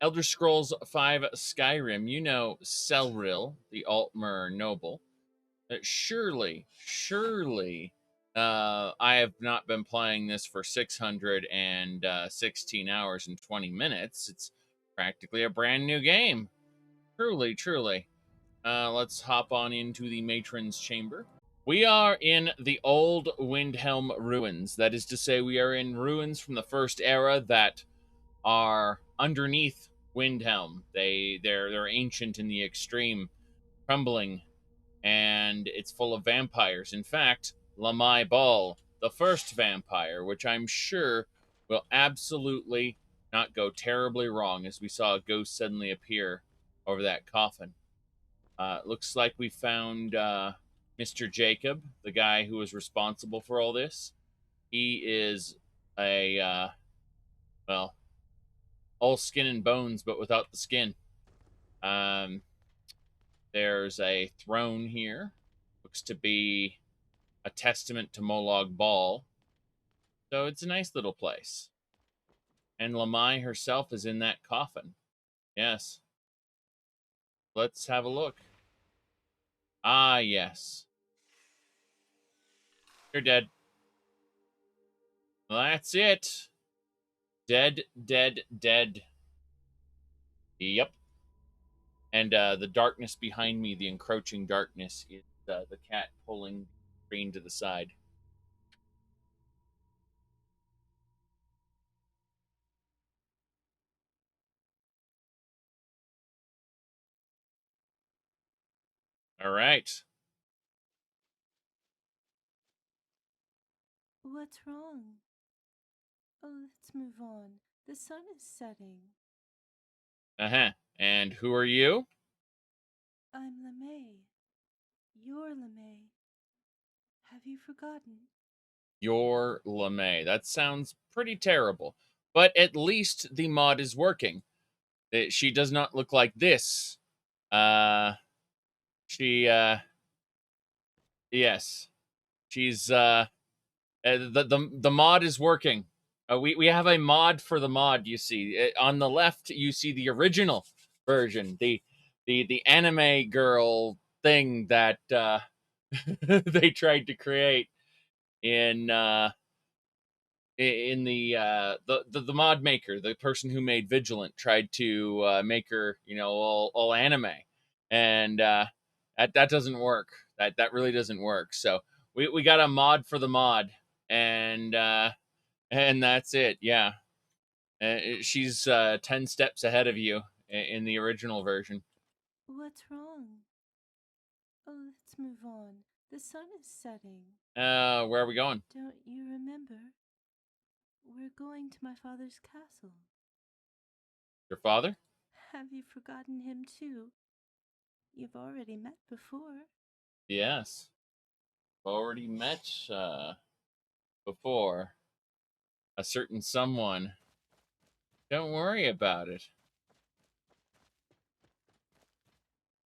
Elder Scrolls V Skyrim, you know Celril, the Altmer noble. Surely, I have not been playing this for 616 hours and 20 minutes. It's practically a brand new game. Truly. Let's hop on into the Matron's Chamber. We are in the old Windhelm ruins. That is to say, we are in ruins from the first era that are underneath Windhelm. They're ancient in the extreme, crumbling, and it's full of vampires. In fact, Lamai Ball, the first vampire, which I'm sure will absolutely not go terribly wrong, as we saw a ghost suddenly appear over that coffin. Looks like we found Mr. Jacob, the guy who was responsible for all this. He is a, well, all skin and bones, but without the skin. Um, there's a throne here. Looks to be a testament to Molag Bal. So it's a nice little place. And Lamai herself is in that coffin. Yes. Let's have a look. Ah, yes. You're dead. Well, that's it. Dead. Yep. And the darkness behind me, the encroaching darkness, is the cat pulling the screen to the side. All right. What's wrong? Oh, let's move on. The sun is setting. Uh-huh. And who are you? I'm LeMay. You're LeMay. Have you forgotten? You're LeMay. That sounds pretty terrible. But at least the mod is working. She does not look like this. Uh, she, yes. She's, the mod is working. We have a mod for the mod, you see. On the left, you see the original version, the anime girl thing that they tried to create in the mod maker, the person who made Vigilant, tried to make her, all anime, and that doesn't work. That really doesn't work. So we got a mod for the mod, and that's it. Yeah, she's 10 steps ahead of you in the original version. What's wrong? Oh, let's move on. The sun is setting. Where are we going? Don't you remember? We're going to my father's castle. Your father? Have you forgotten him too? You've already met before. Yes, already met before a certain someone. Don't worry about it.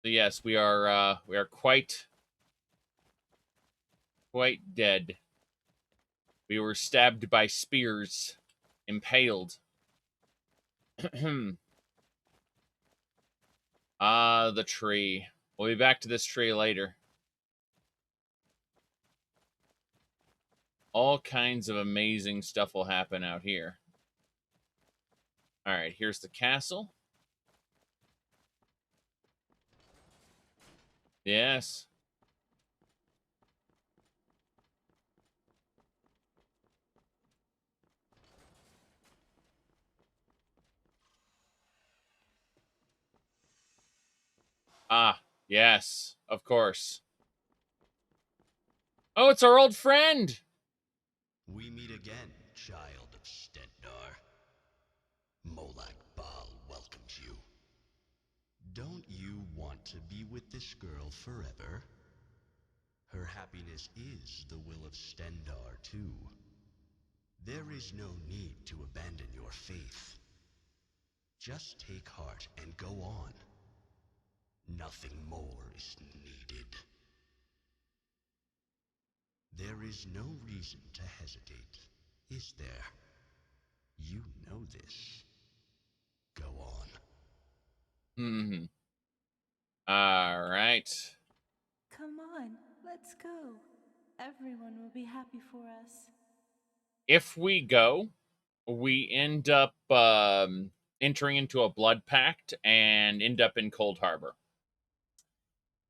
So yes, we are quite dead. We were stabbed by spears, impaled. Ah, the tree. We'll be back to this tree later. All kinds of amazing stuff will happen out here. All right, here's the castle. Yes. Ah, yes, of course. Oh, it's our old friend. We meet again, child of Stendar. Molag Bal welcomes you. Don't you want to be with this girl forever? Her happiness is the will of Stendar, too. There is no need to abandon your faith. Just take heart and go on. Nothing more is needed. There is no reason to hesitate, is there? You know this. Go on. Mm-hmm. All right. Come on, let's go. Everyone will be happy for us. If we go, we end up entering into a blood pact and end up in Cold Harbor.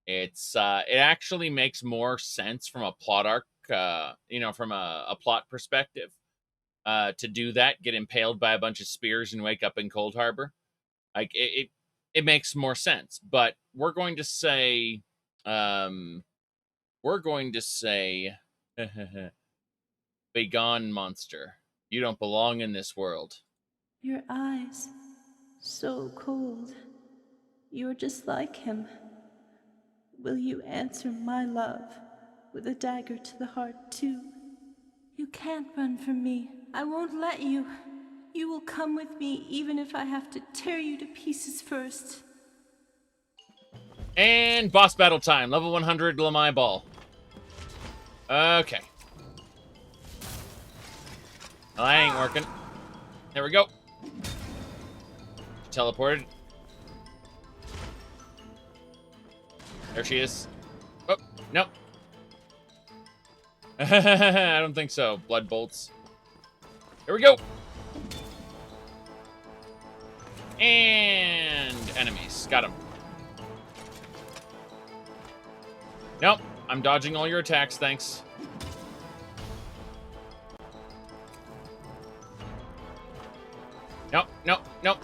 It actually makes more sense from a plot arc, from a plot perspective, to do that, get impaled by a bunch of spears and wake up in Cold Harbor. Like it makes more sense. But we're going to say, begone, monster. You don't belong in this world. Your eyes, so cold. You're just like him. Will you answer my love with a dagger to the heart, too? You can't run from me. I won't let you. You will come with me even if I have to tear you to pieces first. And boss battle time. Level 100 Lamai Ball. Okay. Well, that ain't working. There we go. Teleported. There she is. Oh, nope. I don't think so. Blood bolts. Here we go. And enemies. Got him. Nope. I'm dodging all your attacks, thanks. Nope, nope, nope.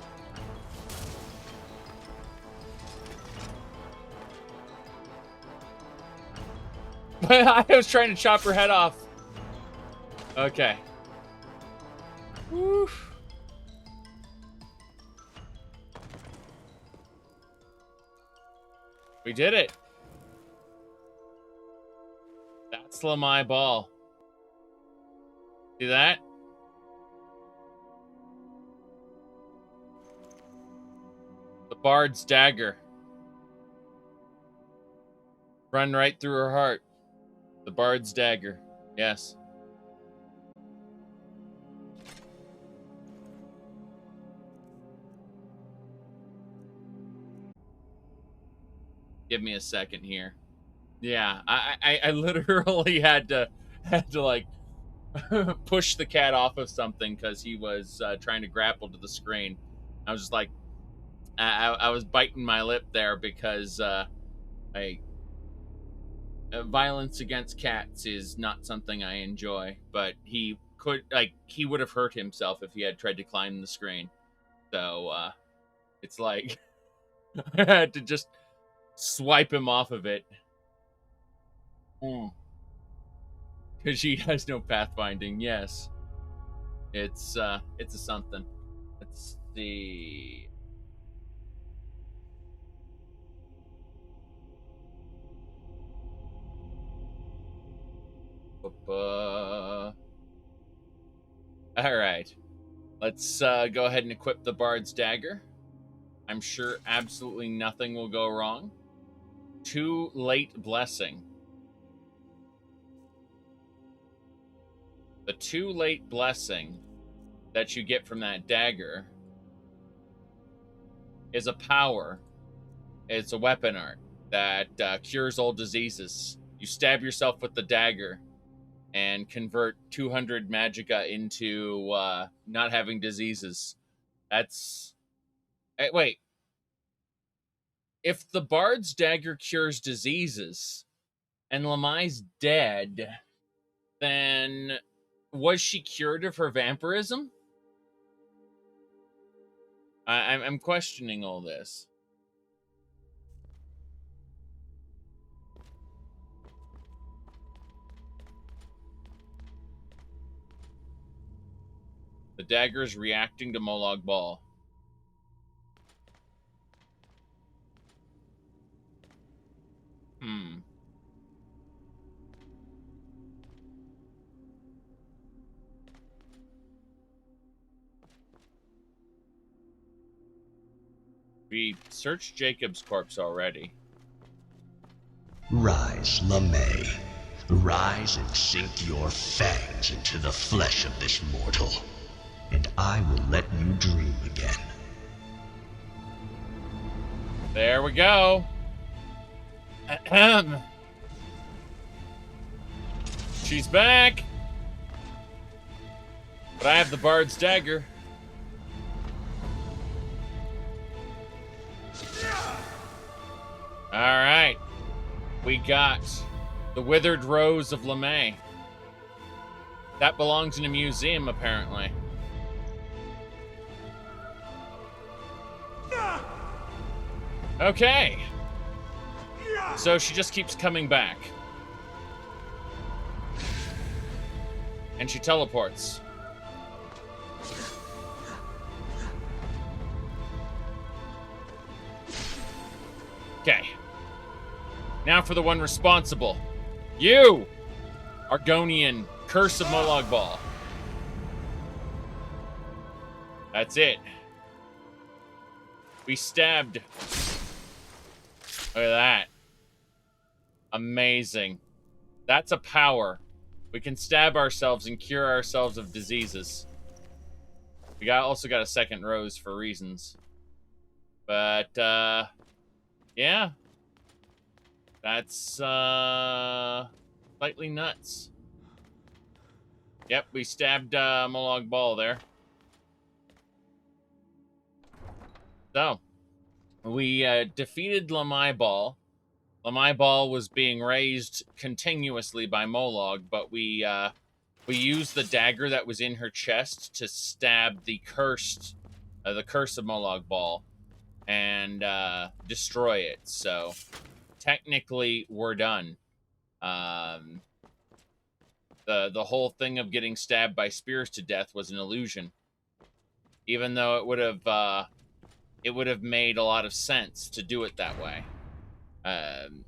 I was trying to chop her head off. Okay. Woof. We did it. That's Lamai Ball. See that? The Bard's Dagger. Run right through her heart. The Bard's Dagger. Yes. Give me a second here. Yeah, I literally had to like push the cat off of something because he was trying to grapple to the screen. I was just like, I was biting my lip there because violence against cats is not something I enjoy. But he would have hurt himself if he had tried to climb the screen. So it's like I had to just swipe him off of it. Because she has no pathfinding. Yes, it's a something. Let's see. All right, let's go ahead and equip the Bard's Dagger. I'm sure absolutely nothing will go wrong. Too Late Blessing. The Too Late Blessing that you get from that dagger is a power. It's a weapon art that cures all diseases. You stab yourself with the dagger and convert 200 magicka into not having diseases. That's... Wait. If the Bard's Dagger cures diseases and Lamai's dead, then was she cured of her vampirism? I'm questioning all this. The dagger is reacting to Molag Bal. We searched Jacob's corpse already. Rise, Lamay. Rise and sink your fangs into the flesh of this mortal, and I will let you dream again. There we go. She's back. But I have the Bard's Dagger. All right. We got the Withered Rose of LeMay. That belongs in a museum, apparently. Okay. So she just keeps coming back. And she teleports. Okay. Now for the one responsible. You! Argonian Curse of Molag Bal. That's it. We stabbed. Look at that. Amazing. That's a power. We can stab ourselves and cure ourselves of diseases. We also got a second rose for reasons. But, yeah. That's, slightly nuts. Yep, we stabbed, Molag Bal there. So, we, defeated Lamai Bal. Lamai Bal was being raised continuously by Molag, but we used the dagger that was in her chest to stab the curse of Molag Bal and destroy it. So technically, we're done. The whole thing of getting stabbed by spears to death was an illusion, even though it would have made a lot of sense to do it that way.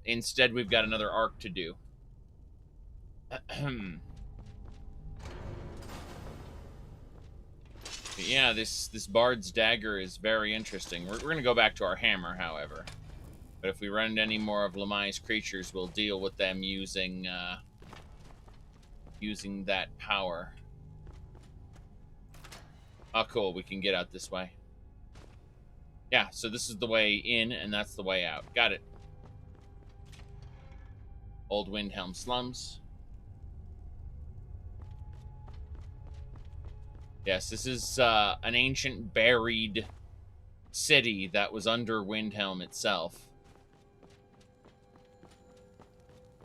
Instead, we've got another arc to do. Yeah, this Bard's Dagger is very interesting. We're going to go back to our hammer, however. But if we run into any more of Lamai's creatures, we'll deal with them using that power. Oh, cool. We can get out this way. Yeah, so this is the way in, and that's the way out. Got it. Old Windhelm Slums. Yes, this is an ancient buried city that was under Windhelm itself.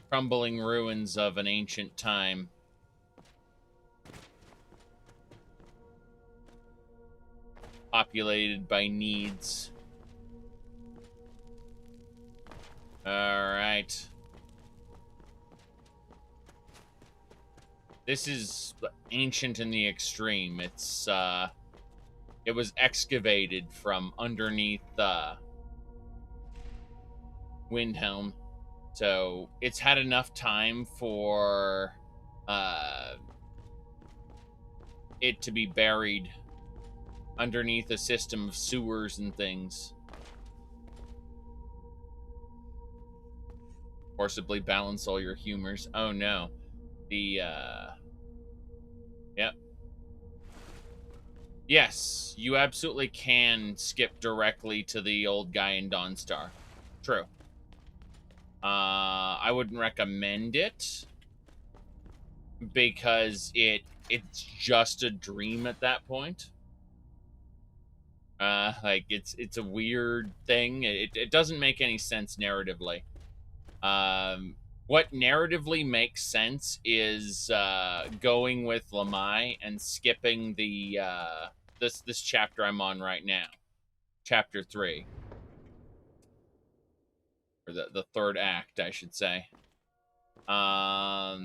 Crumbling ruins of an ancient time. Populated by needs. Alright. This is ancient in the extreme. It's, it was excavated from underneath, Windhelm. So, it's had enough time for, it to be buried underneath a system of sewers and things. Forcibly balance all your humors. Oh, no. Yep. Yes, you absolutely can skip directly to the old guy in Dawnstar. True. I wouldn't recommend it because it's just a dream at that point. Like it's a weird thing. It doesn't make any sense narratively. What narratively makes sense is going with Lamai and skipping the this chapter I'm on right now, chapter 3, or the third act, I should say. All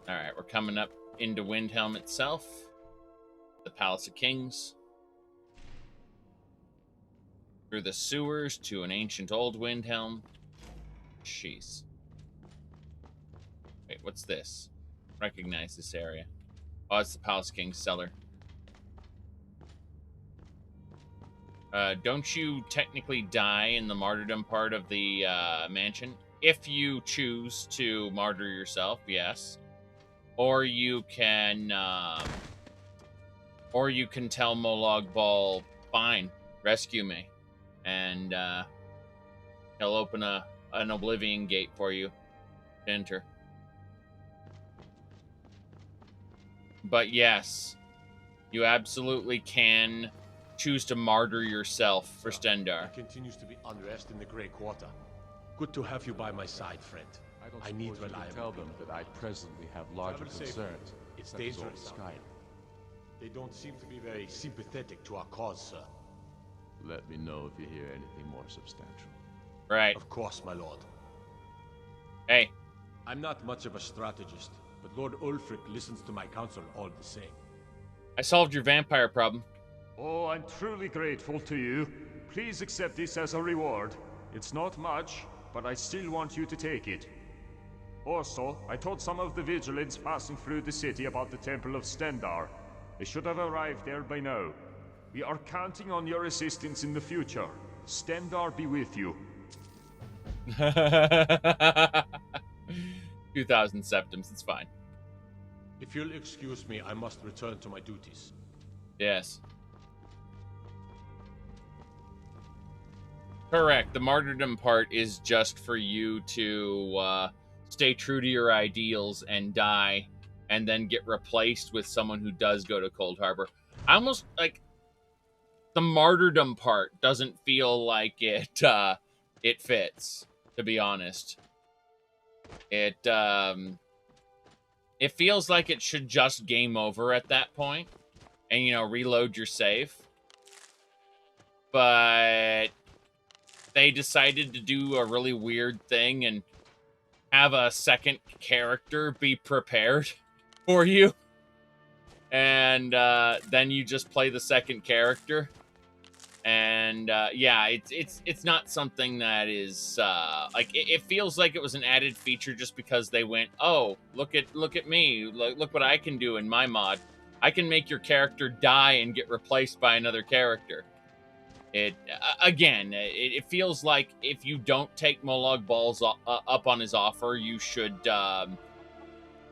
right, we're coming up into Windhelm itself, the Palace of Kings. Through the sewers to an ancient old Windhelm. Jeez. Wait, what's this? Recognize this area. Oh, it's the Palace King's cellar. Don't you technically die in the martyrdom part of the mansion? If you choose to martyr yourself, yes. Or you can tell Molag Bal, fine. rescue me. And he'll open an Oblivion gate for you to enter. But yes, you absolutely can choose to martyr yourself for Stendar. There continues to be unrest in the Grey Quarter. Good to have you by my side, friend. I need reliable. Tell them that I presently have larger concerns. It's such as old dangerous. Skyrim. They don't seem to be very sympathetic to our cause, sir. Let me know if you hear anything more substantial. Right. Of course, my lord. Hey. I'm not much of a strategist, but Lord Ulfric listens to my counsel all the same. I solved your vampire problem. Oh, I'm truly grateful to you. Please accept this as a reward. It's not much, but I still want you to take it. Also, I told some of the vigilants passing through the city about the Temple of Stendar. They should have arrived there by now. We are counting on your assistance in the future. Stendar be with you. 2,000 septims, it's fine. If you'll excuse me, I must return to my duties. Yes. Correct. The martyrdom part is just for you to stay true to your ideals and die, and then get replaced with someone who does go to Cold Harbor. I almost, like, the martyrdom part doesn't feel like it fits, to be honest. It feels like it should just game over at that point and, you know, reload your save. But they decided to do a really weird thing and have a second character be prepared for you. And then you just play the second character. And yeah, it's not something that is like it feels like it was an added feature just because they went, oh, look at me, look what I can do in my mod. I can make your character die and get replaced by another character. It again, it feels like if you don't take Molag Balls up on his offer, you should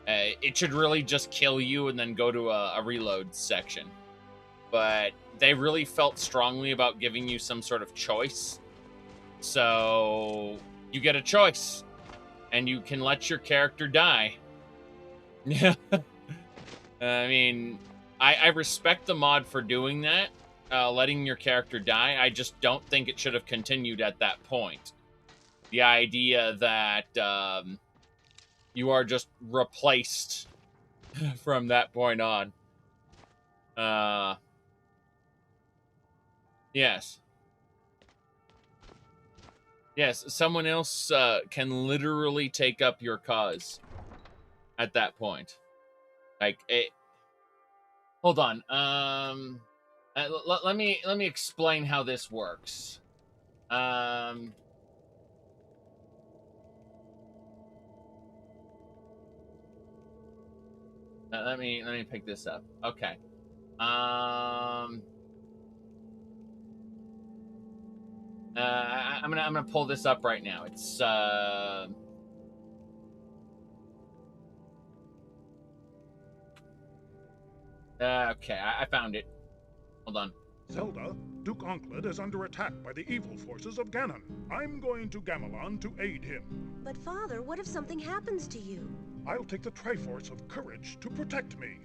it should really just kill you and then go to a reload section. But they really felt strongly about giving you some sort of choice. So you get a choice and you can let your character die. Yeah. I mean, I respect the mod for doing that, letting your character die. I just don't think it should have continued at that point. The idea that you are just replaced from that point on. Yes. Yes, someone else can literally take up your cause at that point. Like, hold on. Let me explain how this works. Let me pick this up. Okay. I'm gonna pull this up right now. It's okay. I found it. Hold on. Zelda, Duke Onkled is under attack by the evil forces of Ganon. I'm going to Gamelon to aid him. But Father, what if something happens to you? I'll take the Triforce of Courage to protect me.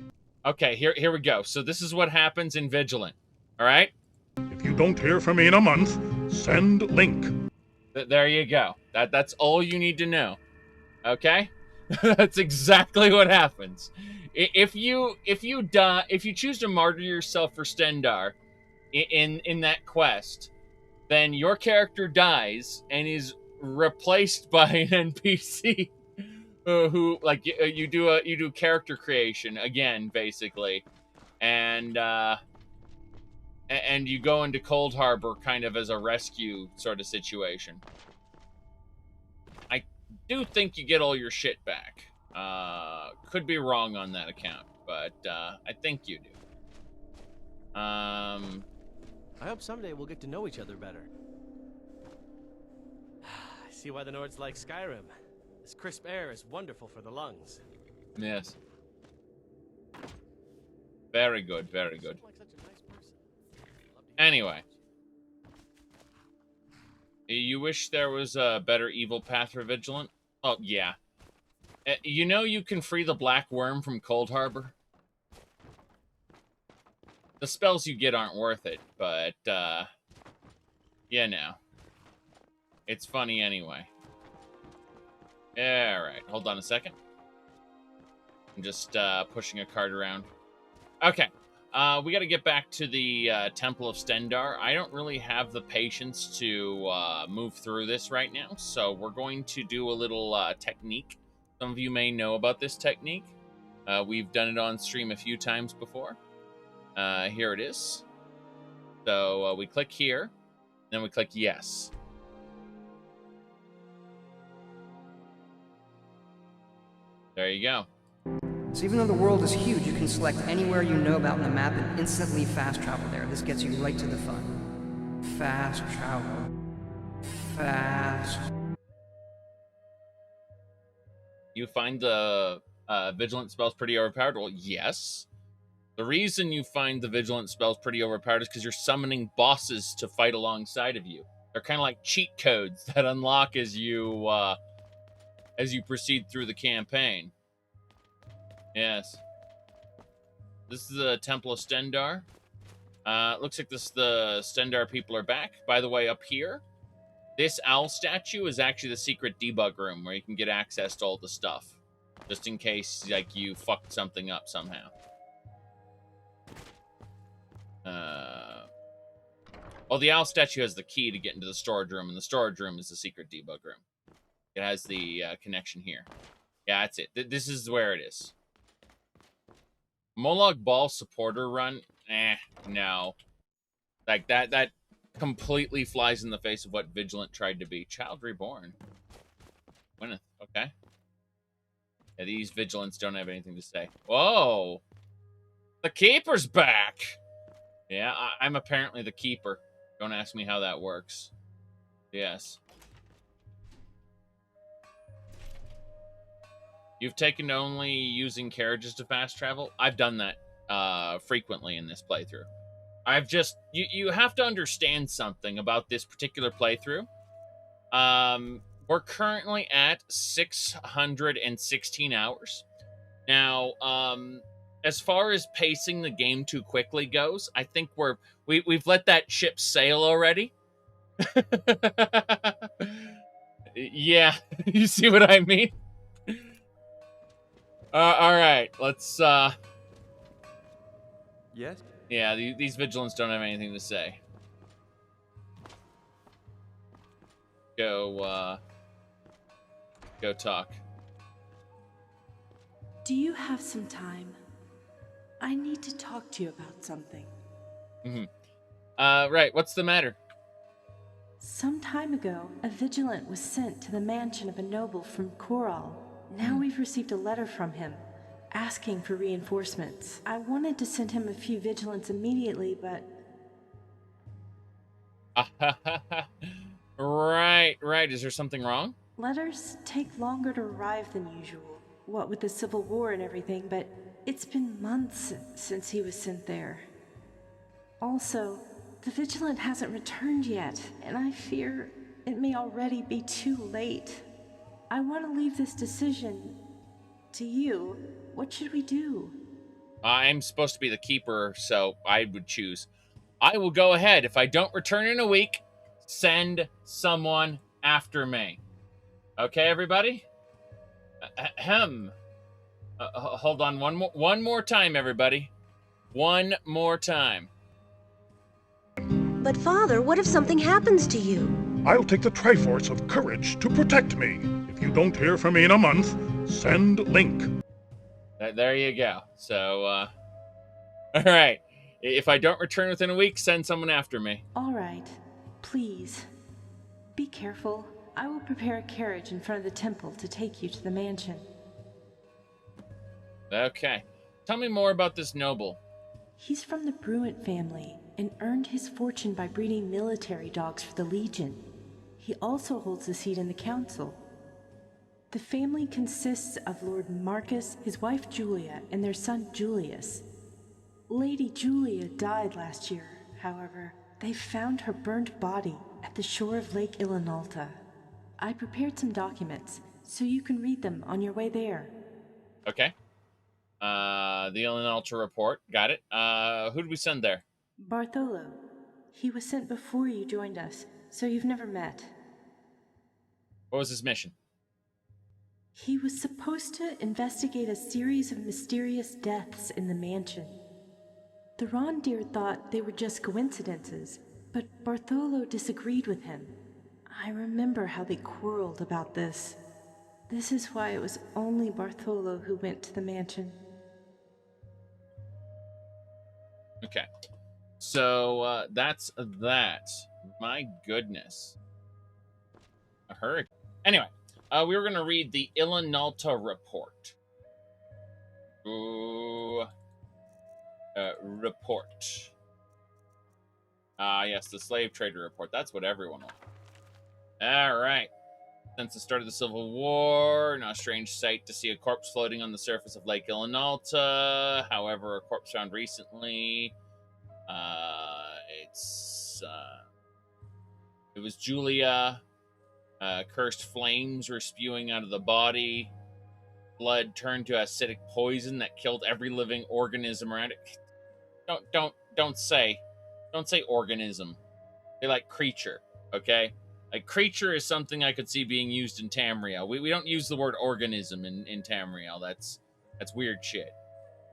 Okay, here we go. So this is what happens in Vigilant. All right? If you don't hear from me in a month, send Link. There you go. That's all you need to know. Okay? That's exactly what happens. If you die, if you choose to martyr yourself for Stendar in that quest, then your character dies and is replaced by an NPC who, like, you do character creation again, basically, and you go into Cold Harbor kind of as a rescue sort of situation. I do think you get all your shit back. Could be wrong on that account, but I think you do. I hope someday we'll get to know each other better. I see why the Nords like Skyrim. This crisp air is wonderful for the lungs. Yes. Very good, very good. Anyway, You wish there was a better evil path for Vigilant? Oh, yeah. You know you can free the Black Worm from Cold Harbor? The spells you get aren't worth it, but, yeah, no. It's funny anyway. Alright, hold on a second. I'm just, pushing a cart around. Okay. We gotta get back to the, Temple of Stendarr. I don't really have the patience to, move through this right now, so we're going to do a little, technique. Some of you may know about this technique. We've done it on stream a few times before. Here it is. So we click here, then we click yes. There you go. So even though the world is huge, you can select anywhere you know about on the map and instantly fast travel there. This gets you right to the fun. Fast travel. Fast. You find the Vigilant spells pretty overpowered? Well, yes. The reason you find the Vigilant spells pretty overpowered is because you're summoning bosses to fight alongside of you. They're kind of like cheat codes that unlock as you proceed through the campaign. Yes. This is the Temple of Stendarr. Looks like the Stendarr people are back. By the way, up here, this owl statue is actually the secret debug room where you can get access to all the stuff. Just in case, like, you fucked something up somehow. Well, the owl statue has the key to get into the storage room, and the storage room is the secret debug room. It has the connection here. Yeah, that's it. This is where it is. Molag Bal supporter run? No. Like, that completely flies in the face of what Vigilant tried to be. Child Reborn. Gwyneth, okay. Yeah, these Vigilants don't have anything to say. Whoa! The Keeper's back! Yeah, I'm apparently the Keeper. Don't ask me how that works. Yes. You've taken to only using carriages to fast travel? I've done that frequently in this playthrough. I've just... You have to understand something about this particular playthrough. We're currently at 616 hours. Now, as far as pacing the game too quickly goes, I think we've let that ship sail already. Yeah, you see what I mean? All right, let's, Yes? Yeah, these Vigilants don't have anything to say. Go talk. Do you have some time? I need to talk to you about something. Right, what's the matter? Some time ago, a Vigilant was sent to the mansion of a noble from Koral. Now we've received a letter from him, asking for reinforcements. I wanted to send him a few Vigilants immediately, but... Right. Is there something wrong? Letters take longer to arrive than usual. What with the Civil War and everything, but it's been months since he was sent there. Also, the Vigilant hasn't returned yet, and I fear it may already be too late. I want to leave this decision to you. What should we do? I'm supposed to be the Keeper, so I would choose. I will go ahead. If I don't return in a week, send someone after me. Okay, everybody? Hold on one more time, everybody. One more time. But Father, what if something happens to you? I'll take the Triforce of Courage to protect me. If you don't hear from me in a month, send Link. There you go. So, all right. If I don't return within a week, send someone after me. All right. Please. Be careful. I will prepare a carriage in front of the temple to take you to the mansion. Okay. Tell me more about this noble. He's from the Bruant family and earned his fortune by breeding military dogs for the Legion. He also holds a seat in the council. The family consists of Lord Marcus, his wife Julia, and their son Julius. Lady Julia died last year, however. They found her burnt body at the shore of Lake Ilinalta. I prepared some documents, so you can read them on your way there. Okay. The Ilinalta report. Got it. Who did we send there? Bartholo. He was sent before you joined us, so you've never met. What was his mission? He was supposed to investigate a series of mysterious deaths in the mansion. The Rondir thought they were just coincidences, but Bartholo disagreed with him. I remember how they quarreled about this. This is why it was only Bartholo who went to the mansion. Okay. So, that's that. My goodness. A hurricane. Anyway, we were going to read the Ilinalta report. Ooh. Report. Yes, the slave trader report. That's what everyone wants. All right. Since the start of the Civil War, not a strange sight to see a corpse floating on the surface of Lake Ilinalta. However, a corpse found recently. It was Julia. Cursed flames were spewing out of the body. Blood turned to acidic poison that killed every living organism around it. Don't say organism. They like creature, okay? Like, creature is something I could see being used in Tamriel. We don't use the word organism in Tamriel. That's weird shit.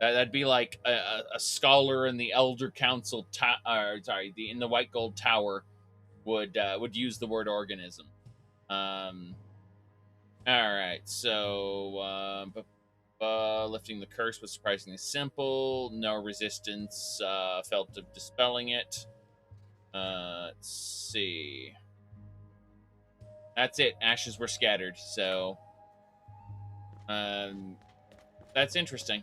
That'd be like a scholar in the Elder Council, in the White Gold Tower would use the word organism. All right, so lifting the curse was surprisingly simple. No resistance felt of dispelling it. Let's see. That's it. Ashes were scattered, so that's interesting.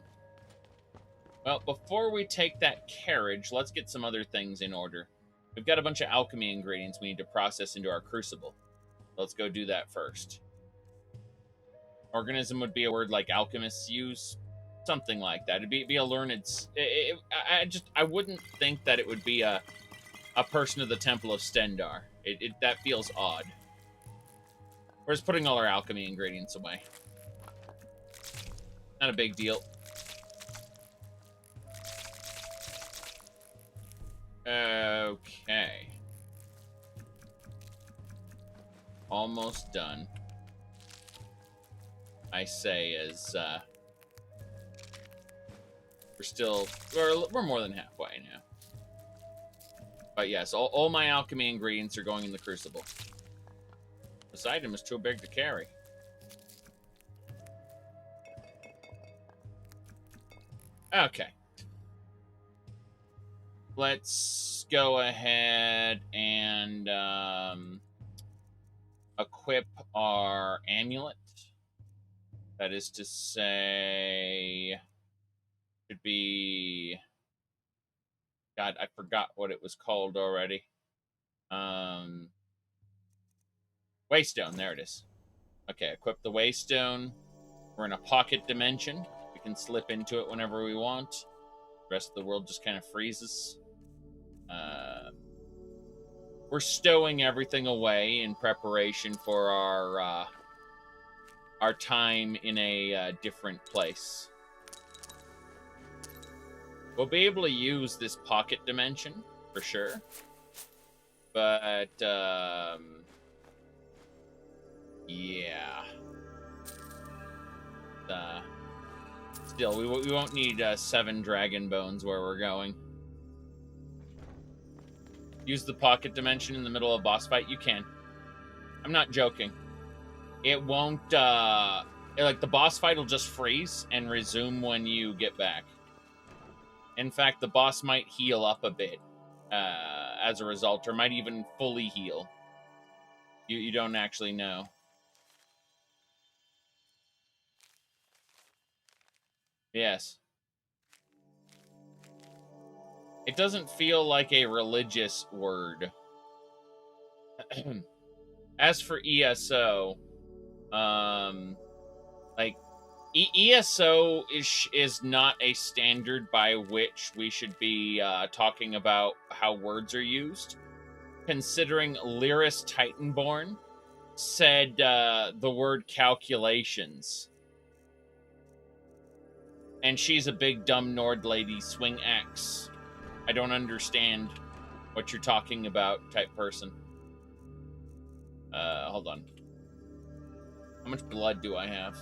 Well, before we take that carriage, let's get some other things in order. We've got a bunch of alchemy ingredients we need to process into our crucible. Let's go do that first. Organism would be a word like alchemists use. Something like that. It'd be a learned... I wouldn't think that it would be a person of the Temple of Stendarr. That feels odd. We're just putting all our alchemy ingredients away. Not a big deal. Okay. Almost done. I say as we're more than halfway now. But yes, all my alchemy ingredients are going in the crucible. This item is too big to carry. Okay. Let's go ahead and equip our amulet. That is to say, should be... God, I forgot what it was called already. Waystone, there it is. Okay, equip the Waystone. We're in a pocket dimension. We can slip into it whenever we want. The rest of the world just kind of freezes. We're stowing everything away in preparation for our time in a different place. We'll be able to use this pocket dimension, for sure. But, yeah. Still, we won't need 7 dragon bones where we're going. Use the pocket dimension in the middle of a boss fight? You can. I'm not joking. It won't, like, the boss fight will just freeze and resume when you get back. In fact, the boss might heal up a bit as a result, or might even fully heal. You don't actually know. Yes. It doesn't feel like a religious word. As for ESO, like, ESO is not a standard by which we should be talking about how words are used. considering Lyris Titanborn said the word calculations. And she's a big dumb Nord lady, swing axe. I don't understand what you're talking about type person. Hold on. How much blood do I have?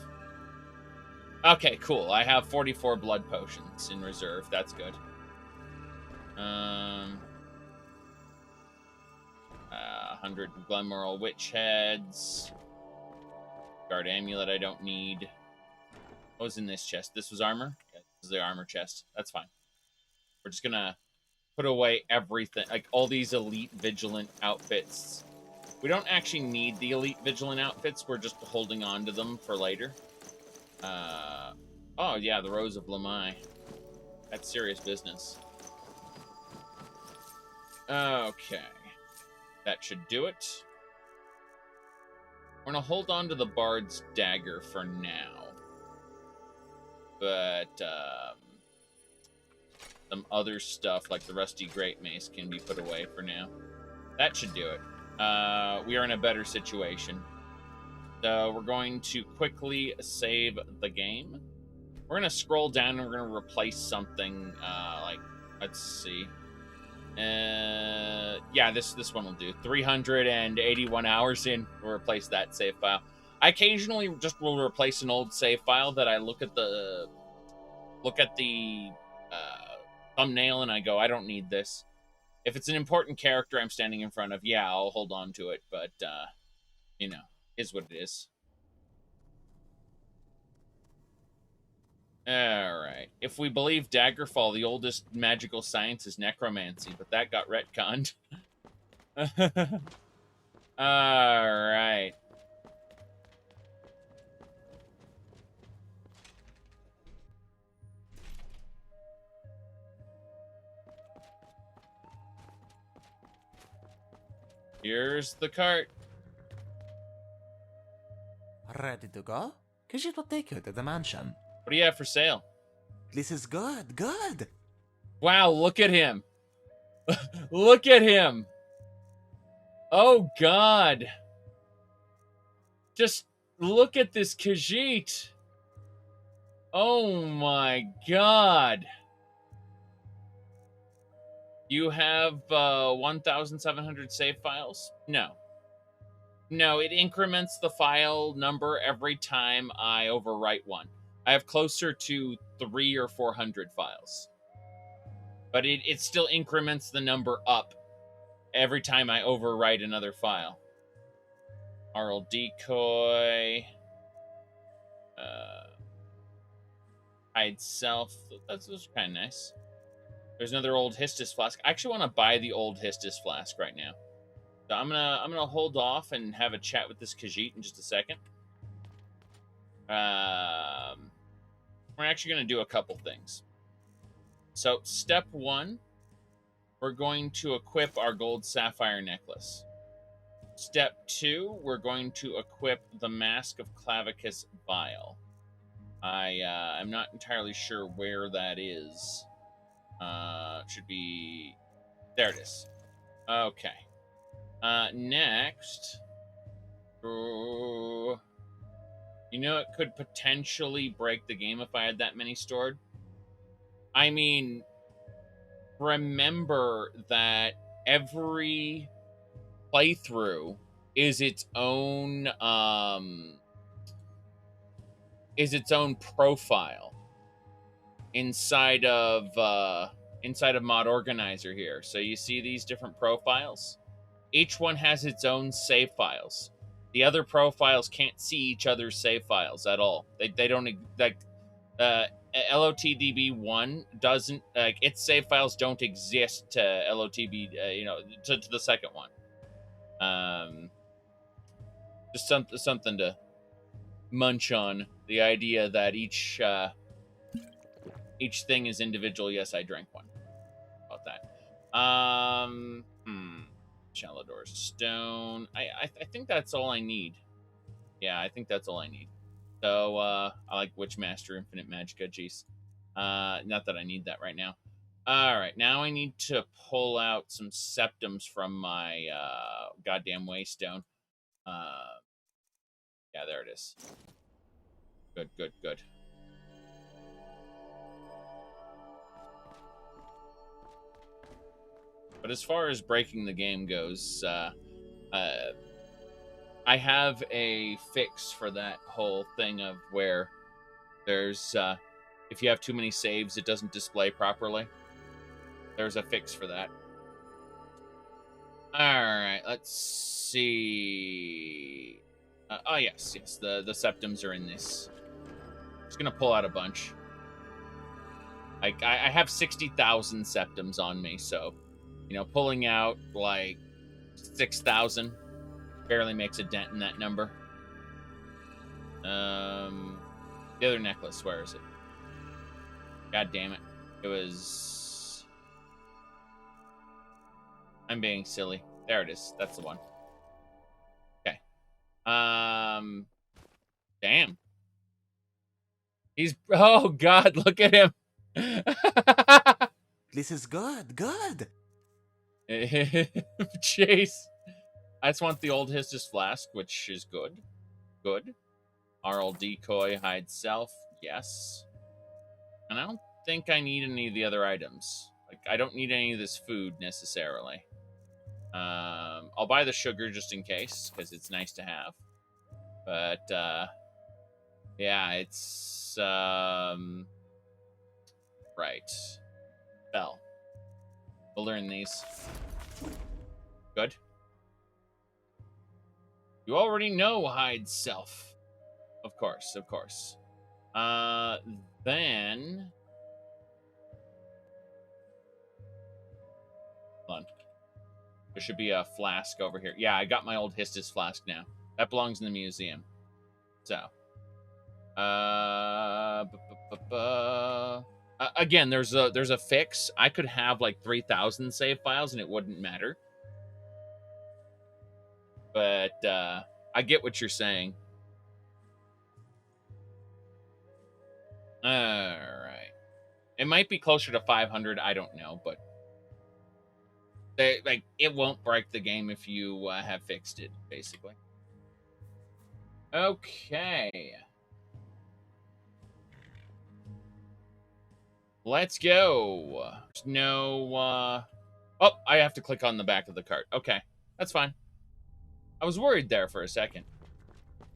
Okay, cool. I have 44 blood potions in reserve. That's good. 100 Glenmoral Witch Heads. Guard Amulet I don't need. What was in this chest? This was armor? Yeah, this is the armor chest. That's fine. We're just gonna put away everything. Like, all these Elite Vigilant outfits. We don't actually need the Elite Vigilant outfits. We're just holding on to them for later. Oh, yeah, the Rose of Lamai. That's serious business. Okay. That should do it. We're going to hold on to the Bard's Dagger for now. But, some other stuff, like the Rusty Great Mace, can be put away for now. That should do it. We are in a better situation. So we're going to quickly save the game. We're going to scroll down and we're going to replace something, like, let's see. Yeah, this one will do. 381 hours in, we'll replace that save file. I occasionally just will replace an old save file that I look at the thumbnail and I go, I don't need this. If it's an important character I'm standing in front of, yeah, I'll hold on to it, but, you know, is what it is. Alright. If we believe Daggerfall, the oldest magical science is necromancy, but that got retconned. Alright. Here's the cart. Ready to go? Because it will take you to the mansion. What do you have for sale? This is good, good. Wow, look at him. Look at him. Oh, God. Just look at this Khajiit. Oh, my God. You have 1,700 save files? No. No, it increments the file number every time I overwrite one. I have closer to 300 or 400 files. But it still increments the number up every time I overwrite another file. Arl Decoy. Hide Self. Those are kind of nice. There's another old Histus Flask. I actually want to buy the old Histus Flask right now. So I'm gonna hold off and have a chat with this Khajiit in just a second. We're actually gonna do a couple things. So step one, we're going to equip our gold sapphire necklace. Step two, we're going to equip the Mask of Clavicus vial. I'm not entirely sure where that is. Should be... There it is. Okay. Next... you know, it could potentially break the game if I had that many stored. I mean, remember that every playthrough is its own profile inside of Mod Organizer here. So you see these different profiles. Each one has its own save files. The other profiles can't see each other's save files at all. They don't, like, LOTDB1 doesn't, like, its save files don't exist to LOTB, to the second one. Just something to munch on. The idea that each thing is individual. Yes, I drank one. About that. Chalador's Stone. I think that's all I need. Yeah, I think that's all I need. So, I like Witchmaster Infinite Magicka. Jeez. Not that I need that right now. All right, now I need to pull out some septums from my goddamn waystone. Yeah, there it is. Good, good, good. But as far as breaking the game goes, I have a fix for that whole thing of where there's, if you have too many saves, it doesn't display properly. There's a fix for that. All right, let's see. Oh, yes, the septums are in this. Just gonna pull out a bunch. Like, I have 60,000 septums on me, so, you know, pulling out, like, 6,000 barely makes a dent in that number. The other necklace, where is it? God damn it. It was... I'm being silly. There it is. That's the one. Okay. Damn. He's... Oh, God, look at him. This is good, good. Jeez. I just want the old Histus flask, which is good. Good. Our old decoy hides self. Yes. And I don't think I need any of the other items. Like, I don't need any of this food necessarily. I'll buy the sugar just in case, because it's nice to have. But, yeah, it's, right. Bell. We'll learn these. Good. You already know hide self. Of course, of course. Then... Hold on. There should be a flask over here. Yeah, I got my old Histus flask now. That belongs in the museum. So. Again, there's a fix. I could have like 3,000 save files and it wouldn't matter. But I get what you're saying. All right. It might be closer to 500. I don't know, but like it won't break the game if you have fixed it, basically. Okay. Let's go. There's no... Oh, I have to click on the back of the cart. Okay, that's fine. I was worried there for a second.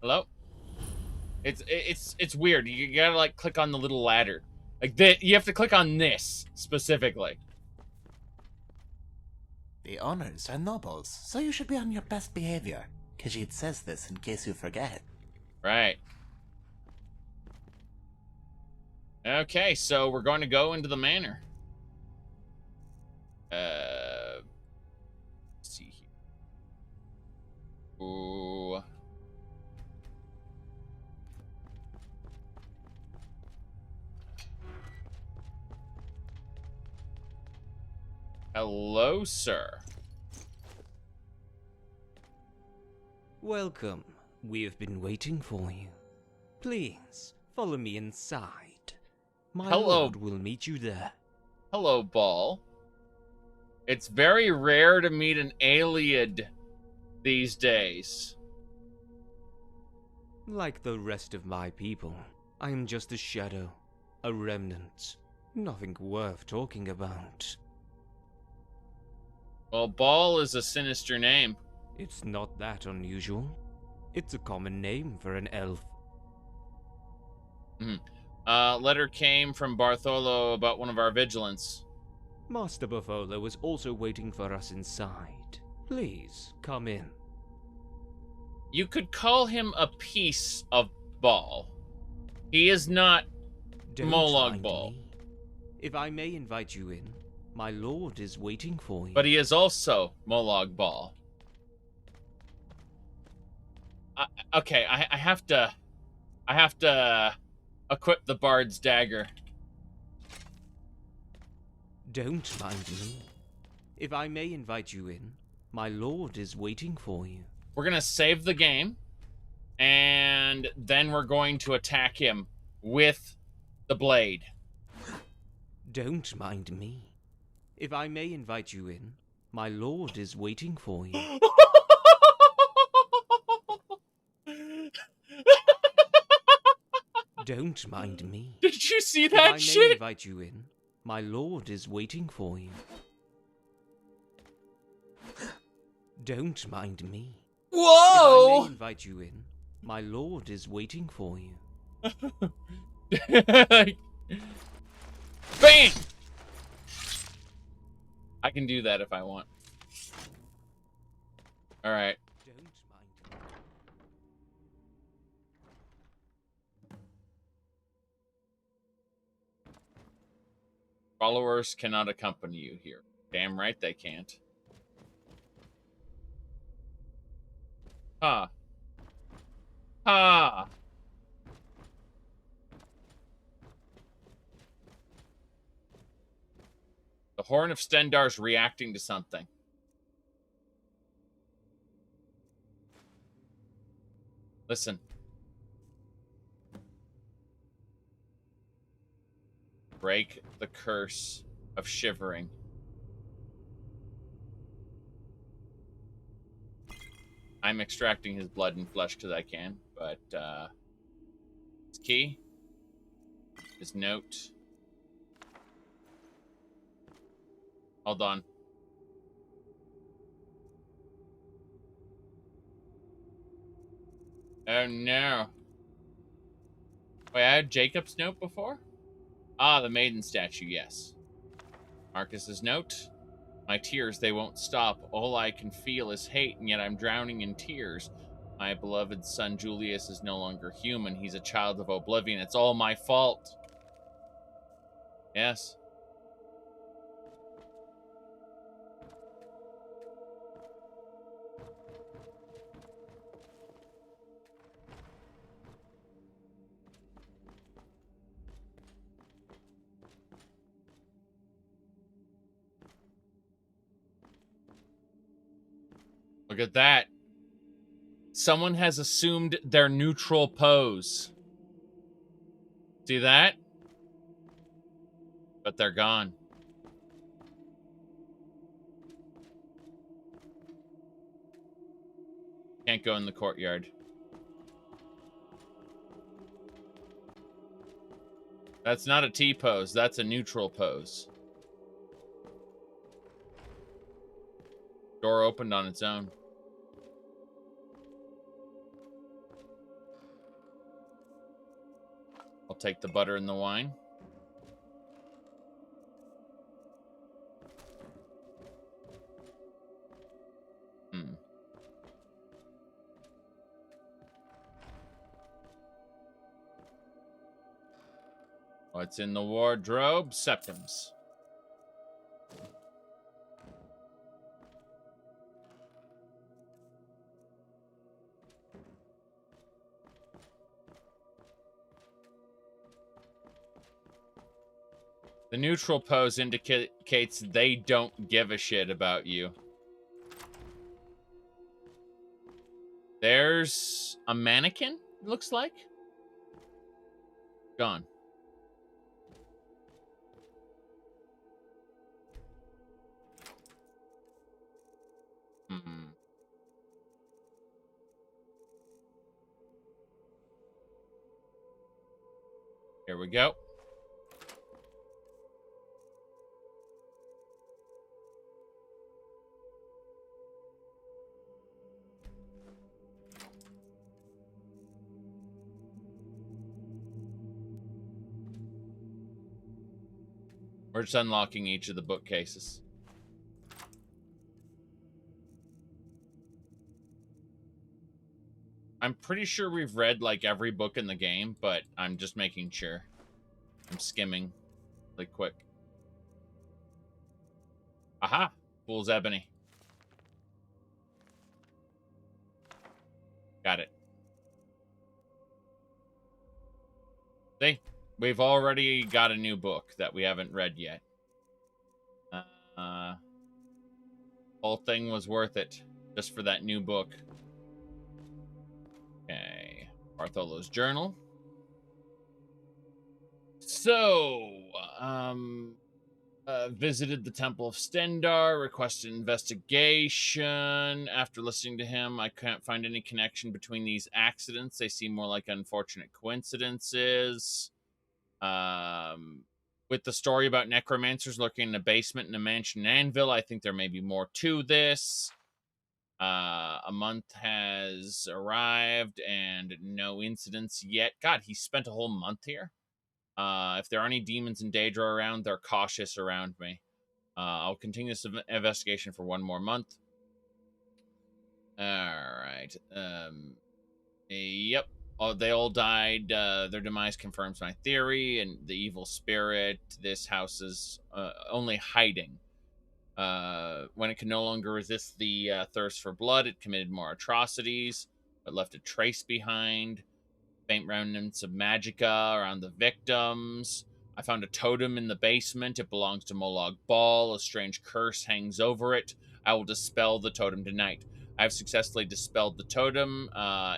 Hello? It's weird. You gotta, like, click on the little ladder. Like, you have to click on this, specifically. The honors are nobles, so you should be on your best behavior. Khajiit says this in case you forget. Right. Okay, so we're going to go into the manor. Let's see here. Ooh. Hello, sir. Welcome. We have been waiting for you. Please, follow me inside. My lord will meet you there. Hello, Ball. It's very rare to meet an alien these days. Like the rest of my people, I am just a shadow, a remnant. Nothing worth talking about. Well, Ball is a sinister name. It's not that unusual. It's a common name for an elf. Letter came from Bartholo about one of our vigilants. Master Bartholo was also waiting for us inside. Please, come in. You could call him a piece of Ball. He is not Molag Ball. If I may invite you in, my lord is waiting for you. But he is also Molag Ball. Okay, I have to equip the Bard's Dagger. Don't mind me. If I may invite you in, my lord is waiting for you. We're gonna save the game, and then we're going to attack him with the blade. Don't mind me. If I may invite you in, my lord is waiting for you. Don't mind me. Did you see If that I shit? may invite you in, my lord is waiting for you. Don't mind me. Whoa! If I may invite you in, my lord is waiting for you. Bam! I can do that if I want. Alright. Don't mind me. Followers cannot accompany you here. Damn right they can't. Ha. Ha. The Horn of Stendar's reacting to something. Listen. Break the curse of shivering. I'm extracting his blood and flesh because I can, but his key, his note. Hold on. Oh no. Wait, I had Jacob's note before? Ah, the maiden statue, yes. Marcus's note. My tears, they won't stop. All I can feel is hate, and yet I'm drowning in tears. My beloved son Julius is no longer human. He's a child of oblivion. It's all my fault. Yes. Look at that. Someone has assumed their neutral pose. See that? But they're gone. Can't go in the courtyard. That's not a T pose. That's a neutral pose. Door opened on its own. I'll take the butter and the wine. What's in the wardrobe? Septums. The neutral pose indicates they don't give a shit about you. There's a mannequin, it looks like. Gone. Here we go. We're just unlocking each of the bookcases. I'm pretty sure we've read like every book in the game, but I'm just making sure. I'm skimming like quick. Aha! Fool's Ebony. Got it. See? We've already got a new book that we haven't read yet. Whole thing was worth it just for that new book. Okay. Bartholo's journal. So, visited the Temple of Stendar, requested investigation. After listening to him, I can't find any connection between these accidents. They seem more like unfortunate coincidences. With the story about necromancers lurking in a basement in a mansion in Anvil, I think there may be more to this. A month has arrived and no incidents yet. God, he spent a whole month here. If there are any demons in Daedra around, they're cautious around me. I'll continue this investigation for 1 more month. All right. Yep. Oh, they all died. Their demise confirms my theory, and the evil spirit. This house is only hiding. When it could no longer resist the thirst for blood, it committed more atrocities, but left a trace behind. Faint remnants of magicka around the victims. I found a totem in the basement. It belongs to Molag Bal. A strange curse hangs over it. I will dispel the totem tonight. I have successfully dispelled the totem.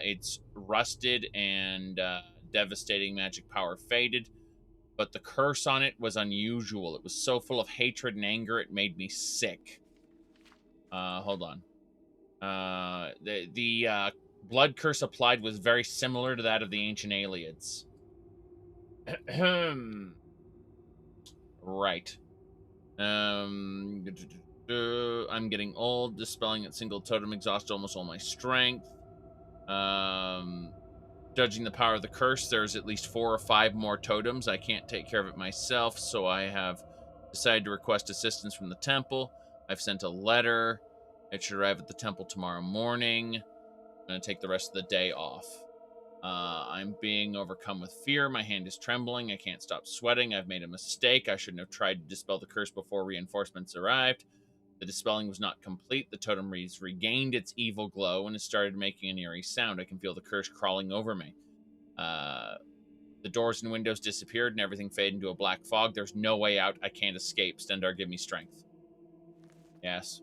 It's rusted and devastating magic power faded, but the curse on it was unusual. It was so full of hatred and anger, it made me sick. Hold on. The blood curse applied was very similar to that of the ancient Aliads. Right. I'm getting old. Dispelling that single totem exhausted almost all my strength. Judging the power of the curse, there's at least 4 or 5 more totems. I can't take care of it myself, so I have decided to request assistance from the temple. I've sent a letter. It should arrive at the temple tomorrow morning. I'm going to take the rest of the day off. I'm being overcome with fear. My hand is trembling. I can't stop sweating. I've made a mistake. I shouldn't have tried to dispel the curse before reinforcements arrived. The dispelling was not complete. The totem regained its evil glow and it started making an eerie sound. I can feel the curse crawling over me. The doors and windows disappeared and everything faded into a black fog. There's no way out. I can't escape. Stendar, give me strength. Yes.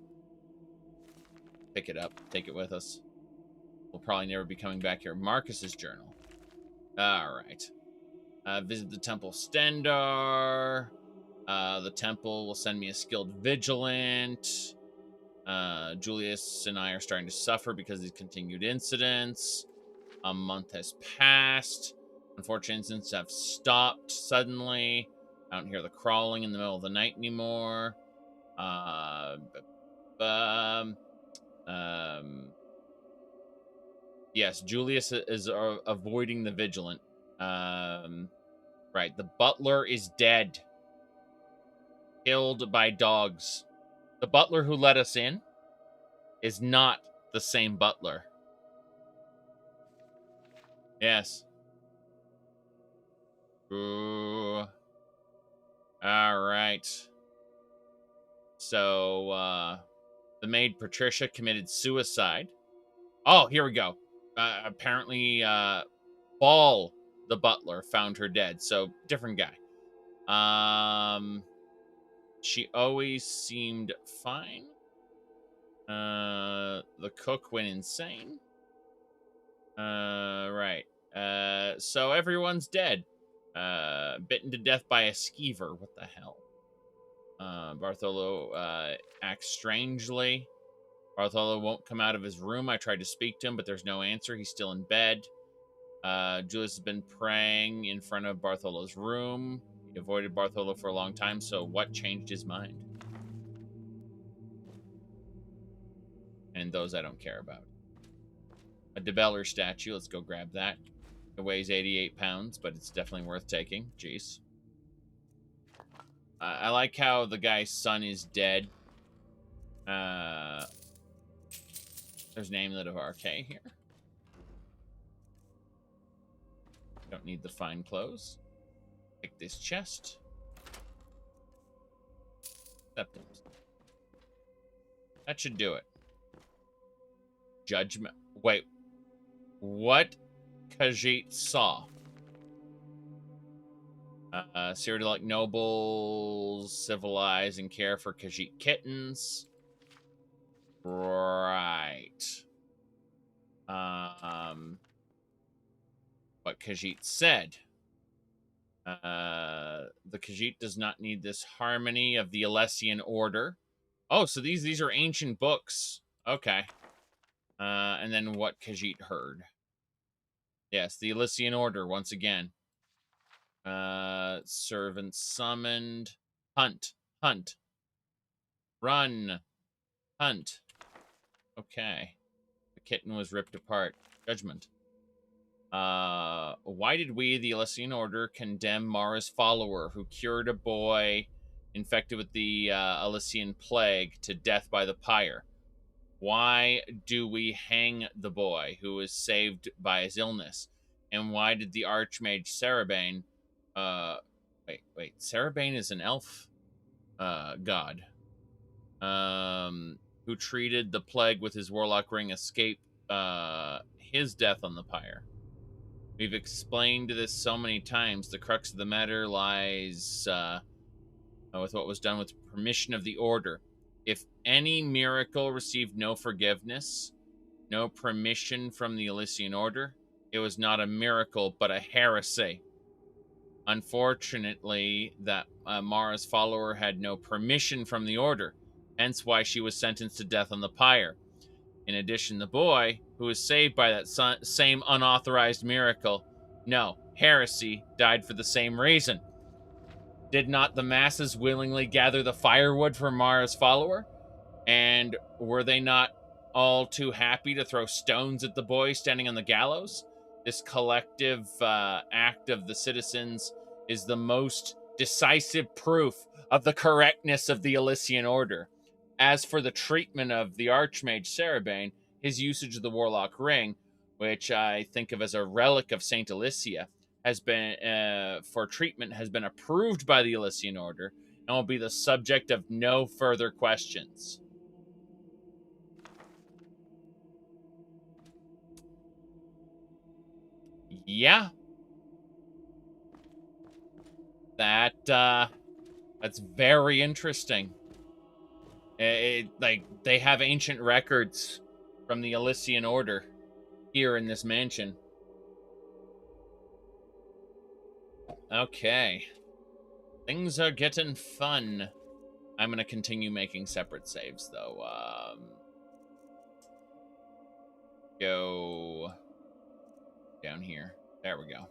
Pick it up. Take it with us. We'll probably never be coming back here. Marcus's journal. All right. Visit the Temple of Stendar. The temple will send me a skilled vigilant. Julius and I are starting to suffer because of these continued incidents. A month has passed. Unfortunate incidents have stopped suddenly. I don't hear the crawling in the middle of the night anymore. Yes, Julius is avoiding the vigilant. Right, the butler is dead. Killed by dogs. The butler who let us in is not the same butler. Yes. Ooh. All right. So, the maid Patricia committed suicide. Oh, here we go. Apparently, Ball, the butler, found her dead. So, different guy. She always seemed fine. The cook went insane. Right. So everyone's dead. Bitten to death by a skeever. What the hell? Bartholo acts strangely. Bartholo won't come out of his room. I tried to speak to him, but there's no answer. He's still in bed. Julius has been praying in front of Bartholo's room. He avoided Bartholo for a long time, so what changed his mind? And those I don't care about. A Debeller statue. Let's go grab that. It weighs 88 pounds, but it's definitely worth taking. Jeez. I like how the guy's son is dead. There's an amulet of Arcane here. Don't need the fine clothes. Take this chest. Septums. That should do it. Judgment. Wait. What Khajiit saw? Cyrillic nobles civilize and care for Khajiit kittens. Right. What Khajiit said. The Khajiit does not need this harmony of the Alessian order. Oh, so these are ancient books. Okay. And then what Khajiit heard. Yes, the Elysian order once again. Servant summoned. Hunt. Hunt. Run. Hunt. Okay. The kitten was ripped apart. Judgment. Why did we, the Elysian Order, condemn Mara's follower who cured a boy infected with the Elysian plague to death by the pyre? Why do we hang the boy who was saved by his illness? And why did the Archmage Cerebane, wait, Cerebane is an elf god, who treated the plague with his warlock ring, escape his death on the pyre? We've explained this so many times. The crux of the matter lies with what was done with permission of the Order. If any miracle received no forgiveness, no permission from the Elysian Order, it was not a miracle, but a heresy. Unfortunately, that Mara's follower had no permission from the Order, hence why she was sentenced to death on the pyre. In addition, the boy, who was saved by that same unauthorized miracle, no, heresy, died for the same reason. Did not the masses willingly gather the firewood for Mara's follower? And were they not all too happy to throw stones at the boy standing on the gallows? This collective act of the citizens is the most decisive proof of the correctness of the Elysian Order. As for the treatment of the Archmage Cerebane, his usage of the Warlock Ring, which I think of as a relic of Saint Alicia, has been for treatment has been approved by the Elysian Order and will be the subject of no further questions. Yeah. That's very interesting. Like, they have ancient records from the Elysian Order here in this mansion. Okay. Things are getting fun. I'm going to continue making separate saves, though. Go down here. There we go.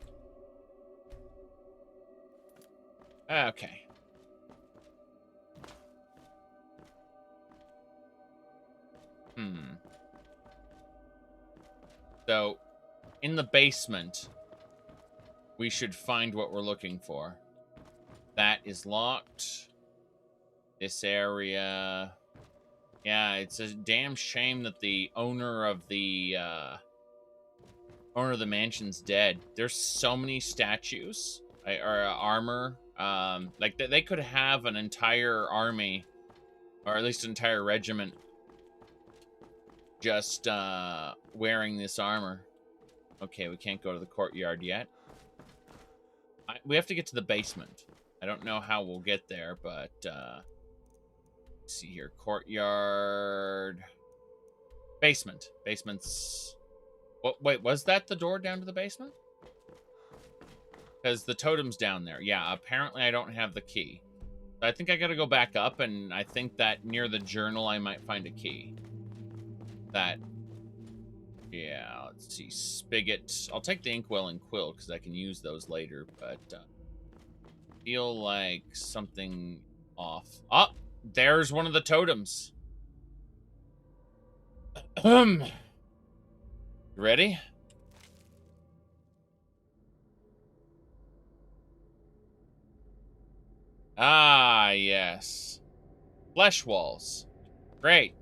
Okay. So, in the basement, we should find what we're looking for. That is locked. This area... Yeah, it's a damn shame that the owner of the mansion's dead. There's so many statues or armor. Like they could have an entire army, or at least an entire regiment, just wearing this armor. Okay, we can't go to the courtyard yet. We have to get to the basement. I don't know how we'll get there, but let's see here. Courtyard. Basement. Basement's... Wait, was that the door down to the basement? Because the totem's down there. Yeah, apparently I don't have the key. I think I gotta go back up, and I think that near the journal I might find a key. That... Yeah, let's see. Spigot. I'll take the inkwell and quill, because I can use those later, but... feel like something off. Oh! There's one of the totems. Ready? Ah, yes. Flesh walls. Great.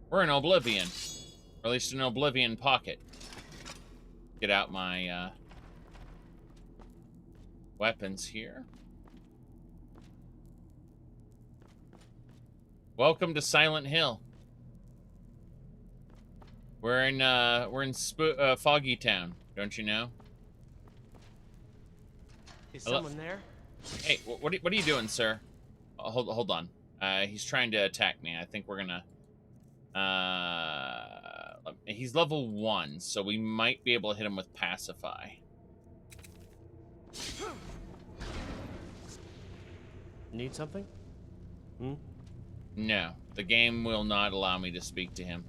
We're in Oblivion. Or at least an Oblivion pocket. Get out my weapons here. Welcome to Silent Hill. We're in Foggy Town, don't you know? Is someone there? Hey, what are you doing, sir? Hold on. He's trying to attack me. I think we're gonna. He's level 1, so we might be able to hit him with Pacify. Need something? Hmm? No, the game will not allow me to speak to him.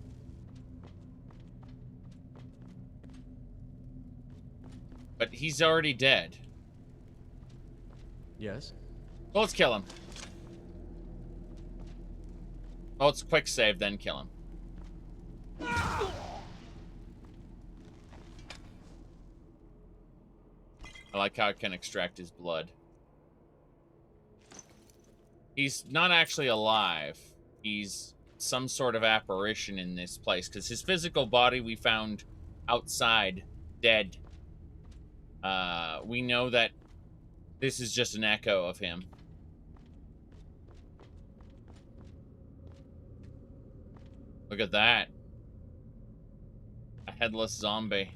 But he's already dead. Yes? Well, let's kill him. Oh, it's quick save, then kill him. I like how I can extract his blood. He's not actually alive. He's some sort of apparition in this place, because his physical body we found outside, dead. We know that this is just an echo of him. Look at that. A headless zombie.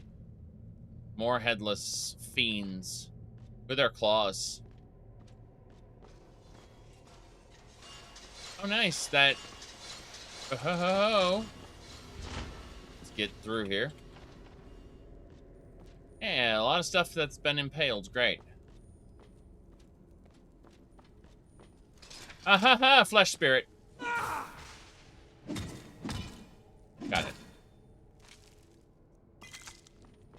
More headless fiends with their claws. Oh, nice. That... Oh. Let's get through here. Yeah, a lot of stuff that's been impaled. Great. Ah-ha-ha! Flesh spirit. Got it.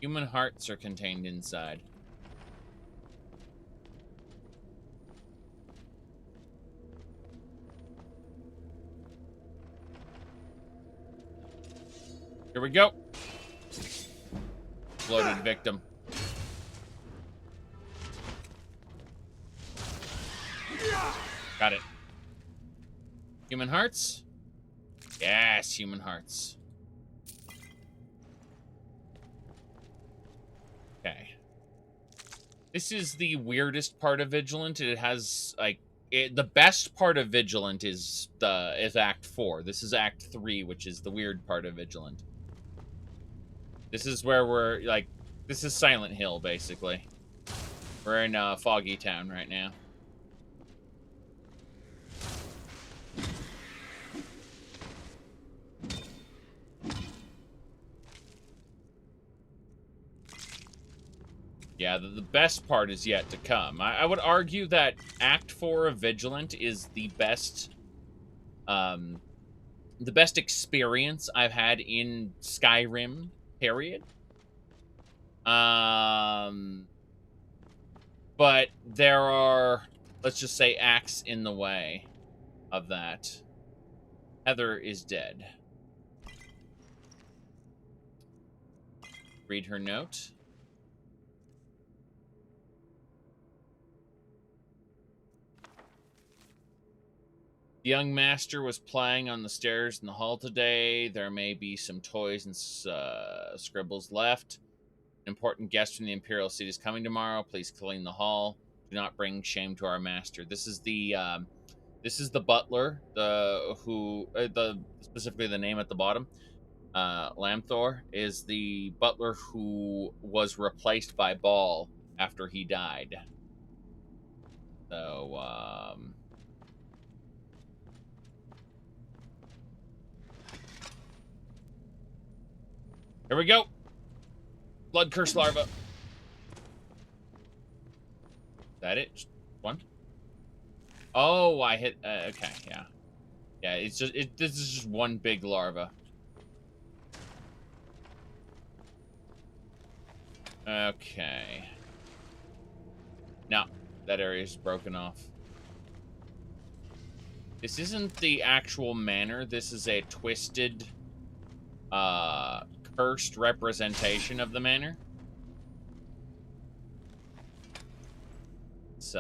Human hearts are contained inside. Here we go. Bloated victim. Got it. Human hearts? Yes, human hearts. Okay. This is the weirdest part of Vigilant. It has, like, the best part of Vigilant is Act 4. This is Act 3, which is the weird part of Vigilant. This is where we're, like, this is Silent Hill, basically. We're in Foggy Town right now. Yeah, the best part is yet to come. I would argue that Act 4 of Vigilant is the best experience I've had in Skyrim, period. But there are, let's just say, acts in the way of that. Heather is dead. Read her note. The young master was playing on the stairs in the hall today. There may be some toys and scribbles left. An important guest from the Imperial Seat is coming tomorrow. Please clean the hall. Do not bring shame to our master. This is the butler, specifically the name at the bottom. Lamthor is the butler who was replaced by Ball after he died. So, here we go. Blood curse larva. Is that it? Just one? Oh, I hit. Okay, yeah. Yeah, it's just this is just one big larva. Okay. No, that area is broken off. This isn't the actual manor. This is a twisted, cursed representation of the manor. It's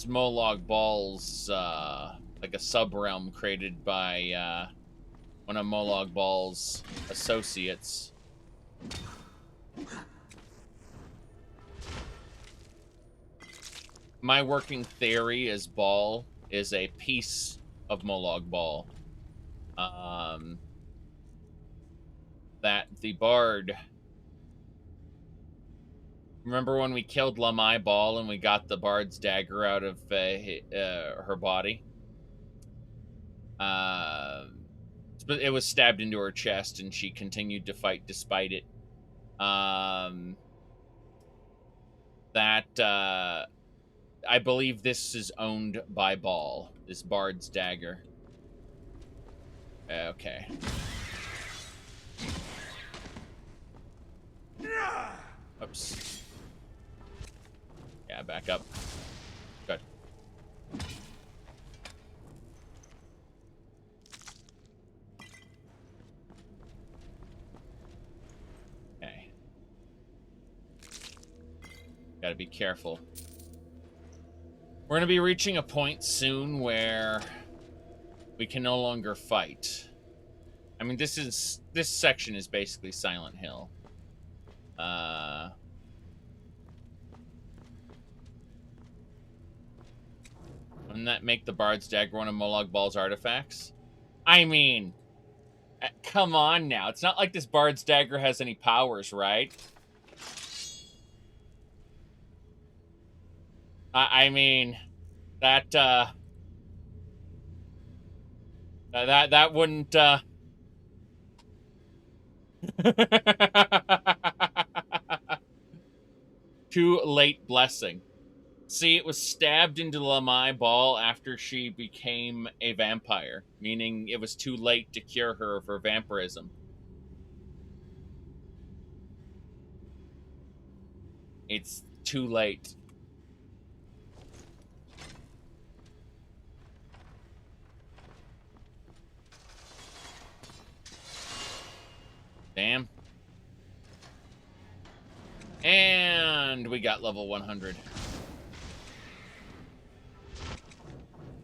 Molag Bal's, like a sub-realm created by, one of Molag Bal's associates. My working theory is Ball is a piece of Molag Bal. That the bard... Remember when we killed Lamai Ball and we got the bard's dagger out of her body? It was stabbed into her chest and she continued to fight despite it. that I believe this is owned by Ball, this Bard's Dagger. Okay. Oops. Yeah, back up. Good. Okay. Gotta be careful. We're gonna be reaching a point soon where we can no longer fight. I mean, this section is basically Silent Hill. Wouldn't that make the Bard's Dagger one of Molag Ball's artifacts? I mean, come on now. It's not like this Bard's Dagger has any powers, right? I mean, that wouldn't, Too late blessing. See, it was stabbed into Lamai Ball after she became a vampire, meaning it was too late to cure her of her vampirism. It's too late. Damn. And we got level 100.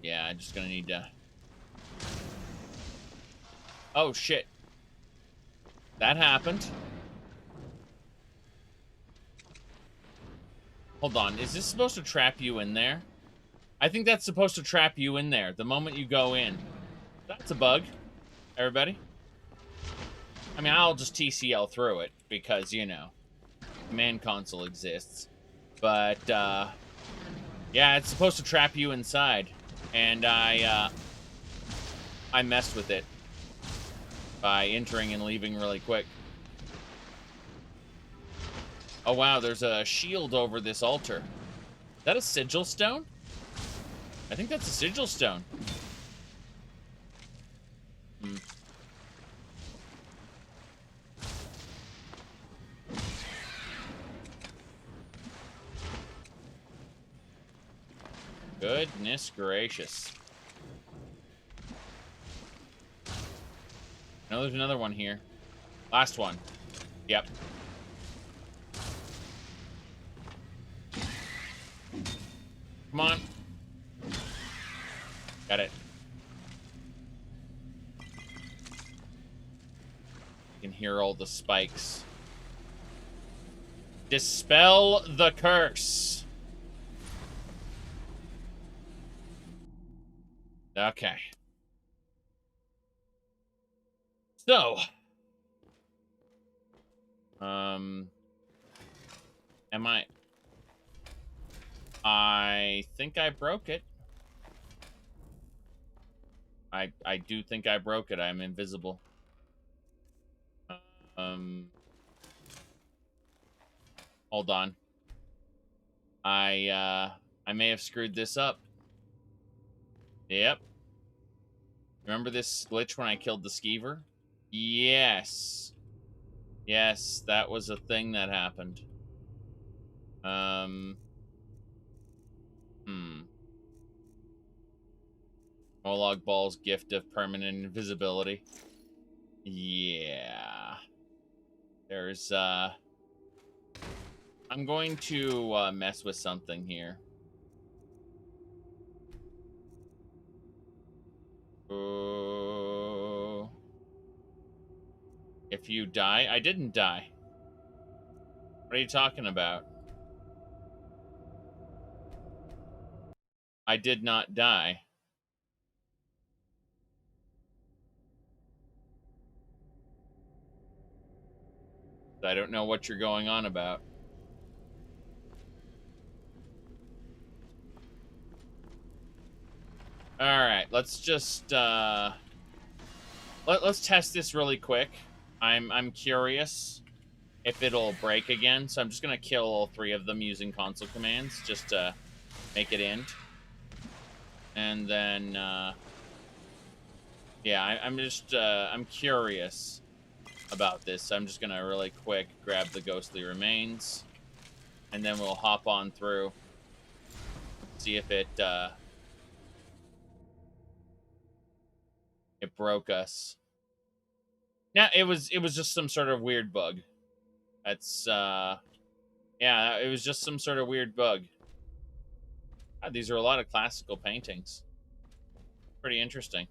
Yeah, I'm just gonna need to... Oh, shit. That happened. Hold on, is this supposed to trap you in there? I think that's supposed to trap you in there the moment you go in. That's a bug, everybody. I mean, I'll just TCL through it because, you know, command console exists. But, yeah, it's supposed to trap you inside. And I messed with it by entering and leaving really quick. Oh, wow, there's a shield over this altar. Is that a sigil stone? I think that's a sigil stone. Hmm. Goodness gracious. No, there's another one here. Last one. Yep. Come on. Got it. You can hear all the spikes. Dispel the curse. Okay. So. Am I think I broke it. I do think I broke it. I'm invisible. Hold on. I may have screwed this up. Yep. Remember this glitch when I killed the skeever? Yes. Yes, that was a thing that happened. Molag Ball's gift of permanent invisibility. Yeah. There's, I'm going to, mess with something here. If you die, I didn't die. What are you talking about? I did not die. I don't know what you're going on about. All right, let's just let's test this really quick. I'm curious. if it'll break again. So I'm just going to kill all 3 of them using console commands just to make it end. And then, yeah, I'm curious about this. So I'm just going to really quick grab the ghostly remains. And then we'll hop on through. See if it broke us. Yeah, it was just some sort of weird bug. That's yeah, it was just some sort of weird bug. God, these are a lot of classical paintings. Pretty interesting.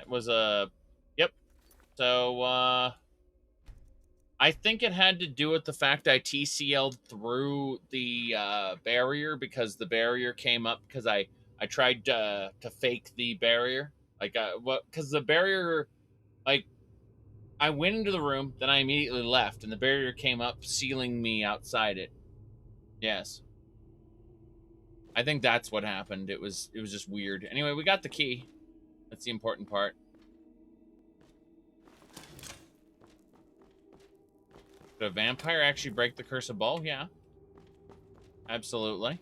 It was a yep. So I think it had to do with the fact I TCL'd through the barrier, because the barrier came up because I tried to fake the barrier. Like, because the barrier, like, I went into the room, then I immediately left, and the barrier came up, sealing me outside it. Yes. I think that's what happened. It was just weird. Anyway, we got the key. That's the important part. Did a vampire actually break the curse of Ball? Yeah. Absolutely.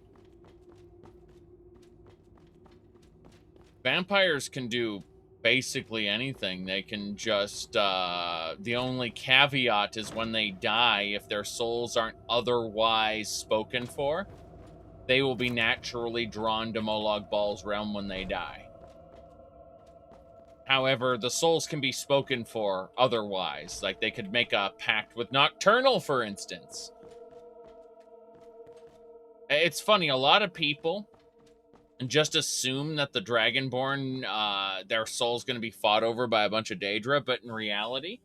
Vampires can do basically anything. They can just, the only caveat is when they die, if their souls aren't otherwise spoken for, they will be naturally drawn to Molag Bal's realm when they die. However, the souls can be spoken for otherwise. Like, they could make a pact with Nocturnal, for instance. It's funny, a lot of people just assume that the Dragonborn, their soul's going to be fought over by a bunch of Daedra, but in reality,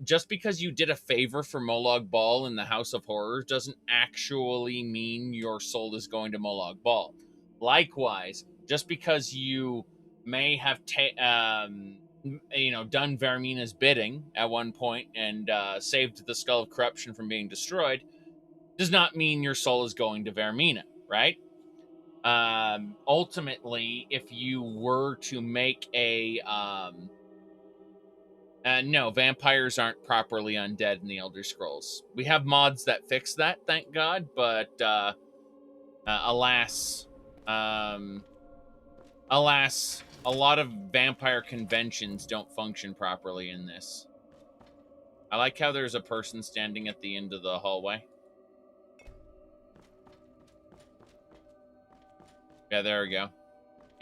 just because you did a favor for Molag Bal in the House of Horrors doesn't actually mean your soul is going to Molag Bal. Likewise, just because you may have done Vermina's bidding at one point and saved the Skull of Corruption from being destroyed, does not mean your soul is going to Vermina, right? Ultimately, if you were to make a no, vampires aren't properly undead in the Elder Scrolls. We have mods that fix that, thank God, but alas, a lot of vampire conventions don't function properly in this. I like how there's a person standing at the end of the hallway. Yeah, there we go.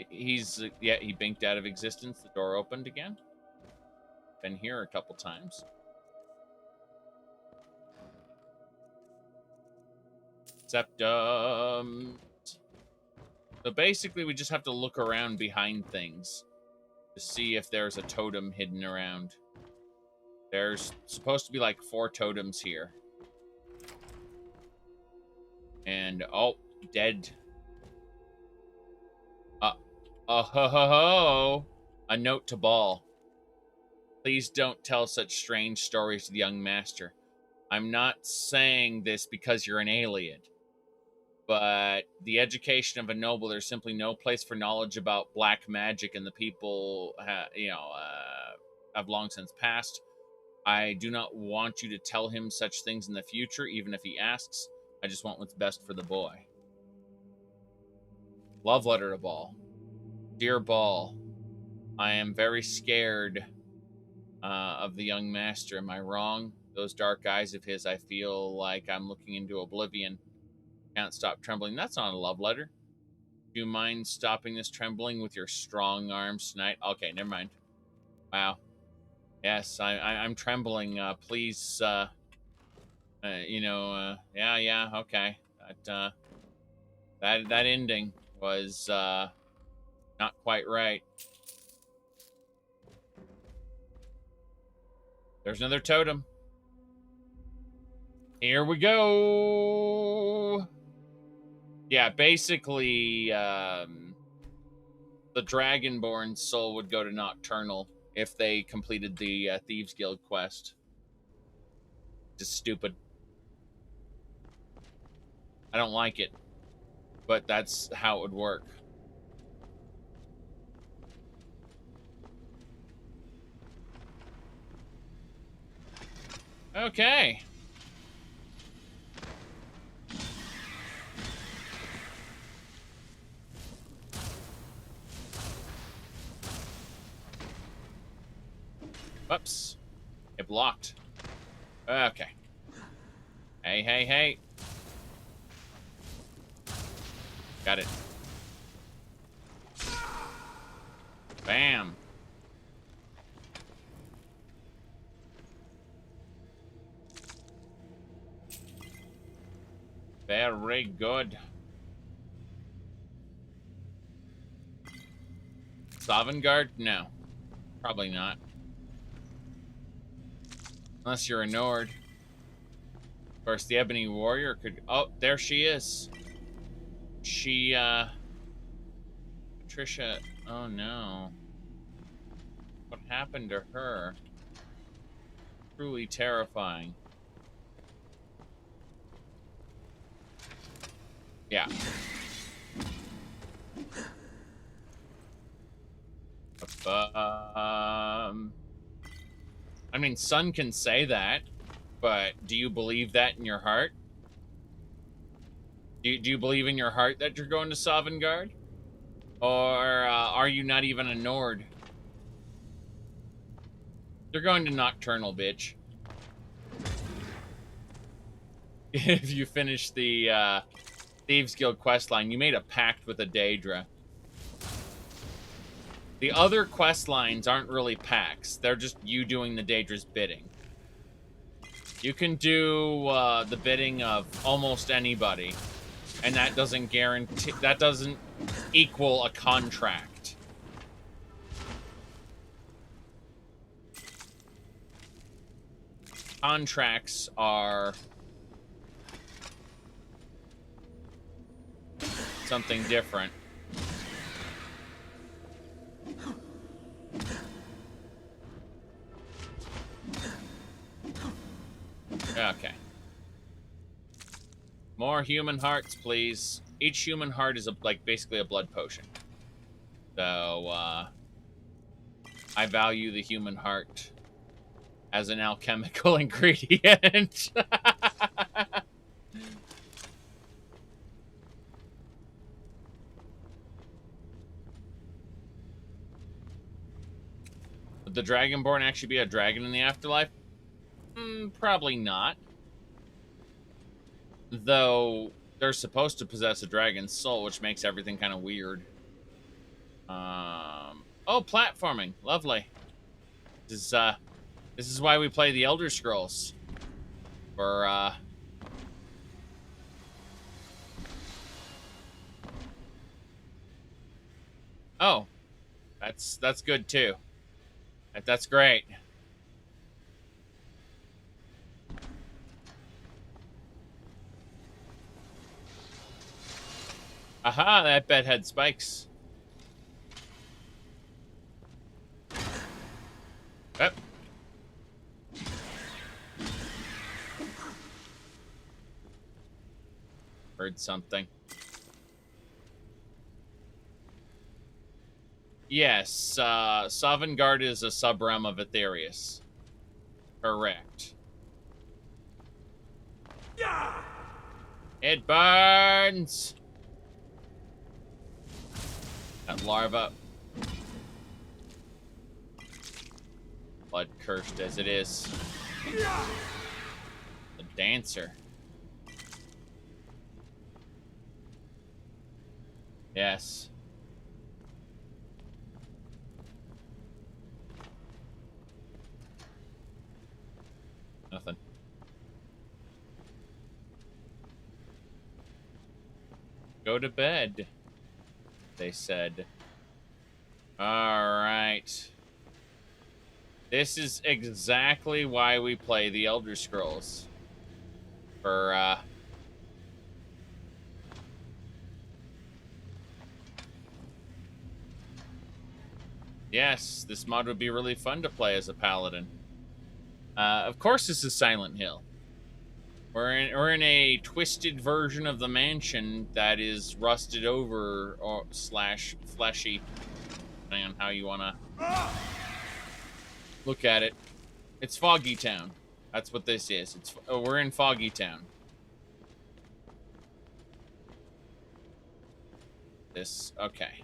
He's, yeah, he binked out of existence. The door opened again. Been here a couple times. Septum. So basically, we just have to look around behind things to see if there's a totem hidden around. There's supposed to be like 4 totems here. And, oh, dead. Ho. A note to Ball. Please don't tell such strange stories to the young master. I'm not saying this because you're an alien, but the education of a noble, there's simply no place for knowledge about black magic, and the people, have long since passed. I do not want you to tell him such things in the future, even if he asks. I just want what's best for the boy. Love letter to Ball. Dear Ball, I am very scared of the young master. Am I wrong? Those dark eyes of his, I feel like I'm looking into oblivion. Can't stop trembling. That's not a love letter. Do you mind stopping this trembling with your strong arms tonight? Okay, never mind. Wow. Yes, I'm trembling. Please, yeah, okay. That ending was not quite right. There's another totem. Here we go. Yeah, basically, the Dragonborn soul would go to Nocturnal if they completed the Thieves Guild quest. Just stupid. I don't like it, but that's how it would work. Okay. Whoops. It blocked. Okay. Hey, hey, hey. Got it. Bam. Very good. Sovngarde? No. Probably not. Unless you're a Nord. Of course, the Ebony Warrior could... Oh, there she is. She, Patricia... Oh, no. What happened to her? Truly terrifying. Yeah. I mean, Sun can say that, but do you believe that in your heart? Do you believe in your heart that you're going to Sovngarde? Or are you not even a Nord? You're going to Nocturnal, bitch. If you finish the Thieves Guild questline, you made a pact with a Daedra. The other quest lines aren't really pacts. They're just you doing the Daedra's bidding. You can do the bidding of almost anybody, and that doesn't guarantee... That doesn't equal a contract. Contracts are something different. Okay. More human hearts, please. Each human heart is like basically a blood potion. So I value the human heart as an alchemical ingredient. Would the Dragonborn actually be a dragon in the afterlife? Probably not. Though they're supposed to possess a dragon's soul, which makes everything kind of weird. Oh, platforming. Lovely. This is why we play the Elder Scrolls. For, Oh. That's good, too. That's great. Aha, that bed had spikes. Yep. Heard something. Yes, Sovngarde is a sub-realm of Aetherius. Correct. Yeah! It burns! That larva. Blood cursed as it is. The dancer. Yes. Nothing. Go to bed, they said. Alright. This is exactly why we play the Elder Scrolls. For, yes, this mod would be really fun to play as a paladin. Of course this is Silent Hill. We're in a twisted version of the mansion that is rusted over or slash fleshy, depending on how you want to look at it. It's Foggy Town. That's what this is. We're in Foggy Town. Okay.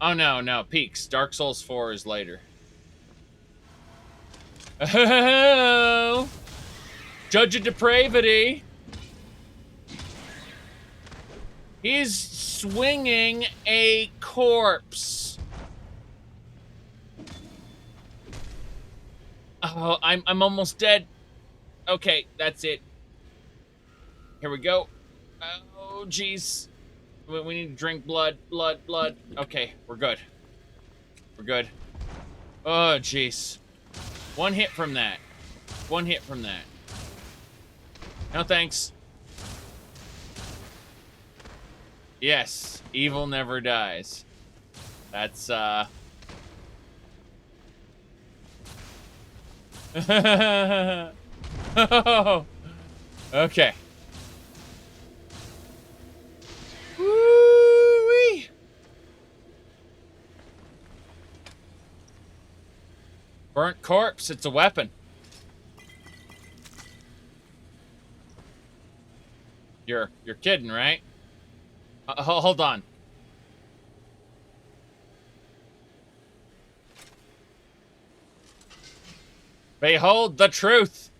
Oh no, Peaks. Dark Souls 4 is later. Oh, Judge of Depravity. He's swinging a corpse. Oh, I'm almost dead. Okay, that's it. Here we go. Oh, jeez. We need to drink blood. Okay, we're good. We're good. Oh, jeez. One hit from that. No thanks. Yes, evil never dies. That's, oh, okay. Woo-wee. Burnt corpse, it's a weapon. You're kidding, right? Hold on. Behold the truth.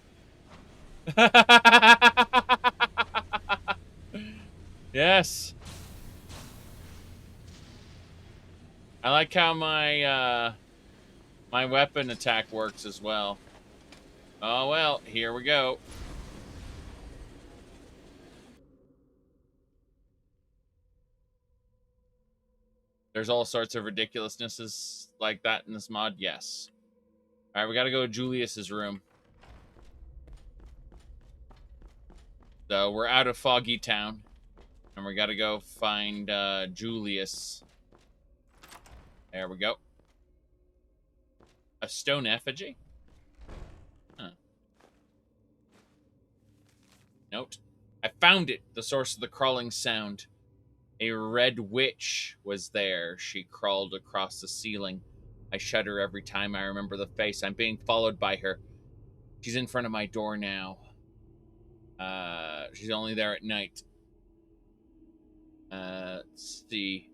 Yes. I like how my my weapon attack works as well. Oh well, here we go. There's all sorts of ridiculousnesses like that in this mod, yes. All right, we gotta go to Julius's room. So we're out of Foggy Town, and we gotta go find Julius. There we go. A stone effigy? Huh. Note. I found it, the source of the crawling sound. A red witch was there. She crawled across the ceiling. I shudder every time I remember the face. I'm being followed by her. She's in front of my door now. She's only there at night. Let's see.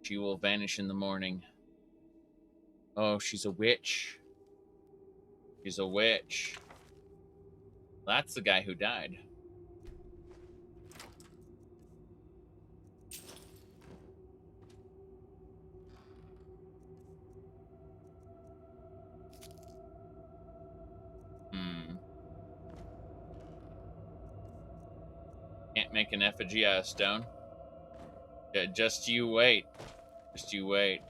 She will vanish in the morning. Oh, she's a witch. She's a witch. That's the guy who died. Can't make an effigy out of stone. Yeah, just you wait. Just you wait.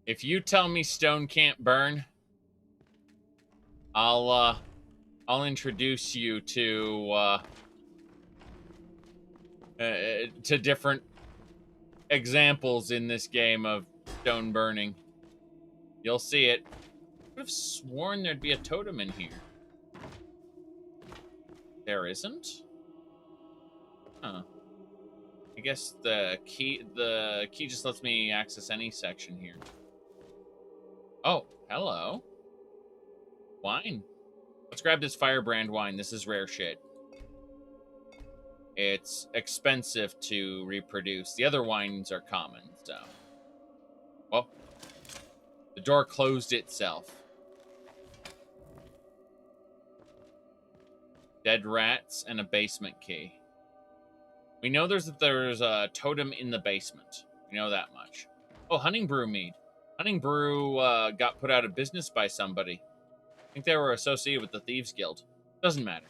If you tell me stone can't burn, I'll introduce you to different examples in this game of stone burning. You'll see it. I would have sworn there'd be a totem in here. There isn't? Huh. I guess the key just lets me access any section here. Oh, hello. Wine. Let's grab this firebrand wine. This is rare shit. It's expensive to reproduce. The other wines are common, so. Well, the door closed itself. Dead rats and a basement key. We know there's a totem in the basement. We know that much. Oh, Hunting Brew mead. Hunting Brew got put out of business by somebody. I think they were associated with the Thieves Guild. Doesn't matter.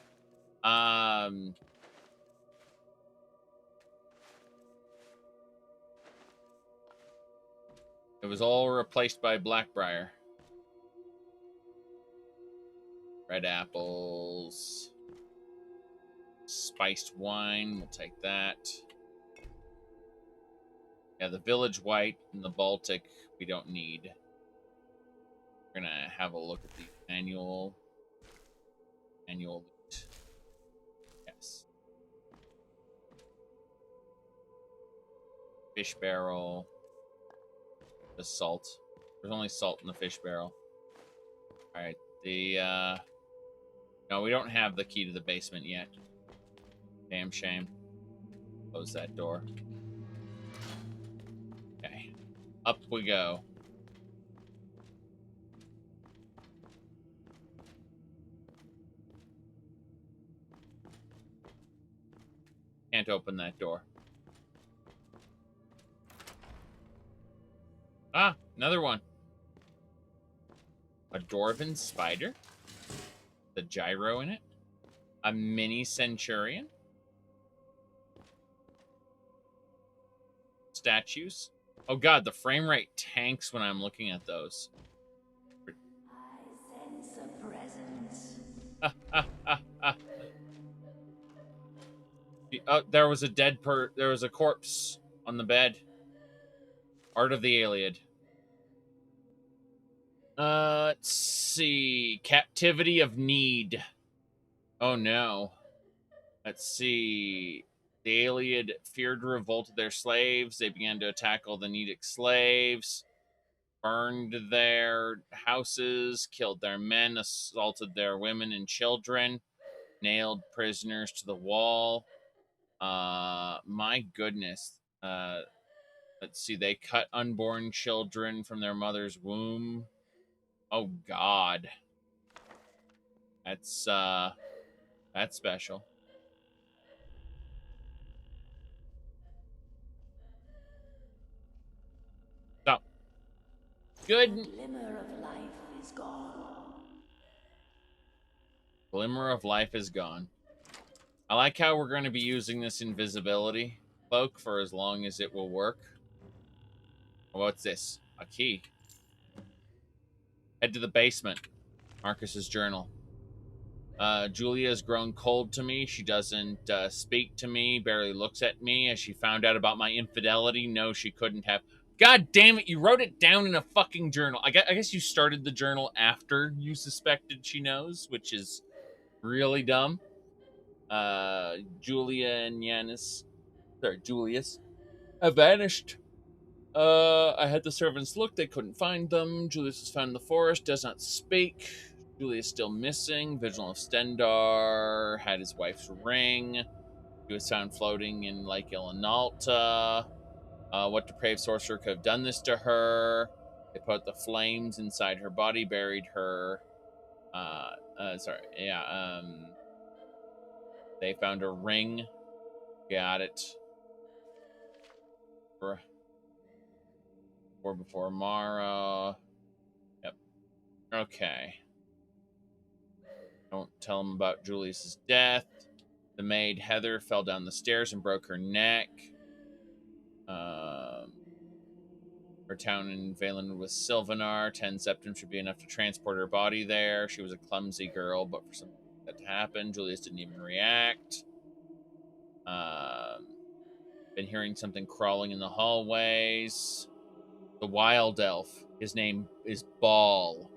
It was all replaced by Blackbriar. Red apples. Spiced wine. We'll take that. Yeah, the Village White and the Baltic we don't need. We're gonna have a look at the annual loot. Yes. Fish barrel. The salt. There's only salt in the fish barrel. Alright, no, we don't have the key to the basement yet. Damn shame. Close that door. Okay. Up we go. Can't open that door. Ah, another one. A dwarven spider. The gyro in it. A mini centurion. Statues. Oh god, the frame rate tanks when I'm looking at those. I sense a presence. Oh, there was a there was a corpse on the bed. Art of the Iliad. Let's see. Captivity of Need. Oh no. Let's see. The Iliad feared revolt of their slaves. They began to attack all the Nedic slaves, burned their houses, killed their men, assaulted their women and children, nailed prisoners to the wall. My goodness. Let's see. They cut unborn children from their mother's womb. Oh God. That's special. So, good. The glimmer of life is gone. Glimmer of life is gone. I like how we're going to be using this invisibility cloak for as long as it will work. What's this? A key. Head to the basement. Marcus's journal. Julia has grown cold to me. She doesn't speak to me, barely looks at me. As she found out about my infidelity, no, she couldn't have. God damn it, you wrote it down in a fucking journal. I guess you started the journal after you suspected she knows, which is really dumb. Julia and Julius have vanished. I had the servants look, they couldn't find them. Julius was found in the forest, does not speak. Julius still missing. Vigil of Stendar had his wife's ring. He was found floating in Lake Ilinalta. What depraved sorcerer could have done this to her? They put the flames inside her body, buried her. They found a ring. Got it. Before Mara. Yep. Okay. Don't tell him about Julius's death. The maid Heather fell down the stairs and broke her neck. Her town in Valen was Sylvanar. 10 septum should be enough to transport her body there. She was a clumsy girl, but for something like that to happen, Julius didn't even react. Been hearing something crawling in the hallways. The wild elf. His name is Ball.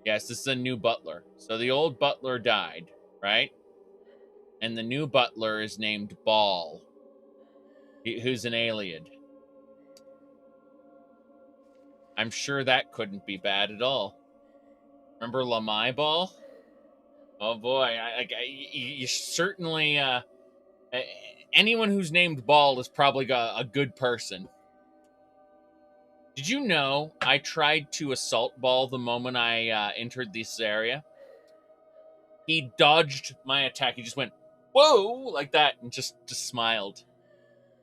Yes, this is a new butler. So the old butler died, right? And the new butler is named Ball, who's an Iliad. I'm sure that couldn't be bad at all. Remember Lamai Ball? Oh boy, you certainly, anyone who's named Ball is probably a good person. Did you know I tried to assault Ball the moment I entered this area? He dodged my attack. He just went, whoa, like that, and just smiled.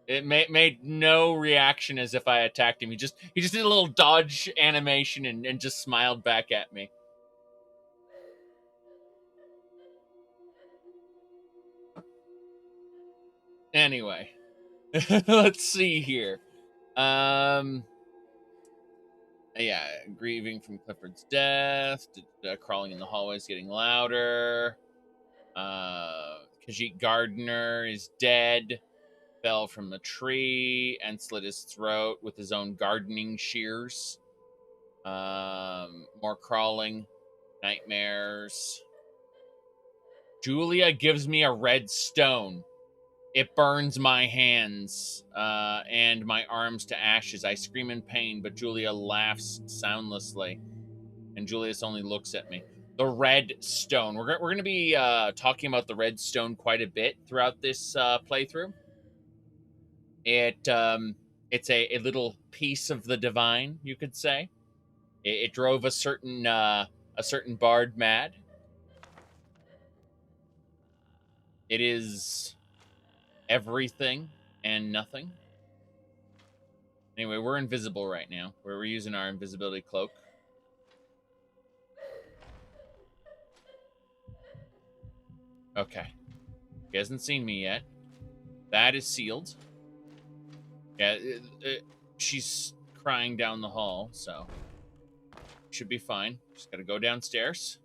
It made no reaction as if I attacked him. He just did a little dodge animation and just smiled back at me. Anyway, let's see here. Yeah, grieving from Clifford's death. Crawling in the hallways, getting louder. Khajiit Gardner is dead. fell from a tree and slit his throat with his own gardening shears. More crawling. Nightmares. Julia gives me a red stone. It burns my hands and my arms to ashes. I scream in pain, but Julia laughs soundlessly. And Julius only looks at me. The red stone. We're going to be talking about the red stone quite a bit throughout this playthrough. It's a little piece of the divine, you could say. It drove a certain bard mad. It is everything and nothing. Anyway, we're invisible right now. We're using our invisibility cloak. Okay. He hasn't seen me yet. That is sealed. Yeah, she's crying down the hall, so should be fine. Just gotta go downstairs.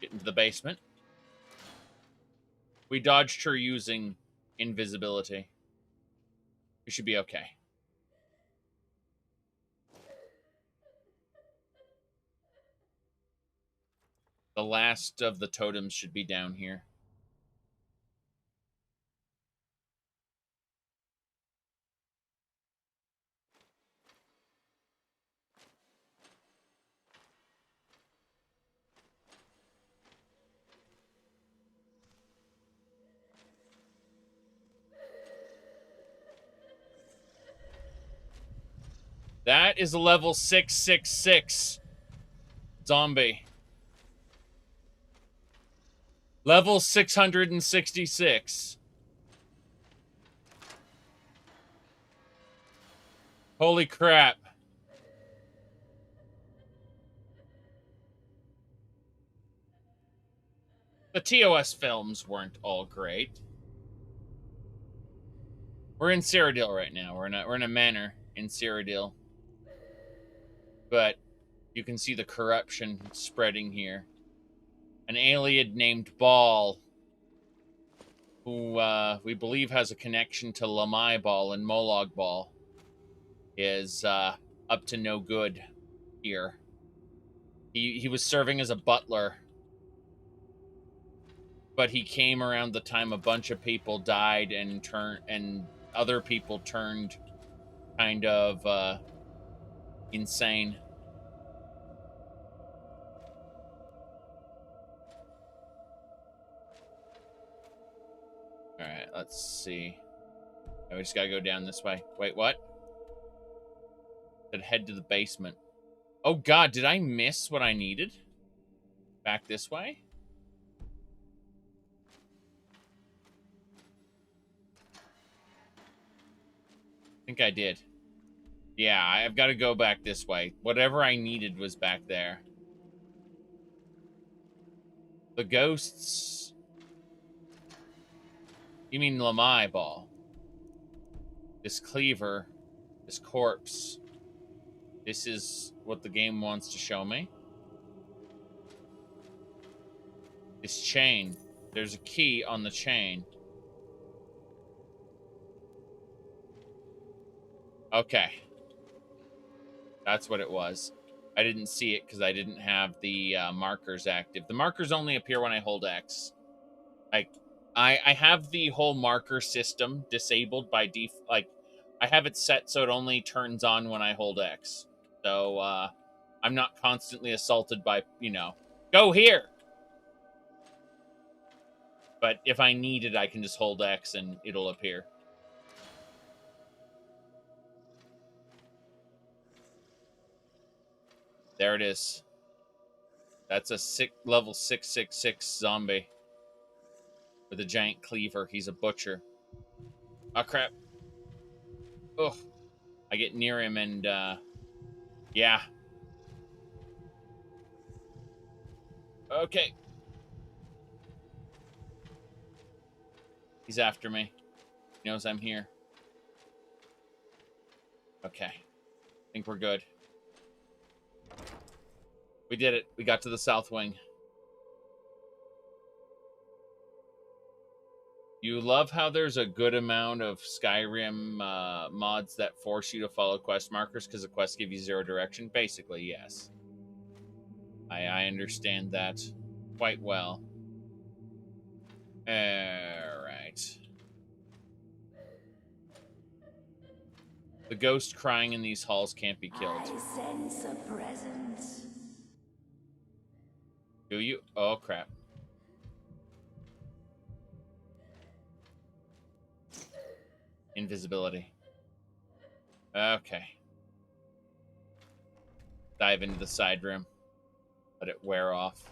Get into the basement. We dodged her using invisibility. We should be okay. The last of the totems should be down here. That is a level 666 zombie. Level 666. Holy crap. The TOS films weren't all great. We're in Cyrodiil right now. We're in a manor in Cyrodiil. But you can see the corruption spreading here. An alien named Ball, who we believe has a connection to Lamai Ball and Molag Ball, is up to no good here. He was serving as a butler, but he came around the time a bunch of people died and other people turned kind of insane. All right, let's see. Oh, we just gotta go down this way. Wait, what? Then head to the basement. Oh god, did I miss what I needed? Back this way? I think I did. Yeah, I've got to go back this way. Whatever I needed was back there. The ghosts... You mean Lamai Ball? This cleaver, this corpse. This is what the game wants to show me. This chain. There's a key on the chain. Okay. That's what it was. I didn't see it because I didn't have the markers active. The markers only appear when I hold X. Like, I have the whole marker system disabled by default. Like, I have it set so it only turns on when I hold X. So, I'm not constantly assaulted by, you know, go here! But if I need it, I can just hold X and it'll appear. There it is. That's a level 666 zombie. With a giant cleaver. He's a butcher. Oh, crap. Ugh. I get near him and, yeah. Okay. He's after me. He knows I'm here. Okay. I think we're good. We did it. We got to the south wing. You love how there's a good amount of Skyrim mods that force you to follow quest markers because the quests give you 0 direction? Basically, yes. I understand that quite well. Alright. The ghost crying in these halls can't be killed. I sense a presence. Do you? Oh, crap. Invisibility. Okay. Dive into the side room. Let it wear off.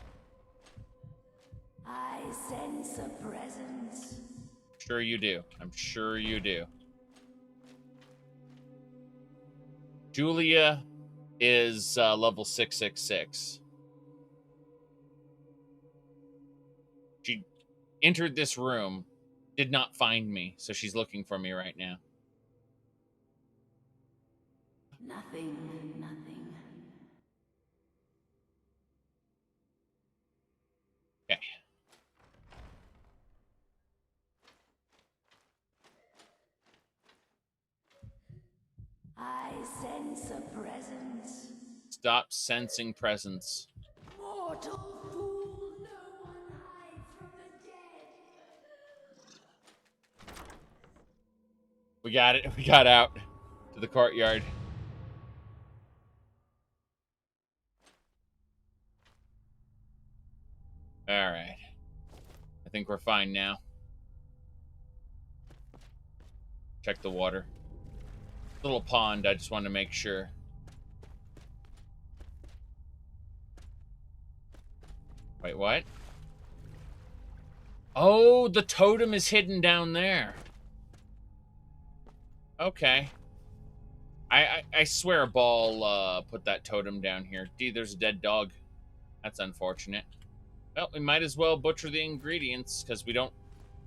I sense a presence. Sure you do. I'm sure you do. Julia is level 666. She entered this room, did not find me, so she's looking for me right now. Nothing. Okay. I sense a presence. Stop sensing presence. Mortal fool, no one hides from the dead. We got it. We got out to the courtyard. All right. I think we're fine now. Check the water. Little pond, I just want to make sure. Wait, what? Oh, the totem is hidden down there. Okay. I swear a ball put that totem down here. Dude, there's a dead dog. That's unfortunate. Well, we might as well butcher the ingredients, because we don't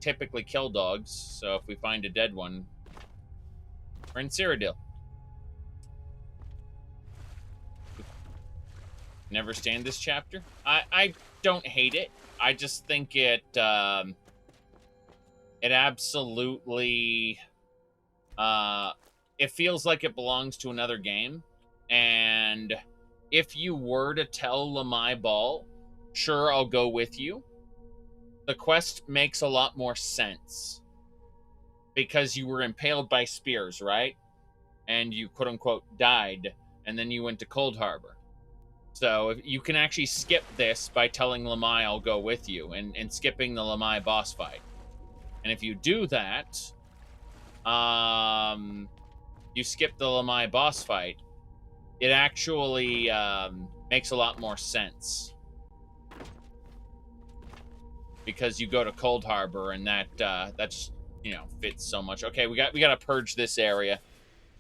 typically kill dogs. So if we find a dead one, we're in Cyrodiil. Never stand this chapter. I don't hate it. I just think it absolutely it feels like it belongs to another game. And if you were to tell Lamai Ball, sure, I'll go with you. The quest makes a lot more sense because you were impaled by spears, right? And you quote unquote died, and then you went to Cold Harbor. So if you can actually skip this by telling Lamai I'll go with you and skipping the Lamai boss fight. And if you do that, you skip the Lamai boss fight, it actually makes a lot more sense. Because you go to Cold Harbor and that's, you know, fits so much. Okay, we got to purge this area.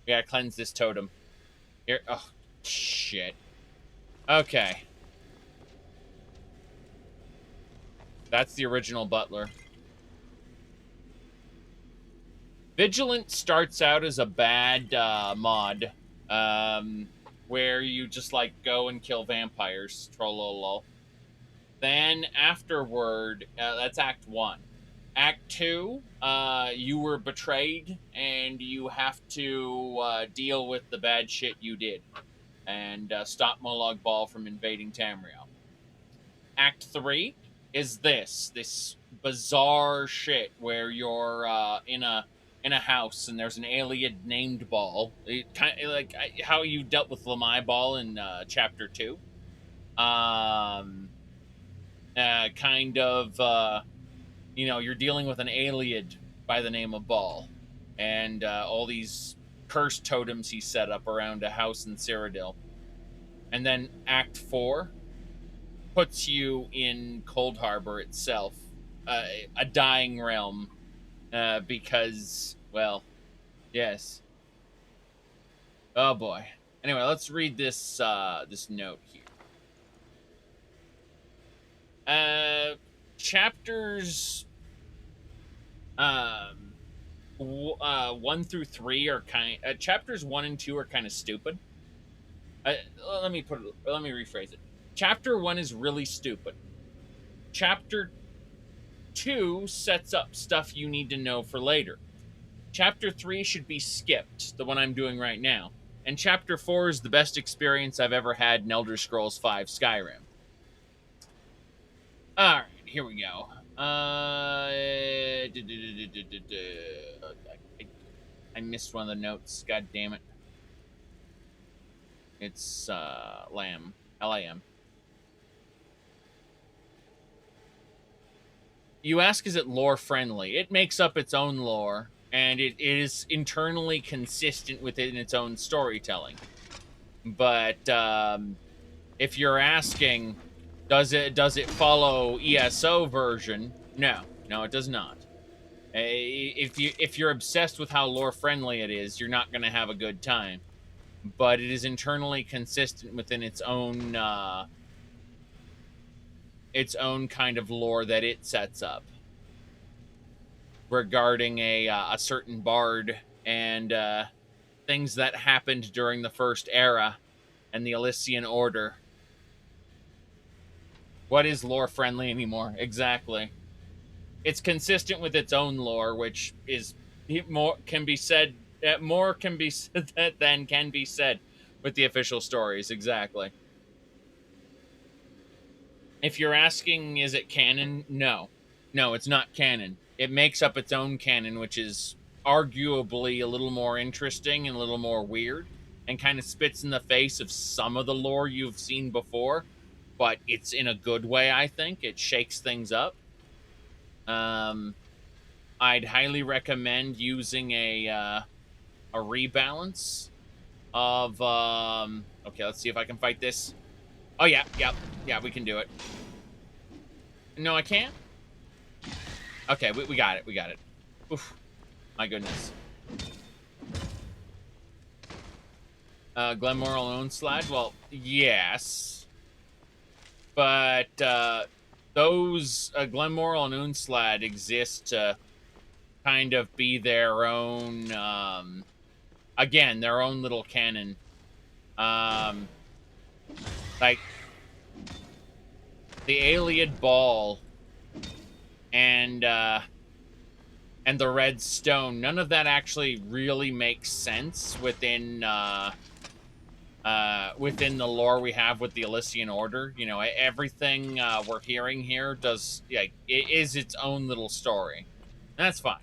We got to cleanse this totem. Here, oh shit. Okay. That's the original butler. Vigilant starts out as a bad mod, where you just like go and kill vampires, trollolol. Then afterward, that's Act 1. Act 2, you were betrayed, and you have to deal with the bad shit you did, and stop Molag Bal from invading Tamriel. Act 3 is this bizarre shit where you're in a house and there's an alien named Bal. It kind of like how you dealt with Lamai Bal in Chapter 2. Kind of, you know, you're dealing with an alien by the name of Bal, and all these cursed totems he set up around a house in Cyrodiil. And then Act 4 puts you in Cold Harbor itself, a dying realm, because, well, yes. Oh boy. Anyway, let's read this this note here. Chapters 1 through 3 are chapters 1 and 2 are kind of stupid. Let me rephrase it. Chapter 1 is really stupid. Chapter 2 sets up stuff you need to know for later. Chapter 3 should be skipped, the one I'm doing right now. And Chapter 4 is the best experience I've ever had in Elder Scrolls V Skyrim. Alright, here we go. I missed one of the notes. God damn it. It's Lamb. Lam. You ask, is it lore friendly? It makes up its own lore, and it is internally consistent within its own storytelling. But if you're asking, does it follow ESO version? No, it does not. If you're obsessed with how lore friendly it is, you're not going to have a good time. But it is internally consistent within its own kind of lore that it sets up regarding a certain bard and things that happened during the First Era and the Elysian Order. What is lore friendly anymore? Exactly. It's consistent with its own lore, which is more can be said than can be said with the official stories. Exactly. If you're asking, is it canon? No, it's not canon. It makes up its own canon, which is arguably a little more interesting and a little more weird, and kind of spits in the face of some of the lore you've seen before, but it's in a good way, I think. It shakes things up. I'd highly recommend using a rebalance of okay, let's see if I can fight this. Oh yeah, we can do it. No, I can't. Okay, we got it. Oof, my goodness. Glenmoral and Onslaught? Well, yes, but those Glenmoral and Onslaught exist to kind of be their own, again, their own little canon. Like the Ayleid Ball and the Red Stone, none of that actually really makes sense within within the lore we have with the Elysian Order. You know, everything we're hearing here it is its own little story. That's fine.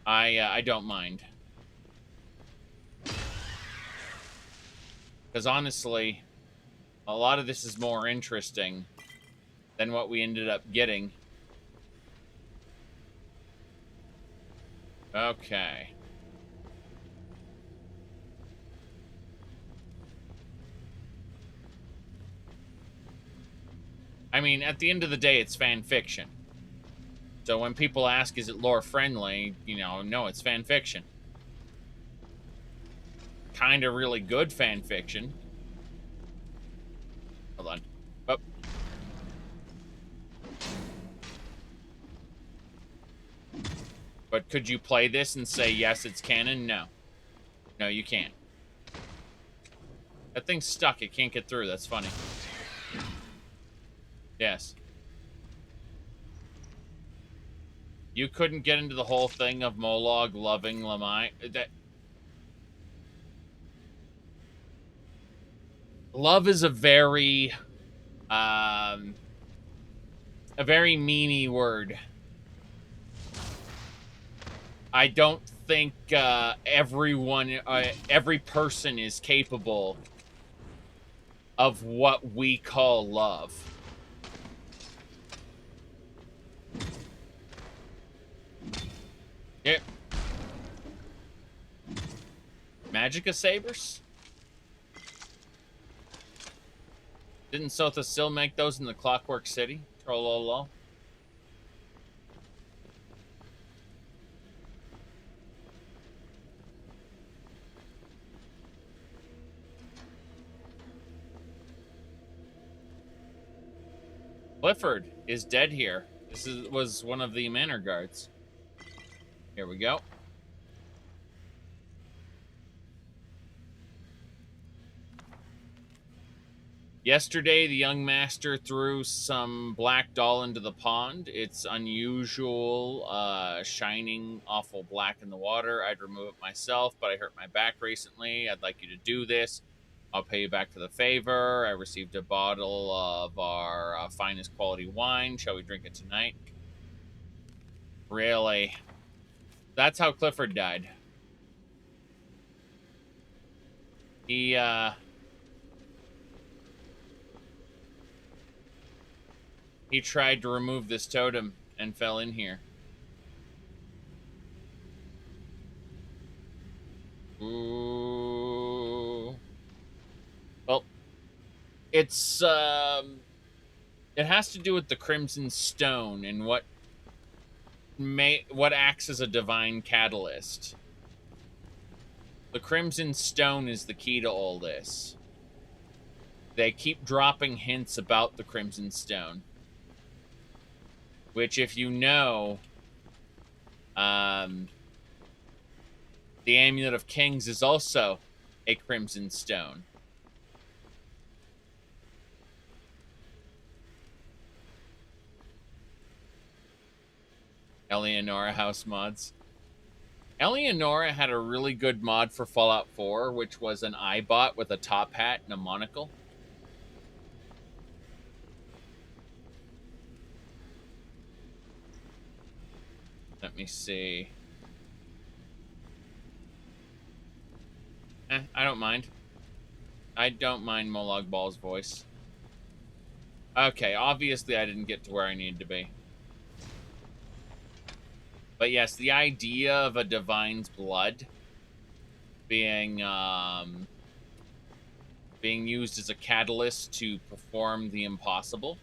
I don't mind. Because honestly, a lot of this is more interesting than what we ended up getting. Okay. I mean, at the end of the day, it's fan fiction. So when people ask, is it lore friendly? You know, no, it's fan fiction. Kind of really good fan fiction. Hold on. Oh. But could you play this and say, yes, it's canon? No. No, you can't. That thing's stuck. It can't get through. That's funny. Yes. You couldn't get into the whole thing of Molag loving Lamai. Love is a very meany word. I don't think every person is capable of what we call love. Yep. Magica sabers? Didn't Sotha still make those in the Clockwork City? Trollolo. Clifford is dead here. This was one of the manor guards. Here we go. Yesterday, the young master threw some black doll into the pond. It's unusual, shining awful black in the water. I'd remove it myself, but I hurt my back recently. I'd like you to do this. I'll pay you back for the favor. I received a bottle of our finest quality wine. Shall we drink it tonight? Really? That's how Clifford died. He tried to remove this totem and fell in here. Ooh. Well, it's it has to do with the Crimson Stone and what acts as a divine catalyst. The Crimson Stone is the key to all this. They keep dropping hints about the Crimson Stone, which, if you know, the Amulet of Kings is also a Crimson Stone. Eleonora house mods. Eleonora had a really good mod for Fallout 4, which was an iBot with a top hat and a monocle. Let me see. I don't mind. I don't mind Molag Ball's voice. Okay, obviously I didn't get to where I needed to be. But yes, the idea of a divine's blood being used as a catalyst to perform the impossible,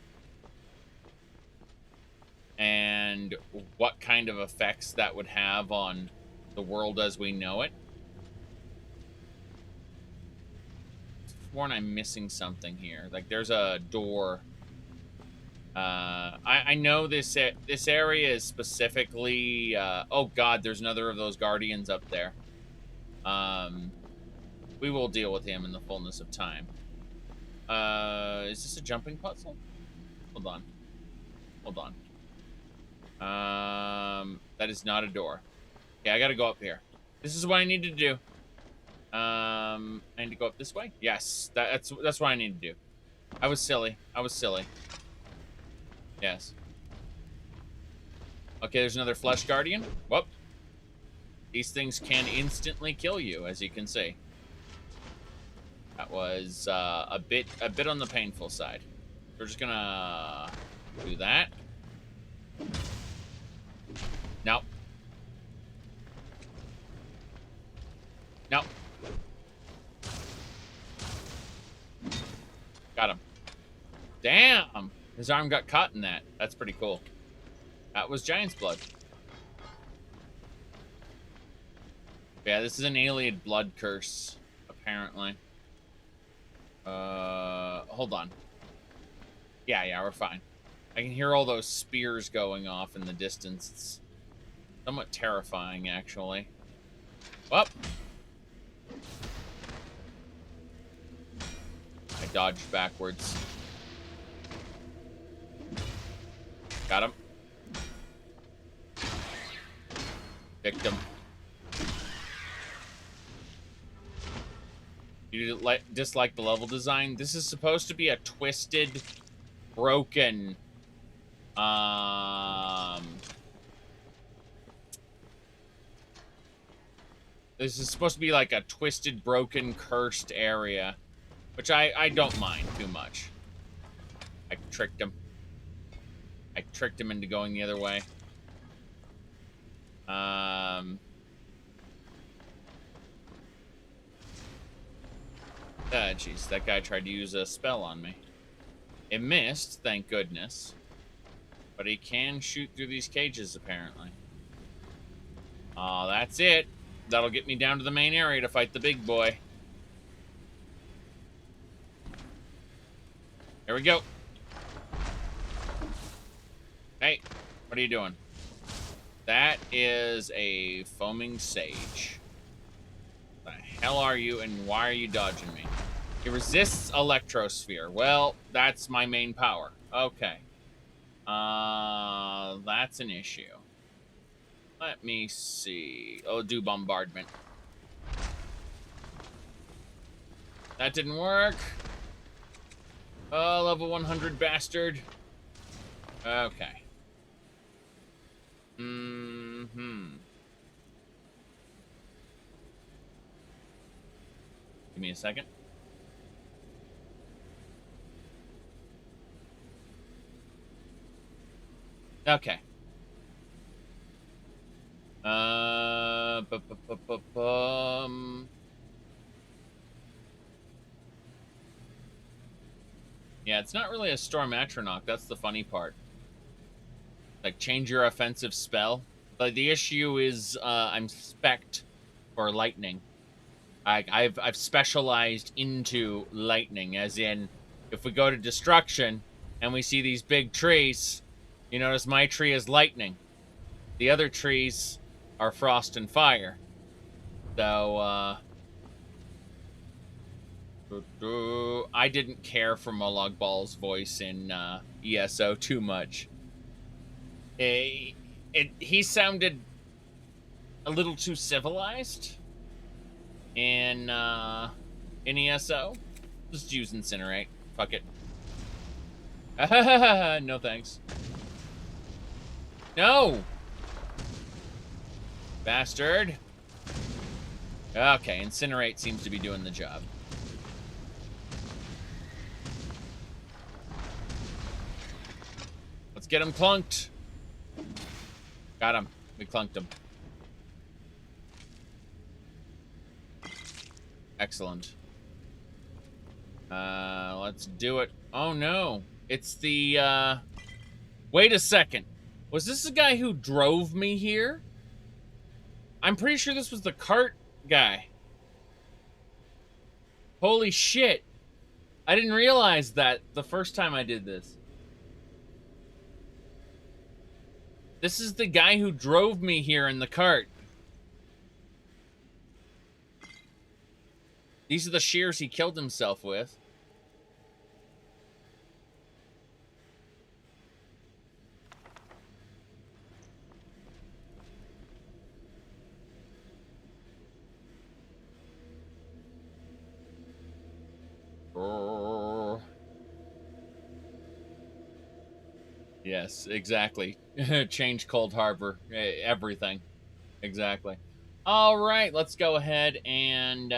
and what kind of effects that would have on the world as we know it. I've sworn I'm missing something here. Like, there's a door. I know this area is specifically... oh god, there's another of those guardians up there. We will deal with him in the fullness of time. Is this a jumping puzzle? Hold on. Hold on. That is not a door. Okay, I gotta go up here. This is what I need to do. I need to go up this way? Yes, that's what I need to do. I was silly. Yes. Okay, there's another flesh guardian. Whoop. These things can instantly kill you, as you can see. That was a bit on the painful side. We're just gonna do that. Nope. Nope. Got him. Damn! His arm got caught in that. That's pretty cool. That was Giant's blood. Yeah, this is an alien blood curse, apparently. Hold on. Yeah, we're fine. I can hear all those spears going off in the distance. It's somewhat terrifying, actually. Well. I dodged backwards. Got him. Victim. You dislike the level design? This is supposed to be a twisted, broken, this is supposed to be like a twisted, broken, cursed area, which I don't mind too much. I tricked him. I tricked him into going the other way. Jeez, that guy tried to use a spell on me. It missed, thank goodness. But he can shoot through these cages, apparently. That's it. That'll get me down to the main area to fight the big boy. Here we go. Hey, what are you doing? That is a foaming sage. What the hell are you, and why are you dodging me? It resists Electrosphere. Well, that's my main power. Okay. That's an issue. Let me see. Oh, do Bombardment. That didn't work. Oh, level 100 bastard. Okay. Mm-hmm. Give me a second. Okay. Yeah, it's not really a Storm Atronach. That's the funny part. Like, change your offensive spell. But the issue is, I'm spec'd for lightning. I've specialized into lightning, as in, if we go to destruction and we see these big trees, you notice my tree is lightning. The other trees are frost and fire. So, I didn't care for Molag Ball's voice in ESO too much. He sounded a little too civilized in ESO. Just use Incinerate. Fuck it. No thanks. No! Bastard. Okay, Incinerate seems to be doing the job. Let's get him clunked. Got him. We clunked him. Excellent. Let's do it. Oh no. It's the, wait a second. Was this the guy who drove me here? I'm pretty sure this was the cart guy. Holy shit. I didn't realize that the first time I did this. This is the guy who drove me here in the cart. These are the shears he killed himself with. Yes, exactly. Change Cold Harbor. Everything. Exactly. All right, let's go ahead and...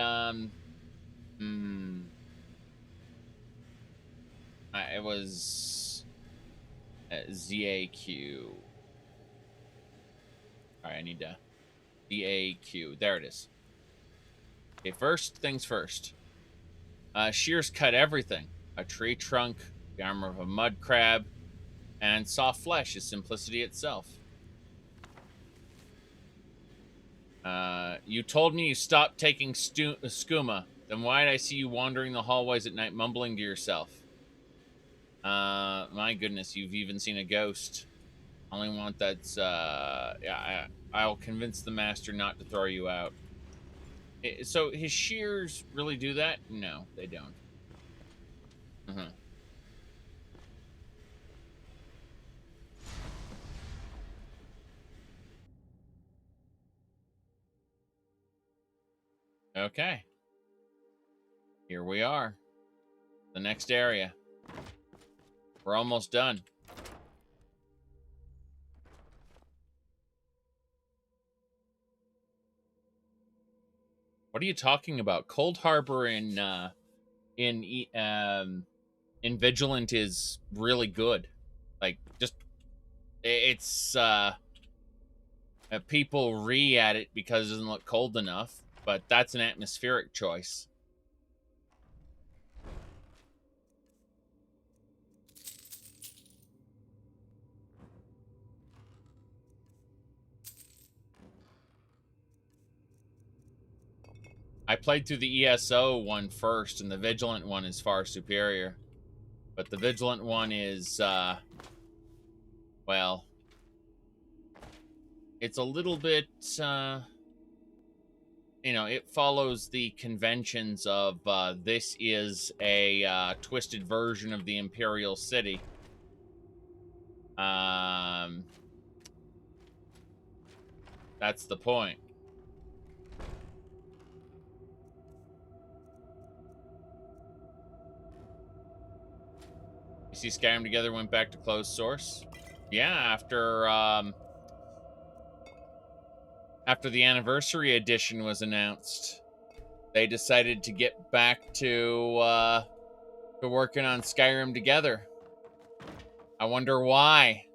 it was... ZAQ. All right, I need to... ZAQ. There it is. Okay, first things first. Shears cut everything. A tree trunk, the armor of a mud crab, and soft flesh is simplicity itself. You told me you stopped taking skooma. Then why did I see you wandering the hallways at night mumbling to yourself? My goodness, you've even seen a ghost. Only want that's, yeah, I'll convince the master not to throw you out. So his shears really do that? No, they don't. Okay. Here we are. The next area. We're almost done. What are you talking about? Cold Harbor in Vigilant is really good. Like, just it's people at it because it doesn't look cold enough, but that's an atmospheric choice. I played through the ESO one first, and the Vigilant one is far superior. But the Vigilant one is, well, it's a little bit, you know, it follows the conventions of this is a twisted version of the Imperial City. That's the point. You see, Skyrim Together went back to closed source. Yeah, after the anniversary edition was announced, they decided to get back to working on Skyrim Together. I wonder why.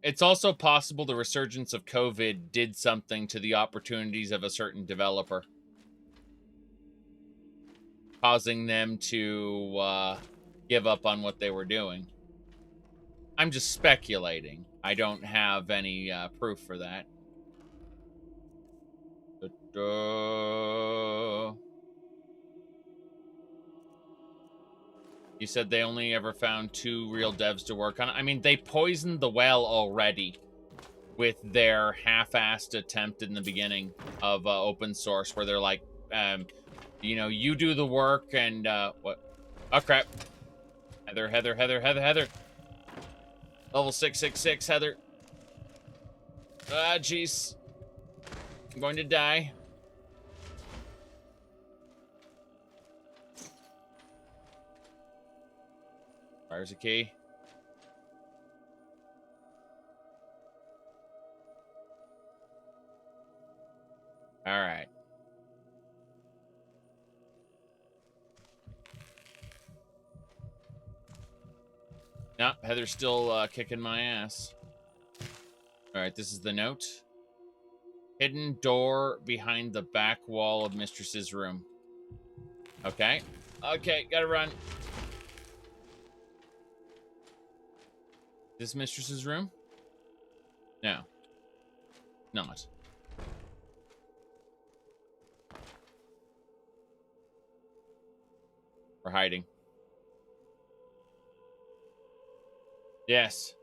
It's also possible the resurgence of COVID did something to the opportunities of a certain developer, causing them to give up on what they were doing. I'm just speculating. I don't have any proof for that. You said they only ever found 2 real devs to work on it. I mean, they poisoned the well already with their half-assed attempt in the beginning of open source, where they're like, you know, you do the work and what? Oh crap! Heather. Level 666, Heather. Ah, jeez. I'm going to die. Fires a key. All right. Nope, Heather's still kicking my ass. All right, this is the note. Hidden door behind the back wall of Mistress's room. Okay. Okay, gotta run. This Mistress's room? No. Not. We're hiding. Yes.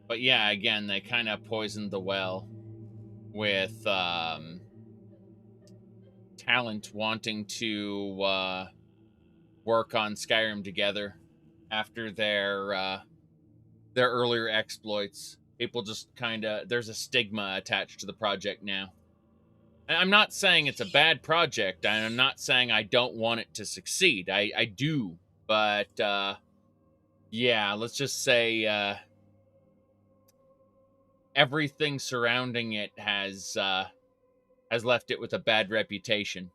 But yeah, again, they kind of poisoned the well with talent wanting to work on Skyrim Together after their earlier exploits. People just kind of, there's a stigma attached to the project now. And I'm not saying it's a bad project. I'm not saying I don't want it to succeed. I do. But yeah, let's just say everything surrounding it has left it with a bad reputation.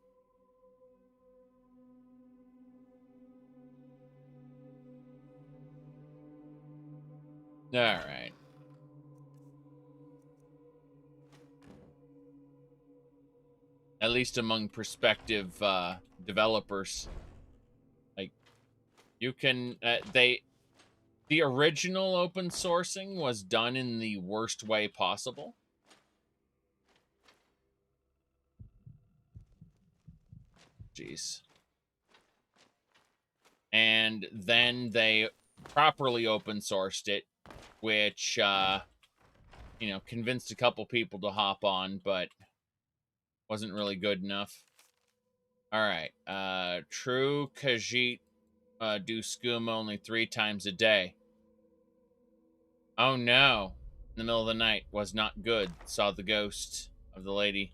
All right. At least among prospective developers, like you can the original open sourcing was done in the worst way possible. Jeez. And then they properly open sourced it, which you know, convinced a couple people to hop on, but wasn't really good enough. All right. True Khajiit do skooma only 3 times a day. Oh no. In the middle of the night. Was not good. Saw the ghost of the lady.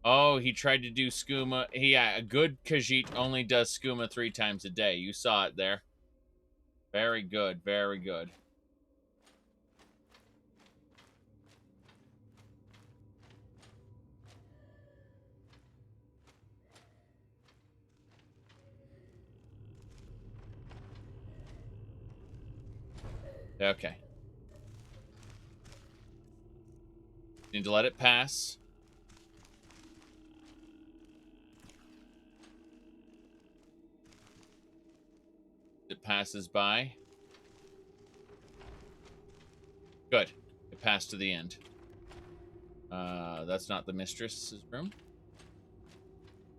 Oh, he tried to do skooma. Yeah, a good Khajiit only does skooma 3 times a day. You saw it there. Very good. Very good. Okay. Need to let it pass. It passes by. Good. It passed to the end. That's not the mistress's room.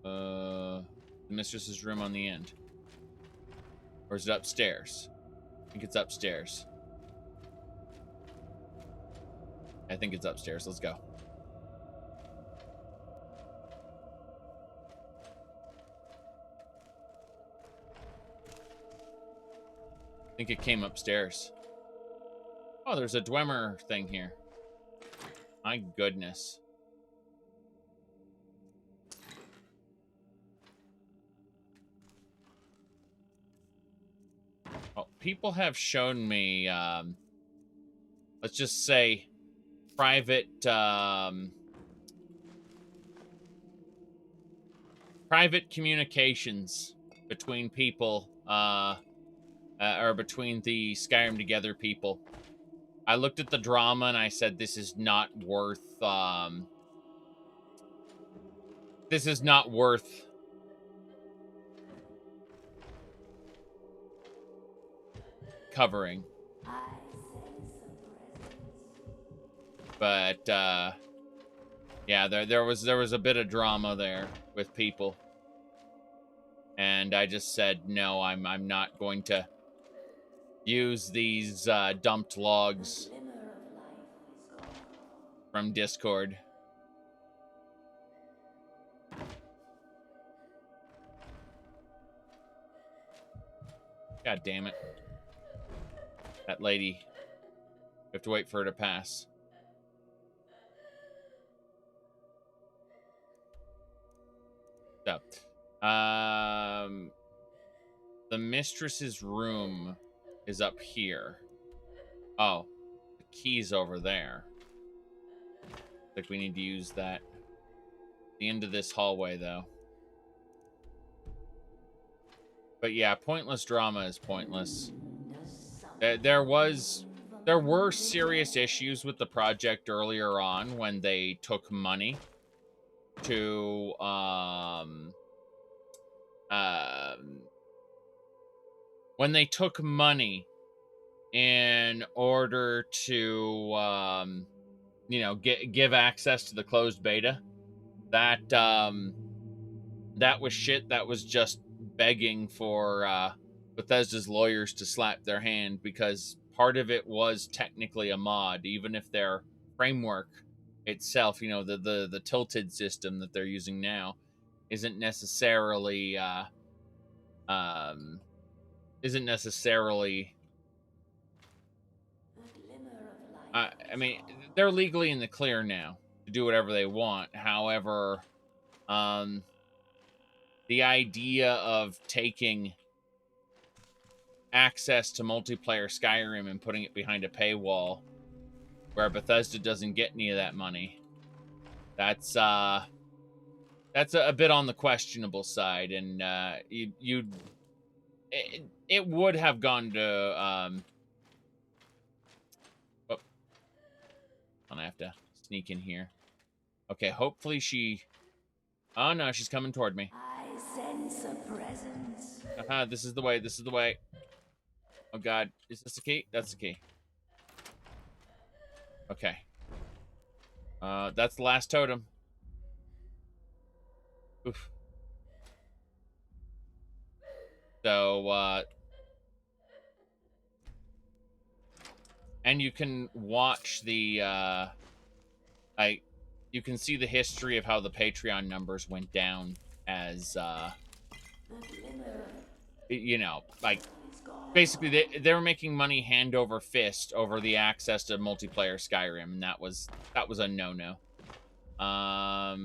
The mistress's room on the end. Or is it upstairs? I think it's upstairs. I think it's upstairs. Let's go. I think it came upstairs. Oh, there's a Dwemer thing here. My goodness. Well, people have shown me, let's just say, private communications between people, or between the Skyrim Together people. I looked at the drama and I said, this is not worth, covering. But, yeah, there was a bit of drama there with people. And I just said, no, I'm not going to use these dumped logs from Discord. God damn it. That lady. We have to wait for her to pass. So, the mistress's room is up here. Oh, the key's over there. I think we need to use that. The end of this hallway, though. But yeah, pointless drama is pointless. There were serious issues with the project earlier on when they took money to when they took money in order to you know, give access to the closed beta. That was shit. That was just begging for Bethesda's lawyers to slap their hand, because part of it was technically a mod, even if their framework itself, you know, the tilted system that they're using now, isn't necessarily I mean, they're legally in the clear now to do whatever they want. However, the idea of taking access to multiplayer Skyrim and putting it behind a paywall where Bethesda doesn't get any of that money, that's a bit on the questionable side. And it would have gone to I have to sneak in here. Okay, hopefully she... Oh no, she's coming toward me. I sense a presence. This is the way, this is the way. Oh god, is this the key? That's the key. Okay. That's the last totem. Oof. So, and you can watch the, you can see the history of how the Patreon numbers went down as, you know, like, basically they were making money hand over fist over the access to multiplayer Skyrim, and that was a no-no. I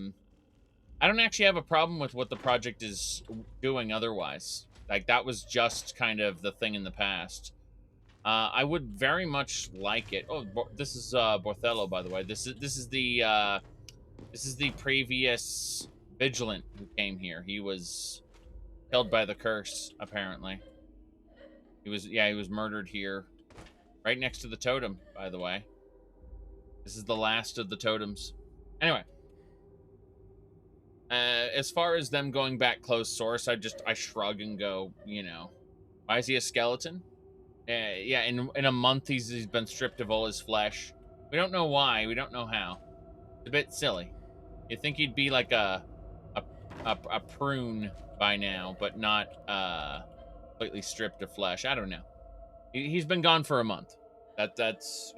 don't actually have a problem with what the project is doing otherwise. Like, that was just kind of the thing in the past. I would very much like it. Oh, this is Borthello, by the way. This is the previous Vigilant who came here. He was killed by the curse, apparently. He was murdered here, right next to the totem, by the way. This is the last of the totems. Anyway, as far as them going back closed source, I shrug and go, you know, why is he a skeleton? Yeah, in a month he's been stripped of all his flesh. We don't know why. We don't know how. It's a bit silly. You'd think he'd be like a a prune by now, but not completely stripped of flesh. I don't know. He's been gone for a month.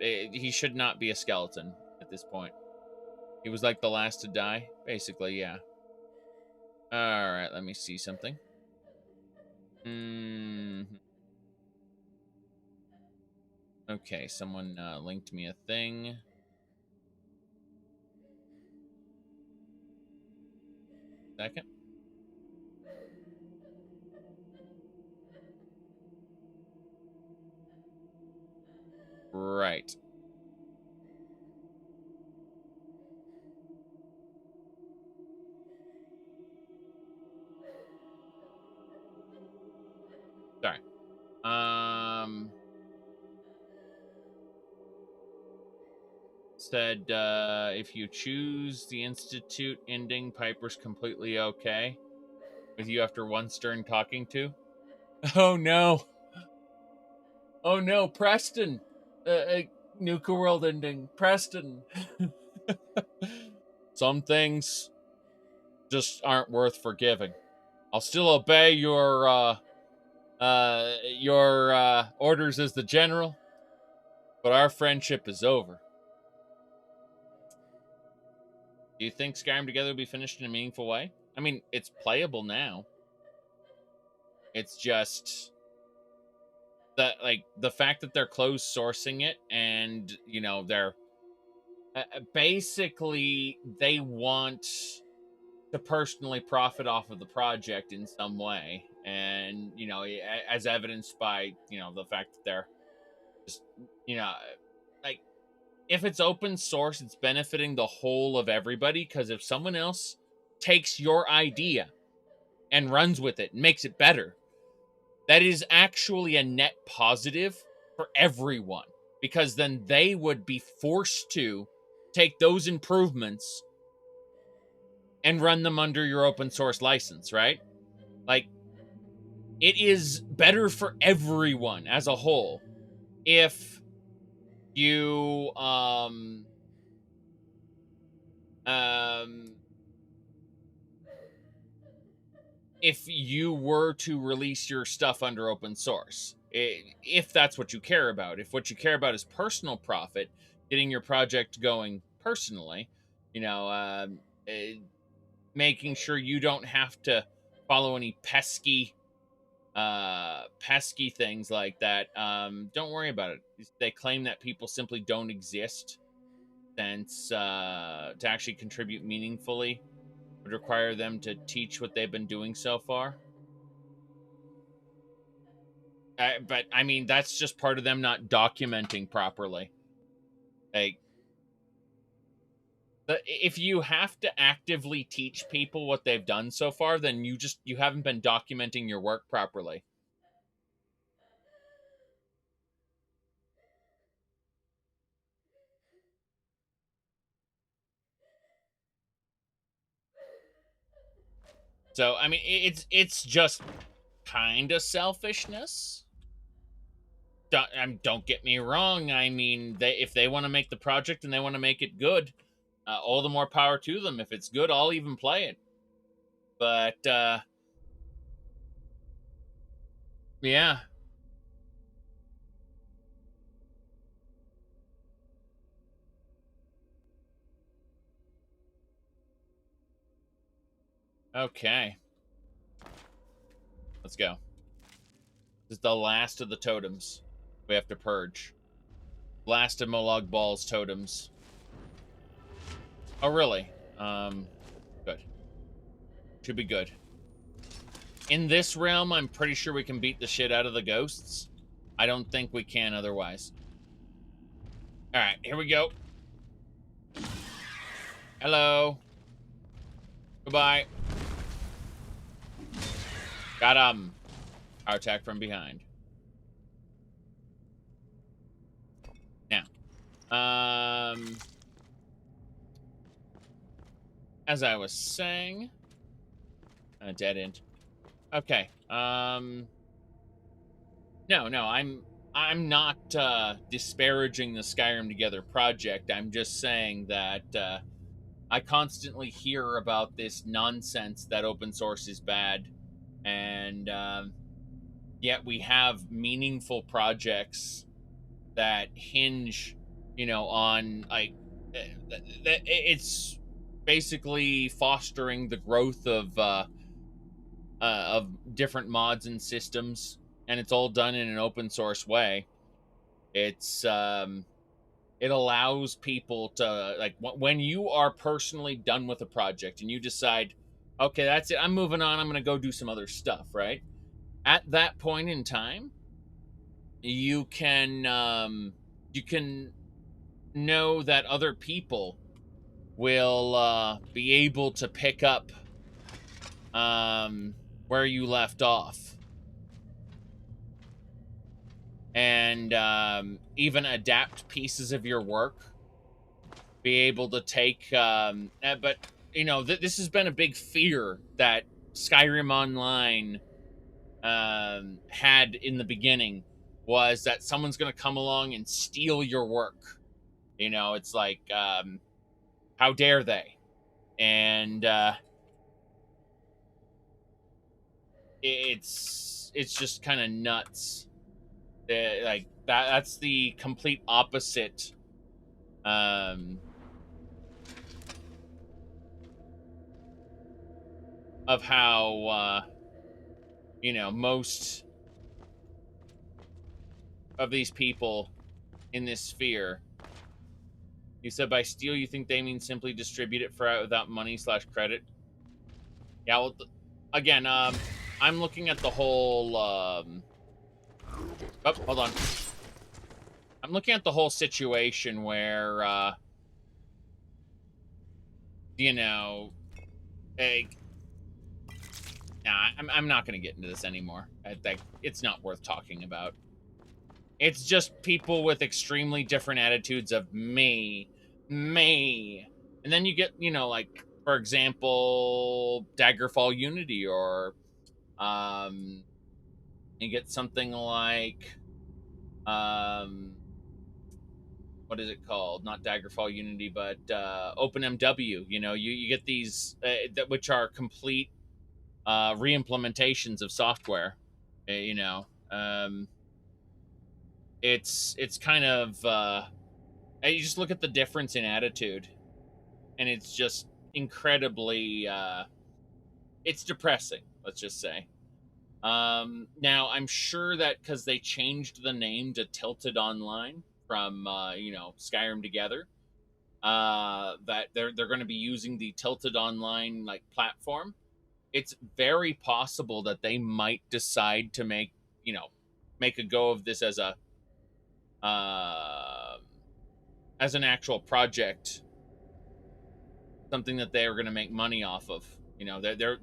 He should not be a skeleton at this point. He was like the last to die, basically. Yeah. All right, let me see something. Okay, someone linked me a thing. Second. Right. Sorry. Said if you choose the Institute ending, Piper's completely okay with you after one stern talking to. Oh no. Oh no, Preston. Nuka World ending. Preston. Some things just aren't worth forgiving. I'll still obey your orders as the general, but our friendship is over. Do you think Skyrim Together will be finished in a meaningful way? I mean, it's playable now. It's just that, like, the fact that they're closed sourcing it, and you know they're basically they want to personally profit off of the project in some way, and you know, as evidenced by the fact that they're just like, if it's open source, it's benefiting the whole of everybody, because if someone else takes your idea and runs with it and makes it better, that is actually a net positive for everyone, because then they would be forced to take those improvements and run them under your open source license, right? Like, it is better for everyone as a whole if you if you were to release your stuff under open source, if that's what you care about. If what you care about is personal profit, getting your project going personally, making sure you don't have to follow any pesky things like that, don't worry about it. They claim that people simply don't exist, since to actually contribute meaningfully would require them to teach what they've been doing so far. But I mean, that's just part of them not documenting properly. Like, if you have to actively teach people what they've done so far, then you haven't been documenting your work properly. So I mean, it's just kind of selfishness. Don't get me wrong. I mean, if they want to make the project and they want to make it good, all the more power to them. If it's good, I'll even play it. But yeah. Okay. Let's go. This is the last of the totems we have to purge. Last of Molag Bal's totems. Oh, really? Good. Should be good. In this realm, I'm pretty sure we can beat the shit out of the ghosts. I don't think we can otherwise. Alright, here we go. Hello. Goodbye. Got him. Our attack from behind. Now, as I was saying, a dead end. Okay. No, I'm not disparaging the Skyrim Together project. I'm just saying that I constantly hear about this nonsense that open source is bad, and yet we have meaningful projects that hinge, on like it's basically fostering the growth of different mods and systems, and it's all done in an open source way. It's it allows people to, like, when you are personally done with a project and you decide, okay, that's it, I'm moving on, I'm going to go do some other stuff, right? At that point in time, you can know that other people will be able to pick up where you left off, and even adapt pieces of your work, be able to take but this has been a big fear that Skyrim Online had in the beginning, was that someone's going to come along and steal your work. It's like, how dare they? And it's just kind of nuts. Like that's the complete opposite of how most of these people in this sphere. You said by steal, you think they mean simply distribute it for out without money/credit? Yeah, well, again, I'm looking at the whole, oh, hold on. I'm looking at the whole situation where, I'm not going to get into this anymore. It's not worth talking about. It's just people with extremely different attitudes of me. And then you get, like, for example, Daggerfall Unity, or you get something like, what is it called? Not Daggerfall Unity, but OpenMW. You get these, which are complete re-implementations of software. It's kind of you just look at the difference in attitude, and it's just incredibly it's depressing, let's just say. Now I'm sure that because they changed the name to Tilted Online from Skyrim Together, that they're going to be using the Tilted Online like platform. It's very possible that they might decide to make a go of this as an actual project, something that they are going to make money off of.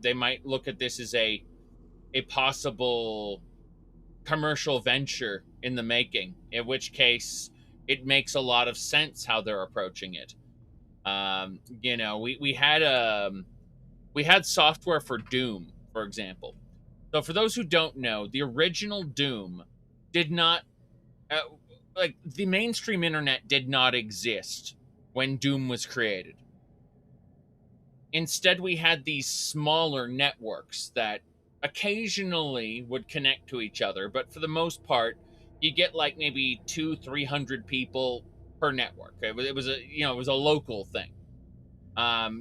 They might look at this as a possible commercial venture in the making, in which case it makes a lot of sense how they're approaching it. We had software for Doom, for example. So for those who don't know, the original Doom did not like, the mainstream internet did not exist when Doom was created. Instead, we had these smaller networks that occasionally would connect to each other, but for the most part, you get like maybe 200-300 people per network. It was a local thing.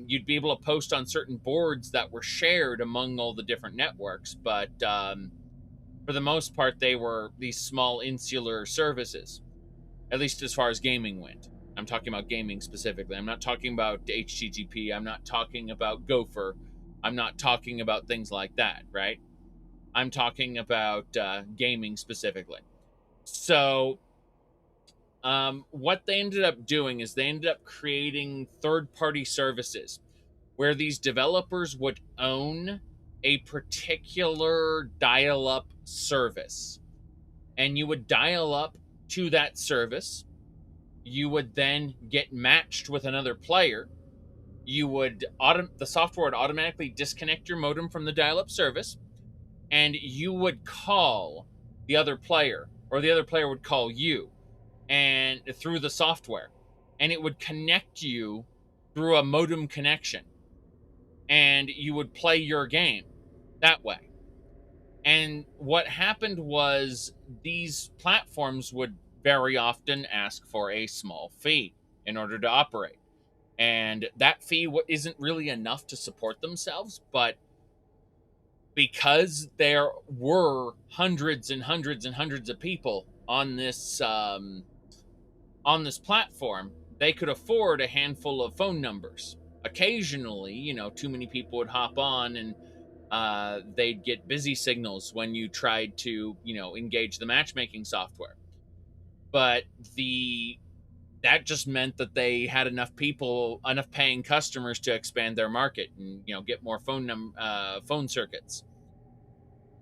You'd be able to post on certain boards that were shared among all the different networks, but for the most part, they were these small insular services, at least as far as gaming went. I'm talking about gaming specifically. I'm not talking about HTTP. I'm not talking about Gopher. I'm not talking about things like that, right? I'm talking about gaming specifically. So what they ended up doing is they ended up creating third-party services where these developers would own a particular dial-up service. And you would dial up to that service. You would then get matched with another player. The software would automatically disconnect your modem from the dial-up service, and you would call the other player, or the other player would call you, and through the software, and it would connect you through a modem connection. And you would play your game that way. And what happened was these platforms would very often ask for a small fee in order to operate. And that fee isn't really enough to support themselves, but because there were hundreds and hundreds and hundreds of people on this platform, they could afford a handful of phone numbers. Occasionally, you know, too many people would hop on and they'd get busy signals when you tried to, you know, engage the matchmaking software. But that just meant that they had enough paying customers to expand their market and, you know, get more phone circuits.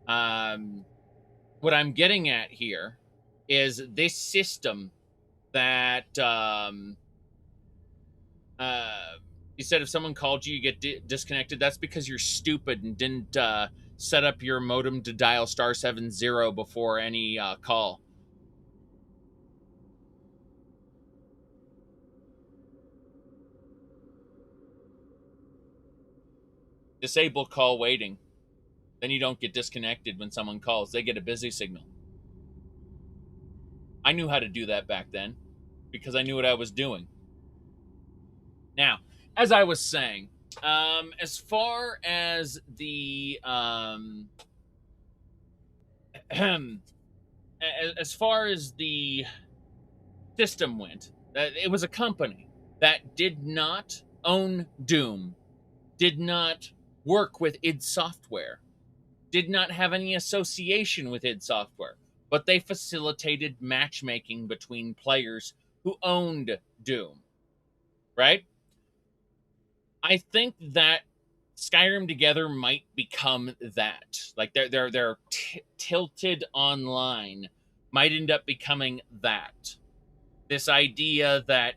What I'm getting at here is this system that you said if someone called you, you get disconnected. That's because you're stupid and didn't set up your modem to dial *70 before any call. Disable call waiting. Then you don't get disconnected when someone calls. They get a busy signal. I knew how to do that back then because I knew what I was doing. Now, as I was saying, as far as the as far as the system went, it was a company that did not own Doom, did not work with id Software, did not have any association with id Software, but they facilitated matchmaking between players who owned Doom, right? I think that Skyrim Together might become that. Like their tilted online might end up becoming that. This idea that,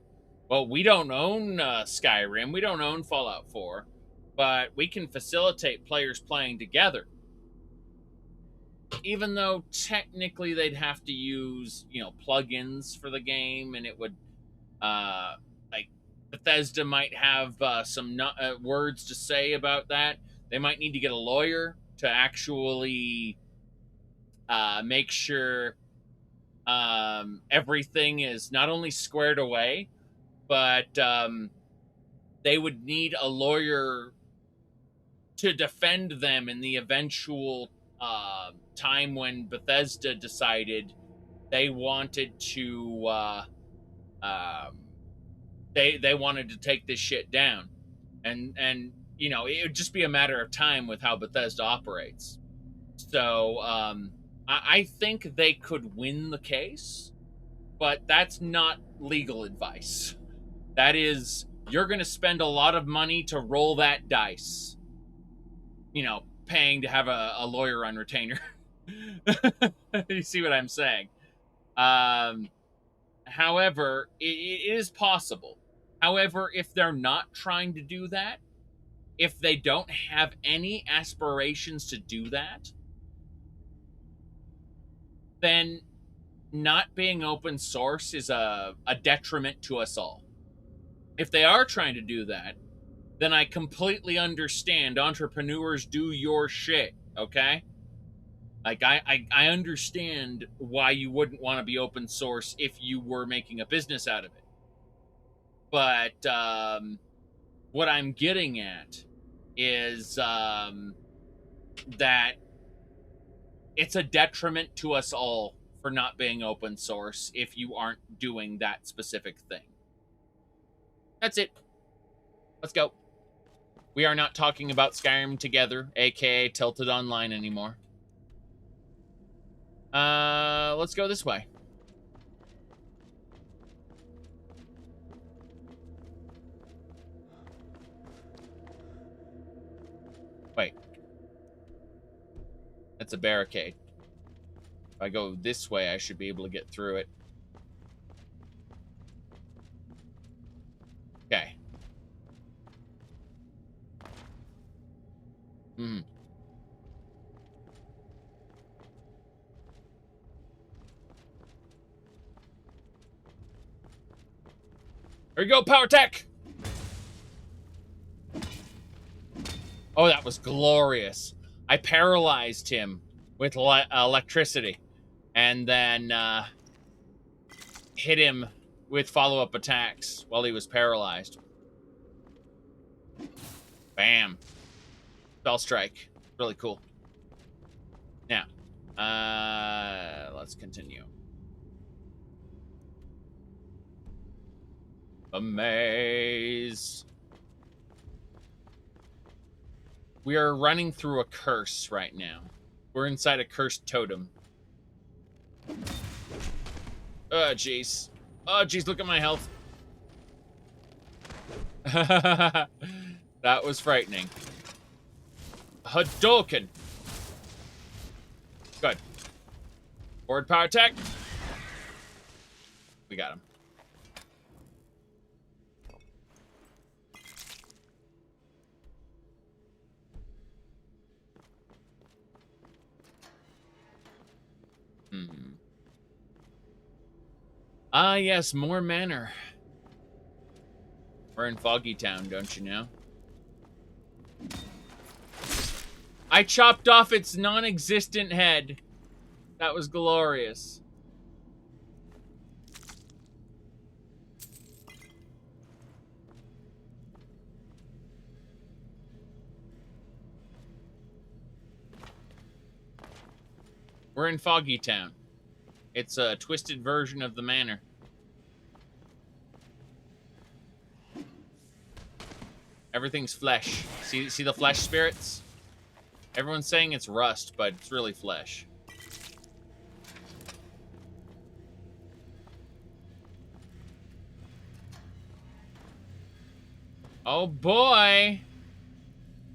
well, we don't own Skyrim, we don't own Fallout 4, but we can facilitate players playing together. Even though technically they'd have to use, you know, plugins for the game, and it would, like, Bethesda might have some words to say about that. They might need to get a lawyer to actually make sure everything is not only squared away, but they would need a lawyer to defend them in the eventual time when Bethesda decided they wanted to they wanted to take this shit down, and you know, it would just be a matter of time with how Bethesda operates. So I think they could win the case, but that's not legal advice. That is, you're going to spend a lot of money to roll that dice. You know, paying to have a lawyer on retainer. You see what I'm saying? However, it is possible. However, if they're not trying to do that, if they don't have any aspirations to do that, then not being open source is a detriment to us all. If they are trying to do that, then I completely understand. Entrepreneurs, do your shit, okay? Like, I understand why you wouldn't want to be open source if you were making a business out of it. But what I'm getting at is that it's a detriment to us all for not being open source if you aren't doing that specific thing. That's it. Let's go. We are not talking about Skyrim Together, aka Tilted Online, anymore. Let's go this way. Wait. That's a barricade. If I go this way, I should be able to get through it. Okay. Hmm. There you go, power tech! Oh, that was glorious. I paralyzed him with electricity and then hit him with follow-up attacks while he was paralyzed. Bam. Spell strike. Really cool. Now, let's continue. A maze. We are running through a curse right now. We're inside a cursed totem. Oh, jeez. Oh, jeez, look at my health. That was frightening. Hadouken. Good. Forward power attack. We got him. Ah, yes, more manor. We're in Foggy Town, don't you know? I chopped off its non-existent head. That was glorious. We're in Foggy Town. It's a twisted version of the manor. Everything's flesh. See the flesh spirits? Everyone's saying it's rust, but it's really flesh. Oh boy!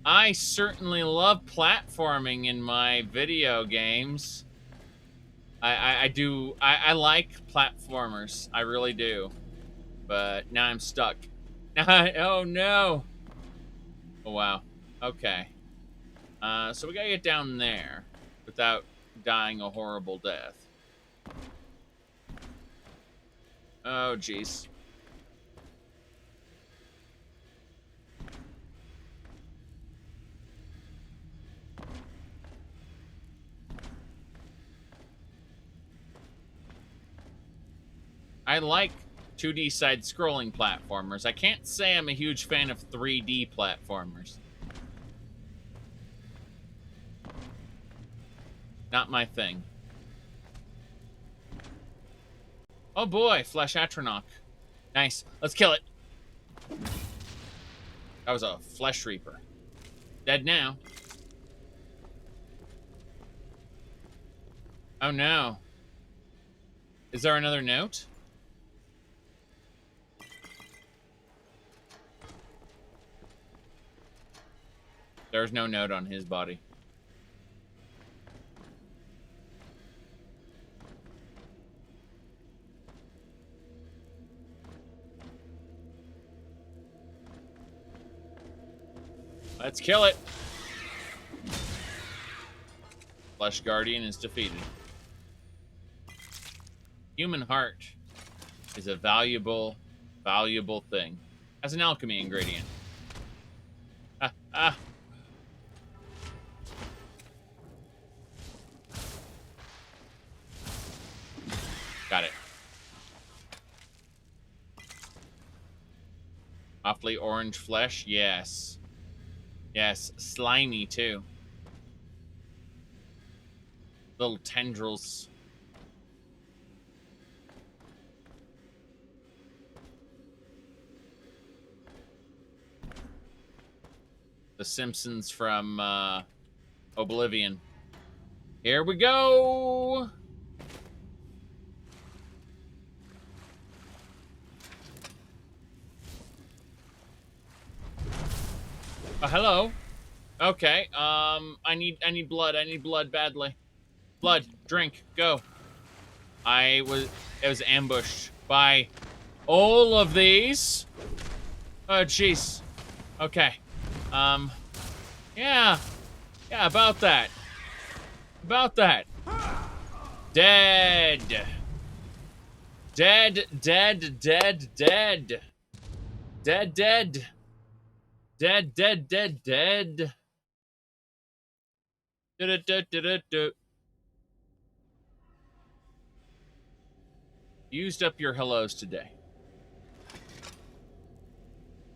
I certainly love platforming in my video games. I do. I like platformers. I really do. But now I'm stuck. Oh no! Oh wow. Okay. So we gotta get down there without dying a horrible death. Oh jeez. I like 2D side-scrolling platformers. I can't say I'm a huge fan of 3D platformers. Not my thing. Oh boy, Flesh Atronach. Nice. Let's kill it. That was a Flesh Reaper. Dead now. Oh no. Is there another note? There's no note on his body. Let's kill it. Flesh Guardian is defeated. Human heart is a valuable thing. As an alchemy ingredient. Got it. Awfully orange flesh? Yes. Yes, slimy too. Little tendrils. The Simpsons from Oblivion. Here we go! Hello. Okay. I need blood. I need blood badly. Blood. Drink. Go. It was ambushed by all of these. Oh jeez. Okay. Yeah. Yeah, about that. About that. Dead. Dead, dead, dead, dead. Dead, dead. Dead, dead, dead, dead. Du-du-du-du-du-du. Used up your hellos today.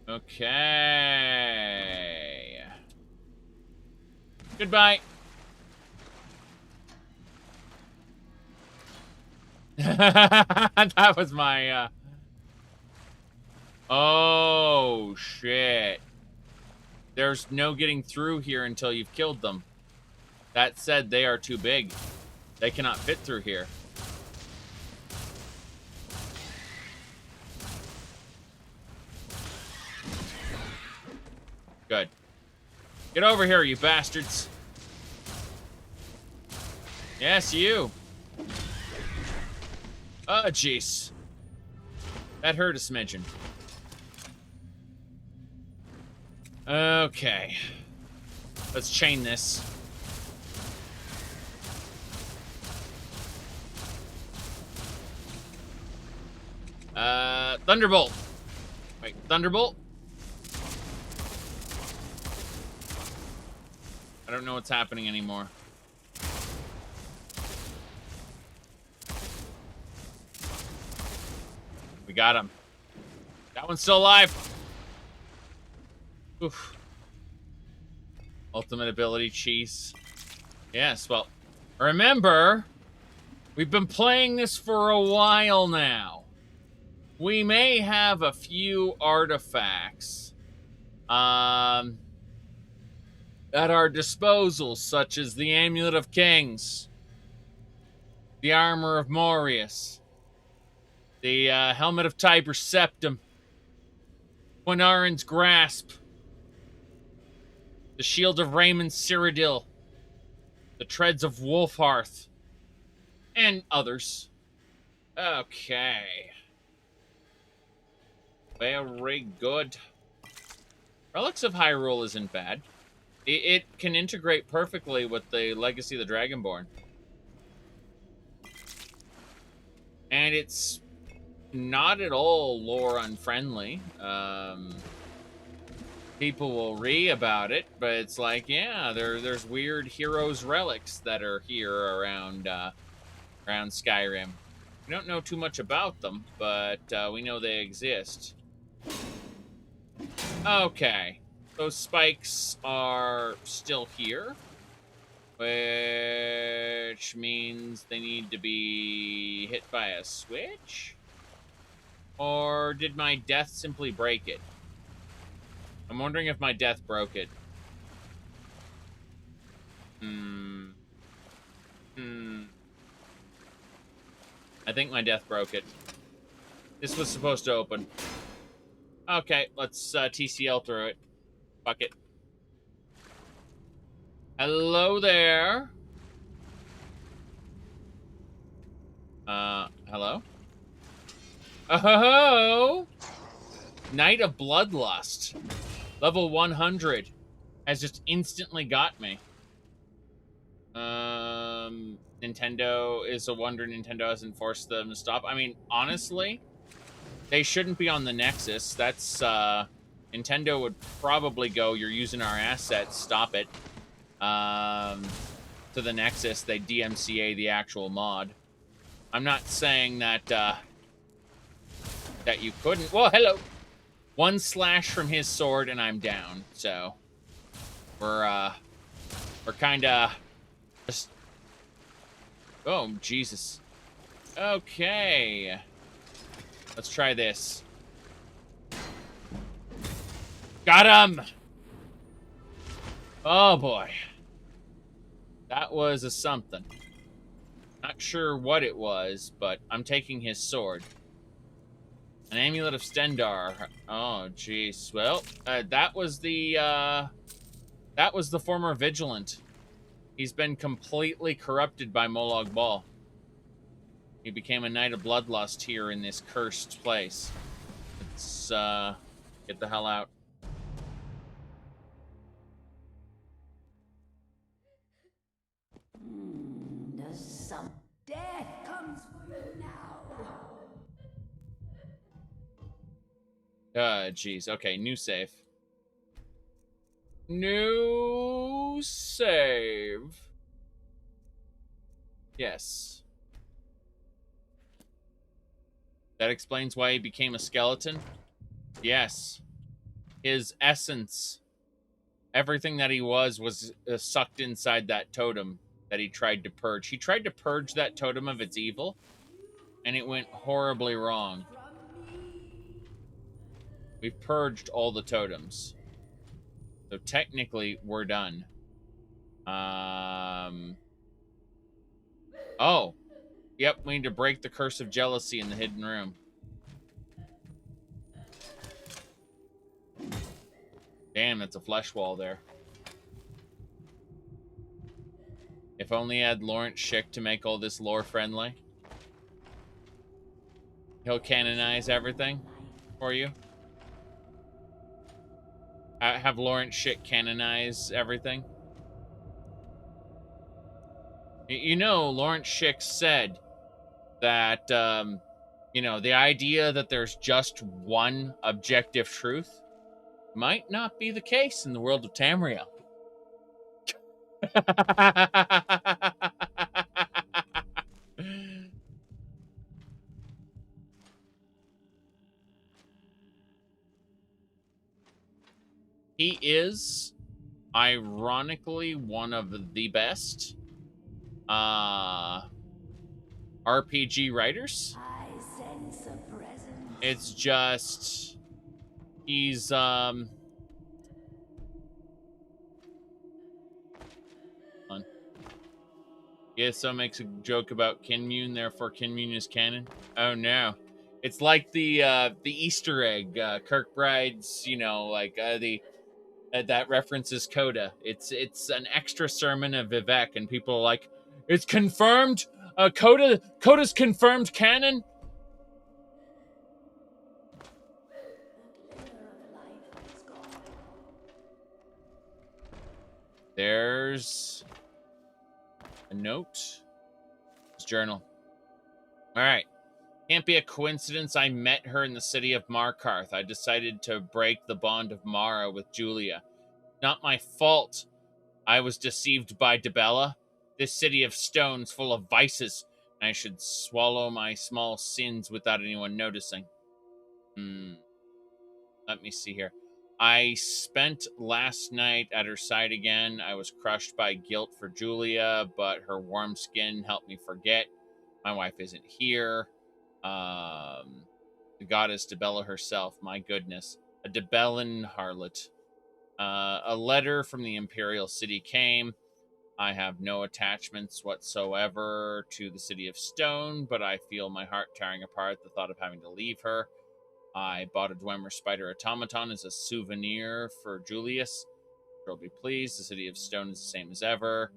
Okay. Goodbye. That was my, Oh, shit. There's no getting through here until you've killed them. That said, they are too big. They cannot fit through here. Good. Get over here, you bastards. Yes, you. Oh, jeez. That hurt a smidgen. Okay. Let's chain this. Thunderbolt. Wait, Thunderbolt? I don't know what's happening anymore. We got him. That one's still alive. Oof. Ultimate ability cheese. Yes, well, remember, we've been playing this for a while now. We may have a few artifacts at our disposal, such as the Amulet of Kings, the Armor of Morius, the Helmet of Tiber Septim, Quinarin's Grasp, the Shield of Raymond Cyrodiil, the Treads of Wolfhearth, and others. Okay. Very good. Relics of Hyrule isn't bad. It can integrate perfectly with the Legacy of the Dragonborn. And it's not at all lore unfriendly. People will about it, but it's like, yeah, there's weird heroes relics that are here around Skyrim. We don't know too much about them, but we know they exist. Okay. Those spikes are still here, which means they need to be hit by a switch? Or did my death simply break it? I'm wondering if my death broke it. I think my death broke it. This was supposed to open. Okay, let's TCL through it. Fuck it. Hello there. Hello? Oh! Knight of Bloodlust. Level 100. Has just instantly got me. Nintendo is a wonder Nintendo hasn't forced them to stop. I mean, honestly, they shouldn't be on the Nexus. That's, Nintendo would probably go, you're using our assets, stop it. To the Nexus, they DMCA the actual mod. I'm not saying that, that you couldn't. Well, hello. One slash from his sword and I'm down, so we're kinda just... Oh, Jesus. Okay. Let's try this. Got him! Oh, boy. That was a something. Not sure what it was, but I'm taking his sword. An Amulet of Stendarr. Oh, jeez. Well, that was the former Vigilant. He's been completely corrupted by Molag Bal. He became a Knight of Bloodlust here in this cursed place. Let's, get the hell out. Some death comes for you now. Jeez. Okay, new save. New save. Yes. That explains why he became a skeleton? Yes. His essence, everything that he was sucked inside that totem that he tried to purge. He tried to purge that totem of its evil, and it went horribly wrong. We've purged all the totems. So technically, we're done. Oh. Yep, we need to break the curse of jealousy in the hidden room. Damn, that's a flesh wall there. If only I had Lawrence Schick to make all this lore friendly. He'll canonize everything for you. Have Lawrence Schick canonize everything. You know, Lawrence Schick said that, you know, the idea that there's just one objective truth might not be the case in the world of Tamriel. He is, ironically, one of the best RPG writers. I sense a presence. It's just he's ESO makes a joke about Kinmune, therefore Kinmune is canon. Oh no. It's like the Easter egg, Kirkbride's, you know, like that references Coda. It's an extra sermon of Vivek, and people are like, it's confirmed. Coda's confirmed canon. There's a note. It's journal. All right. Can't be a coincidence I met her in the city of Markarth. I decided to break the bond of Mara with Julia. Not my fault. I was deceived by Dibella. This city of stones full of vices. I should swallow my small sins without anyone noticing. Let me see here. I spent last night at her side again. I was crushed by guilt for Julia, but her warm skin helped me forget. My wife isn't here. The goddess Dibella herself, my goodness. A Dibellan harlot. A letter from the Imperial City came. I have no attachments whatsoever to the City of Stone, but I feel my heart tearing apart at the thought of having to leave her. I bought a Dwemer Spider automaton as a souvenir for Julius. She'll be pleased. The City of Stone is the same as ever.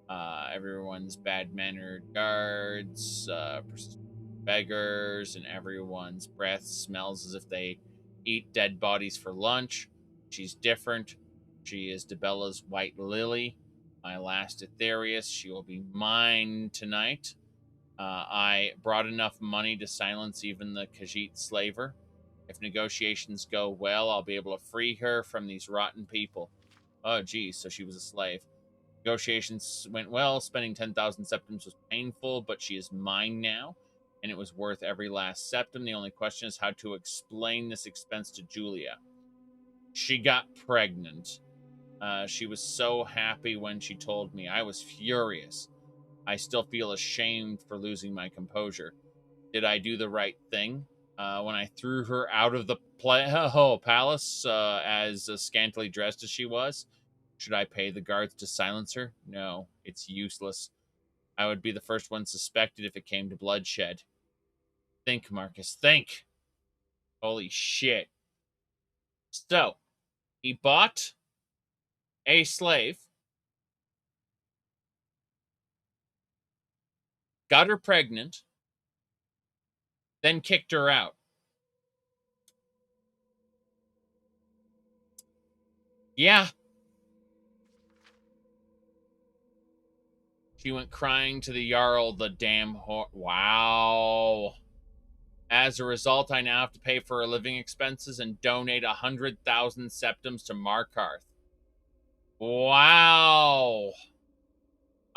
Everyone's bad-mannered guards, beggars, and everyone's breath smells as if they eat dead bodies for lunch. She's different. She is Dibella's white lily, my last Aetherius. She will be mine tonight. I brought enough money to silence even the Khajiit slaver. If negotiations go well, I'll be able to free her from these rotten people. Oh, geez, so she was a slave. Negotiations went well. Spending 10,000 septims was painful, but she is mine now, and it was worth every last septim. The only question is how to explain this expense to Julia. She got pregnant. She was so happy when she told me. I was furious. I still feel ashamed for losing my composure. Did I do the right thing when I threw her out of the palace as scantily dressed as she was? Should I pay the guards to silence her? No, it's useless. I would be the first one suspected if it came to bloodshed. Think, Marcus, think. Holy shit. So, he bought a slave, got her pregnant, then kicked her out. Yeah. She went crying to the Jarl, the damn whore. Wow. As a result, I now have to pay for her living expenses and donate 100,000 septims to Markarth. Wow.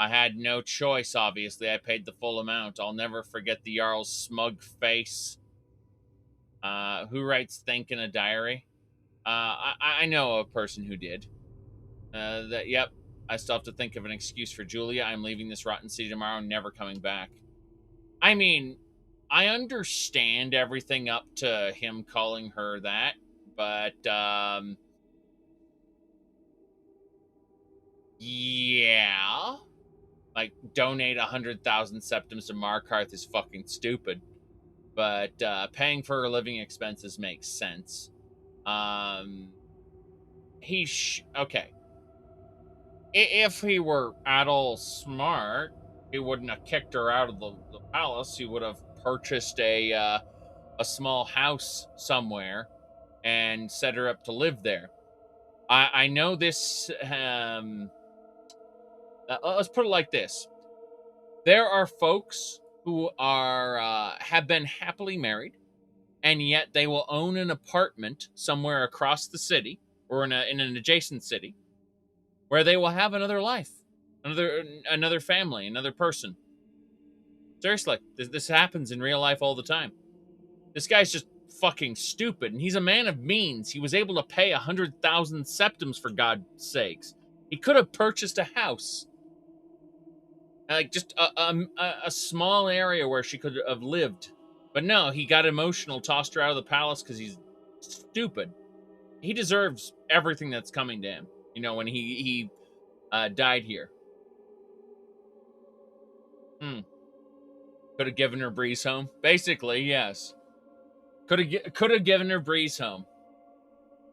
I had no choice, obviously. I paid the full amount. I'll never forget the Jarl's smug face. Who writes think in a diary? I know a person who did. Yep, I still have to think of an excuse for Julia. I'm leaving this rotten city tomorrow, never coming back. I mean, I understand everything up to him calling her that, but, yeah. Like, donate 100,000 septims to Markarth is fucking stupid. But, paying for her living expenses makes sense. Okay. If he were at all smart, he wouldn't have kicked her out of the palace. He would have purchased a small house somewhere and set her up to live there. I know this. Let's put it like this: there are folks who are have been happily married, and yet they will own an apartment somewhere across the city or in an adjacent city, where they will have another life, another family, another person. Seriously, this happens in real life all the time. This guy's just fucking stupid, and he's a man of means. He was able to pay 100,000 septims, for God's sakes. He could have purchased a house, like just a small area where she could have lived. But no, he got emotional, tossed her out of the palace because he's stupid. He deserves everything that's coming to him. You know, when he died here. Could have given her Breeze home. Basically, yes. Could have given her Breeze home.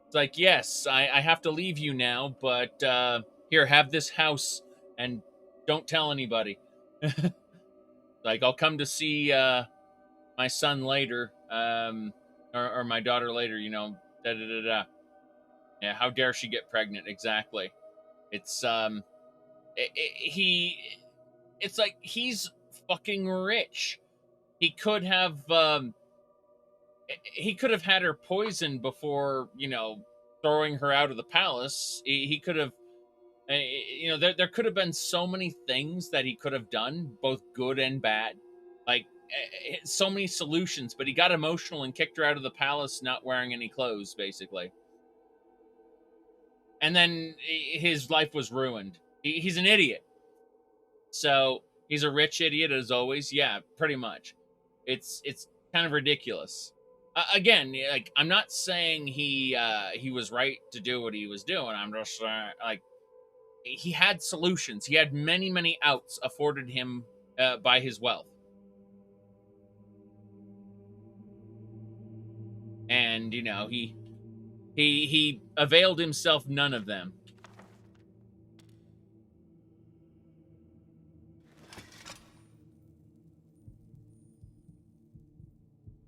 It's like, yes, I have to leave you now, but here, have this house and don't tell anybody. Like, I'll come to see my son later, or my daughter later, you know, da-da-da-da. Yeah, how dare she get pregnant? Exactly. It's, it's like, he's fucking rich. He could have had her poisoned before, you know, throwing her out of the palace. He could have, you know, there could have been so many things that he could have done, both good and bad. Like, so many solutions, but he got emotional and kicked her out of the palace not wearing any clothes, basically. And then his life was ruined. He's an idiot. So, he's a rich idiot, as always. Yeah, pretty much. It's kind of ridiculous. Again, like, I'm not saying he was right to do what he was doing. I'm just like, he had solutions. He had many, many outs afforded him by his wealth. And, you know, he availed himself none of them.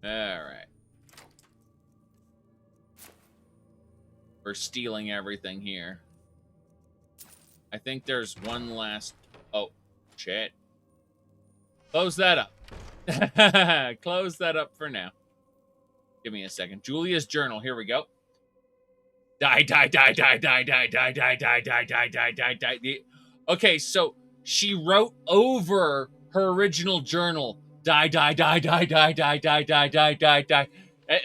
All right. We're stealing everything here. I think there's one last... Oh, shit. Close that up. Close that up for now. Give me a second. Julia's journal. Here we go. Die. Okay, so she wrote over her original journal. Die.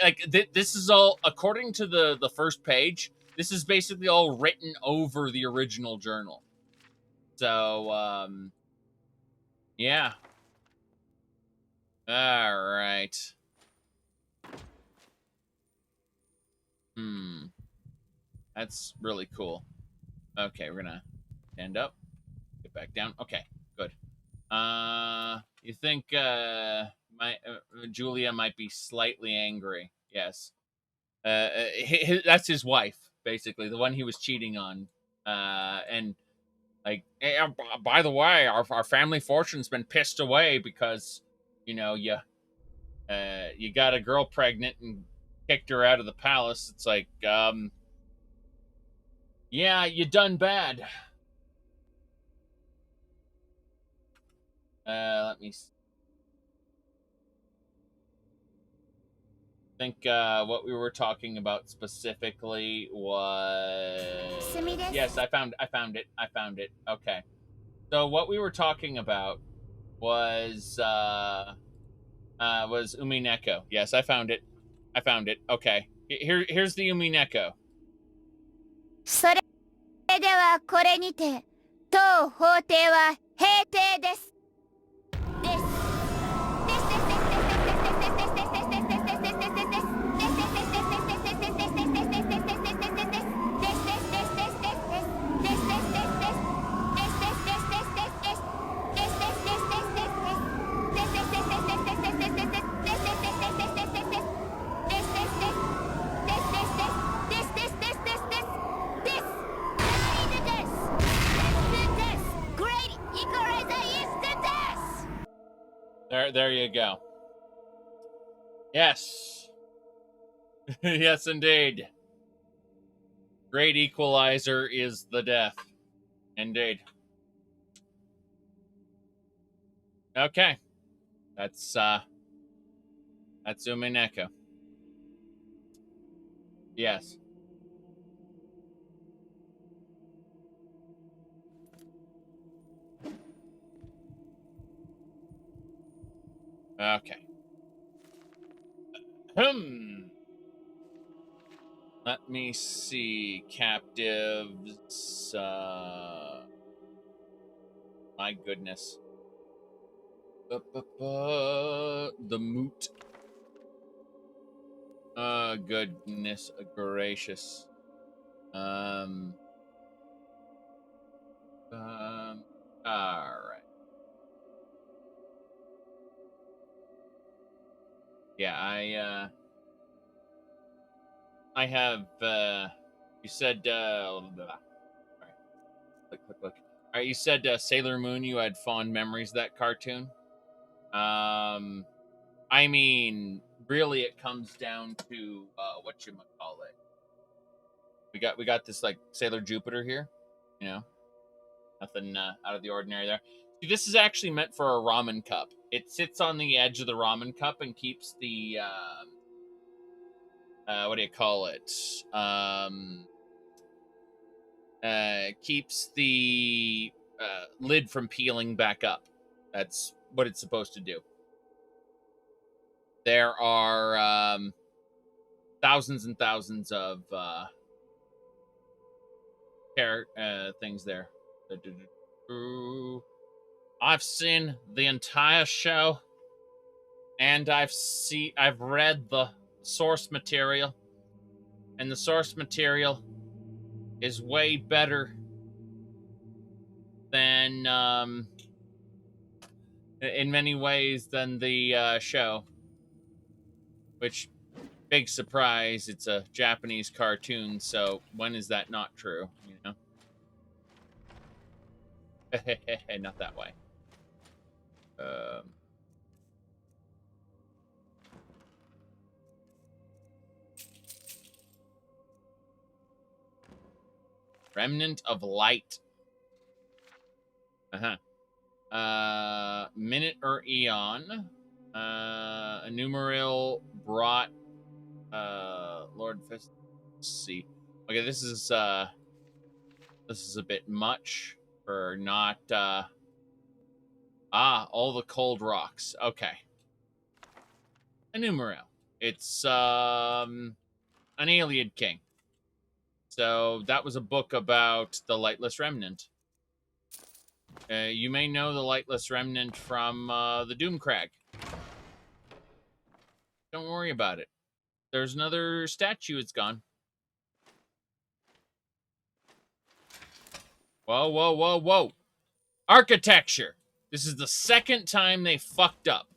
Like, this is all, according to the first page, this is basically all written over the original journal. So, yeah. All right. That's really cool. Okay, we're gonna stand up, get back down. Okay, good. You think Julia might be slightly angry? Yes. That's his wife, basically, the one he was cheating on. And like, hey, by the way, our family fortune's been pissed away because, you know, you got a girl pregnant and kicked her out of the palace. It's like, yeah, you done bad. Let me think. What we were talking about specifically was... Yes, I found it. Okay. So what we were talking about was Umineko. Yes, I found it. I found it. Okay. Here's the Umineko. それではこれにて当法廷は閉廷です。There you go. Yes. Yes, indeed. Great equalizer is the death. Indeed. Okay. That's Umineko. Yes. Okay. Let me see. Captives. My goodness. The moot. Goodness gracious. Alright. Yeah, I have, you said, Click. Alright, you said, Sailor Moon, you had fond memories of that cartoon. I mean, really it comes down to, whatchamacallit. We got this, like, Sailor Jupiter here, you know? Nothing, out of the ordinary there. See, this is actually meant for a ramen cup. It sits on the edge of the ramen cup and keeps the, what do you call it? Keeps the lid from peeling back up. That's what it's supposed to do. There are thousands and thousands of things there. I've seen the entire show, and I've read the source material, and the source material is way better than in many ways than the show. Which, big surprise, it's a Japanese cartoon, so when is that not true, you know? Not that way. Remnant of Light. Minute or Eon. Enumeril brought Lord Fist. Let's see. Okay, this is a bit much for not all the cold rocks. Okay. Enumeril. It's an Iliad king. So that was a book about the Lightless Remnant. You may know the Lightless Remnant from the Doomcrag. Don't worry about it. There's another statue. It's gone. Whoa. Architecture. This is the second time they fucked up.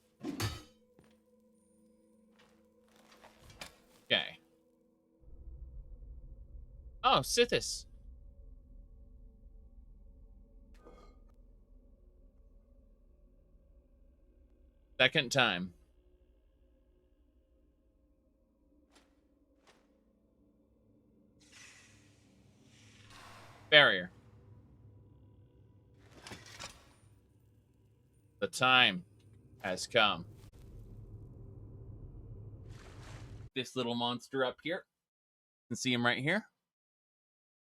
Okay. Oh, Sithis. Second time. Barrier. The time has come. This little monster up here. You can see him right here.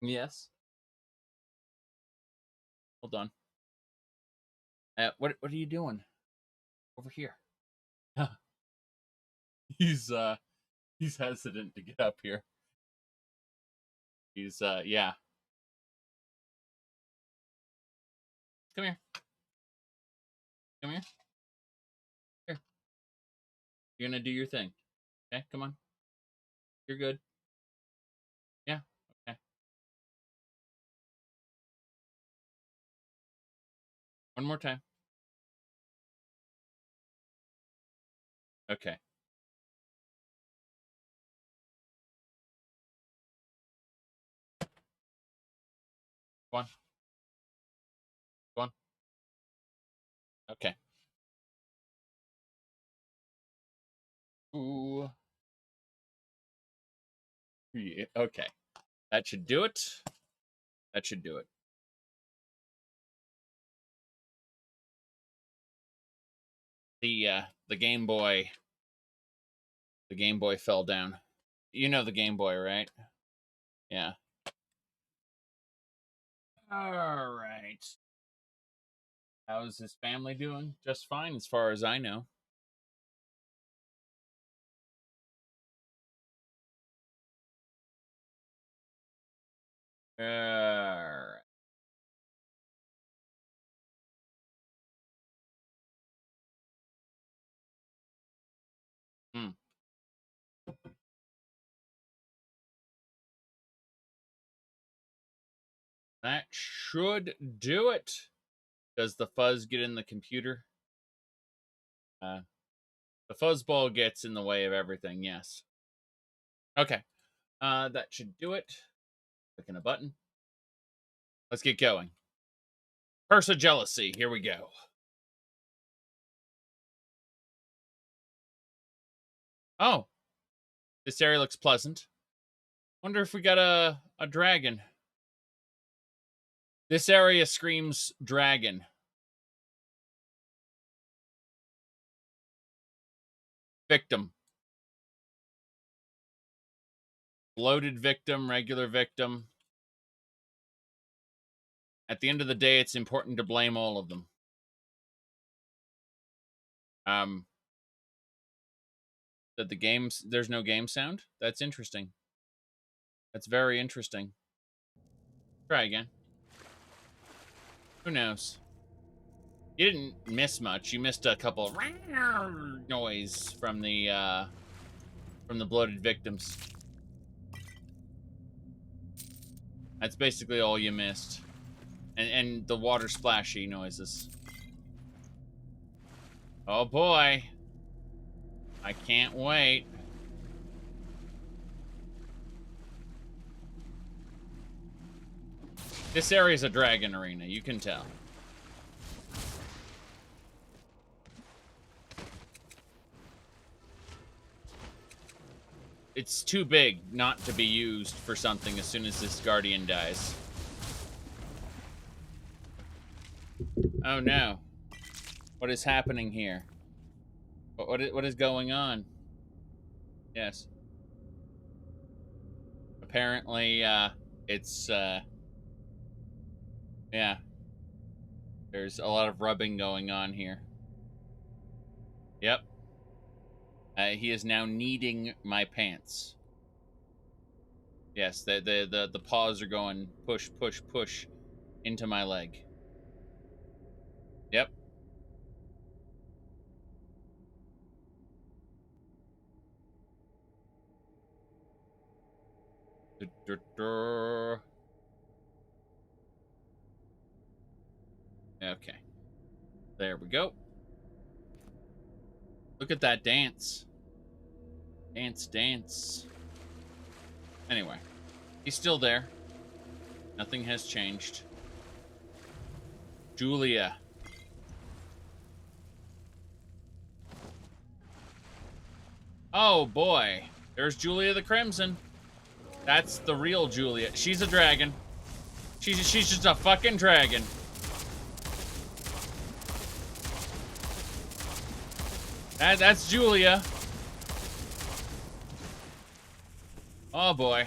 Yes. Hold on. What are you doing? Over here. He's hesitant to get up here. He's yeah. Come here. Come here. Here. You're gonna do your thing. Okay, come on. You're good. Yeah, okay. One more time. Okay. Go on. Go on. Okay. Ooh. Yeah, okay. That should do it. That should do it. The Game Boy. The Game Boy fell down. You know the Game Boy, right? Yeah. All right. How's his family doing? Just fine, as far as I know. All right. That should do it. Does the fuzz get in the computer? The fuzzball gets in the way of everything, yes. Okay. That should do it. Clicking a button. Let's get going. Curse of Jealousy. Here we go. Oh. This area looks pleasant. Wonder if we got a dragon. This area screams dragon. Victim. Bloated victim, regular victim. At the end of the day, it's important to blame all of them. That the games, there's no game sound? That's interesting. That's very interesting. Try again. Who knows? You didn't miss much. You missed a couple noise from the bloated victims. That's basically all you missed. And the water splashy noises. Oh boy. I can't wait. This area is a dragon arena, you can tell. It's too big not to be used for something as soon as this guardian dies. Oh no. What is happening here? What is going on? Yes. Apparently, it's, yeah. There's a lot of rubbing going on here. Yep. He is now kneading my pants. Yes, the paws are going push, push, push into my leg. Yep. Okay. There we go. Look at that dance. Dance, dance. Anyway, he's still there. Nothing has changed. Julia. Oh boy. There's Julia the Crimson. That's the real Julia. She's a dragon. She's just a fucking dragon. That's Julia. Oh boy.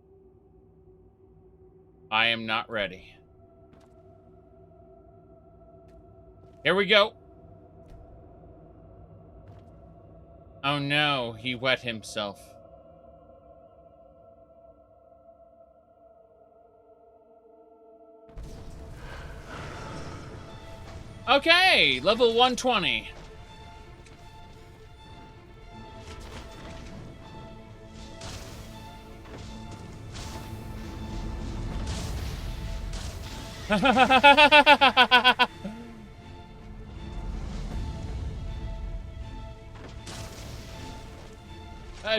I am not ready. Here we go. Oh no, he wet himself. Okay, level 120.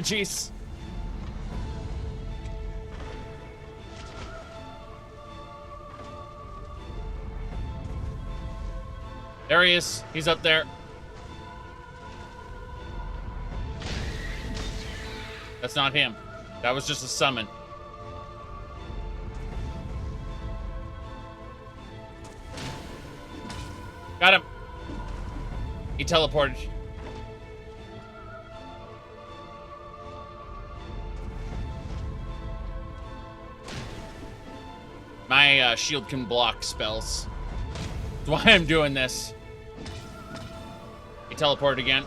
Jeez. There he is. He's up there. That's not him. That was just a summon. Got him. He teleported. My shield can block spells. That's why I'm doing this. He teleported again.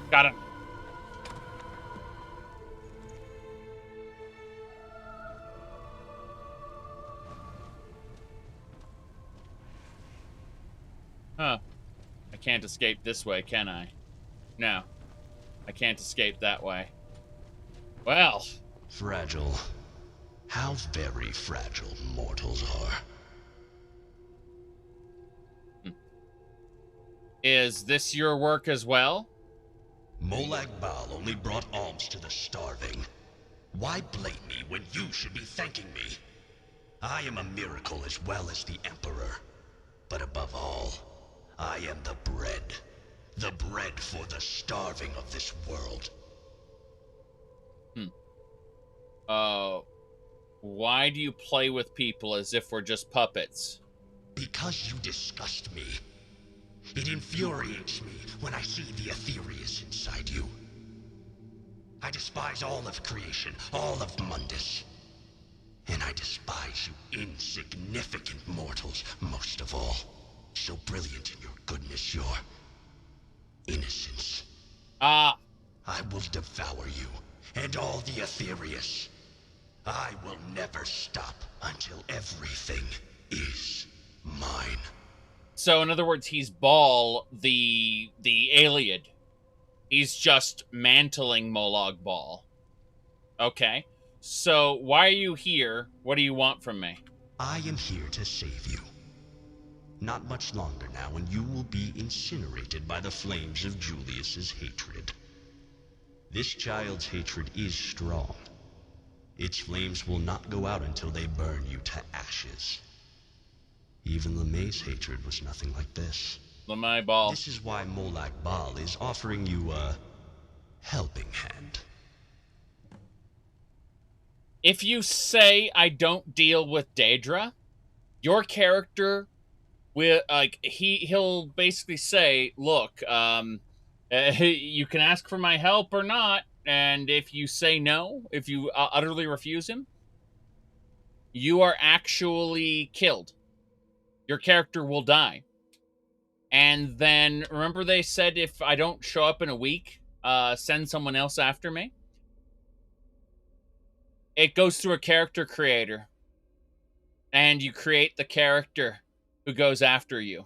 Got him. Huh. I can't escape this way, can I? No. I can't escape that way. Well. Fragile. How very fragile mortals are. Is this your work as well? Molag Bal only brought alms to the starving. Why blame me when you should be thanking me? I am a miracle as well as the Emperor. But above all, I am the bread. The bread for the starving of this world. Why do you play with people as if we're just puppets? Because you disgust me. It infuriates me when I see the Aetherius inside you. I despise all of creation, all of Mundus. And I despise you insignificant mortals most of all. So brilliant in your goodness, your innocence. I will devour you, and all the Aetherius. I will never stop until everything is mine. So, in other words, he's Bal, the Aliad. He's just mantling Molag Bal. Okay. So, why are you here? What do you want from me? I am here to save you. Not much longer now, and you will be incinerated by the flames of Julius's hatred. This child's hatred is strong. Its flames will not go out until they burn you to ashes. Even LeMay's hatred was nothing like this. LeMay Bal. This is why Molag Bal is offering you a helping hand. If you say I don't deal with Daedra, your character will he'll basically say, look, you can ask for my help or not, and if you say no, if you utterly refuse him, you are actually killed. Your character will die. And then, remember they said if I don't show up in a week, send someone else after me? It goes through a character creator. And you create the character who goes after you.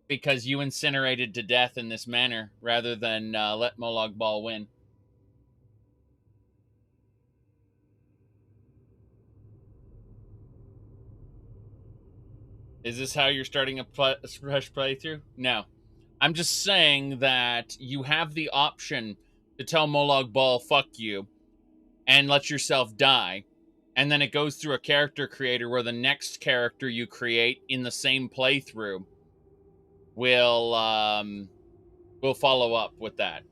Because you incinerated to death in this manner, rather than let Molag Bal win. Is this how you're starting a fresh playthrough? No. I'm just saying that you have the option to tell Molag Bal, fuck you, and let yourself die. And then it goes through a character creator where the next character you create in the same playthrough will follow up with that.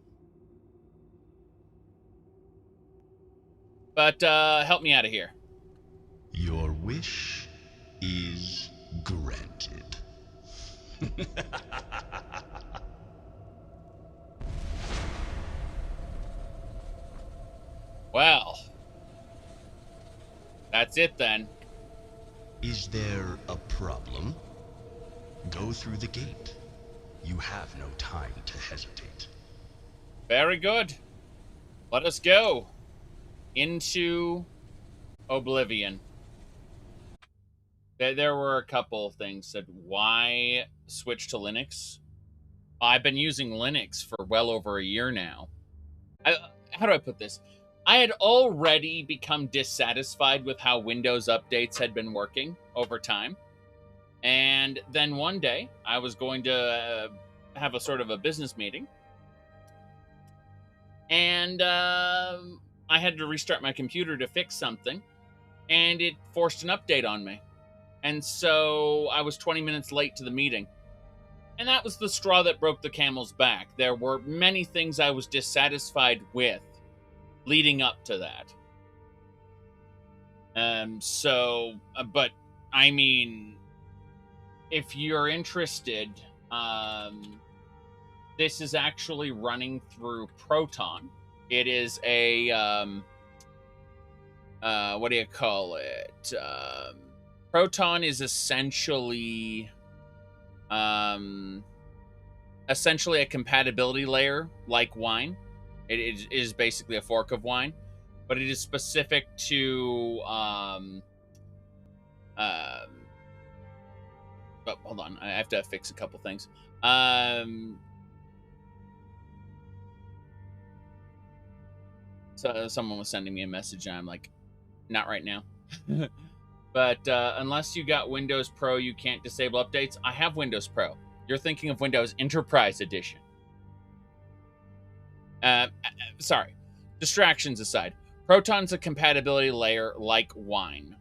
But help me out of here. Your wish is granted. Well, that's it then. Is there a problem? Go through the gate. You have no time to hesitate. Very good. Let us go into Oblivion. There were a couple of things said, why switch to Linux? I've been using Linux for well over a year now. How do I put this? I had already become dissatisfied with how Windows updates had been working over time. And then one day, I was going to have a sort of a business meeting. And I had to restart my computer to fix something. And it forced an update on me. And so I was 20 minutes late to the meeting. And that was the straw that broke the camel's back. There were many things I was dissatisfied with leading up to that. But I mean, if you're interested, this is actually running through Proton. It is a, what do you call it? Proton is essentially a compatibility layer like Wine. It is basically a fork of Wine, but it is specific to but hold on, I have to fix a couple things. So someone was sending me a message and I'm like, not right now. But unless you got Windows Pro, you can't disable updates. I have Windows Pro. You're thinking of Windows Enterprise Edition. Sorry. Distractions aside. Proton's a compatibility layer like Wine.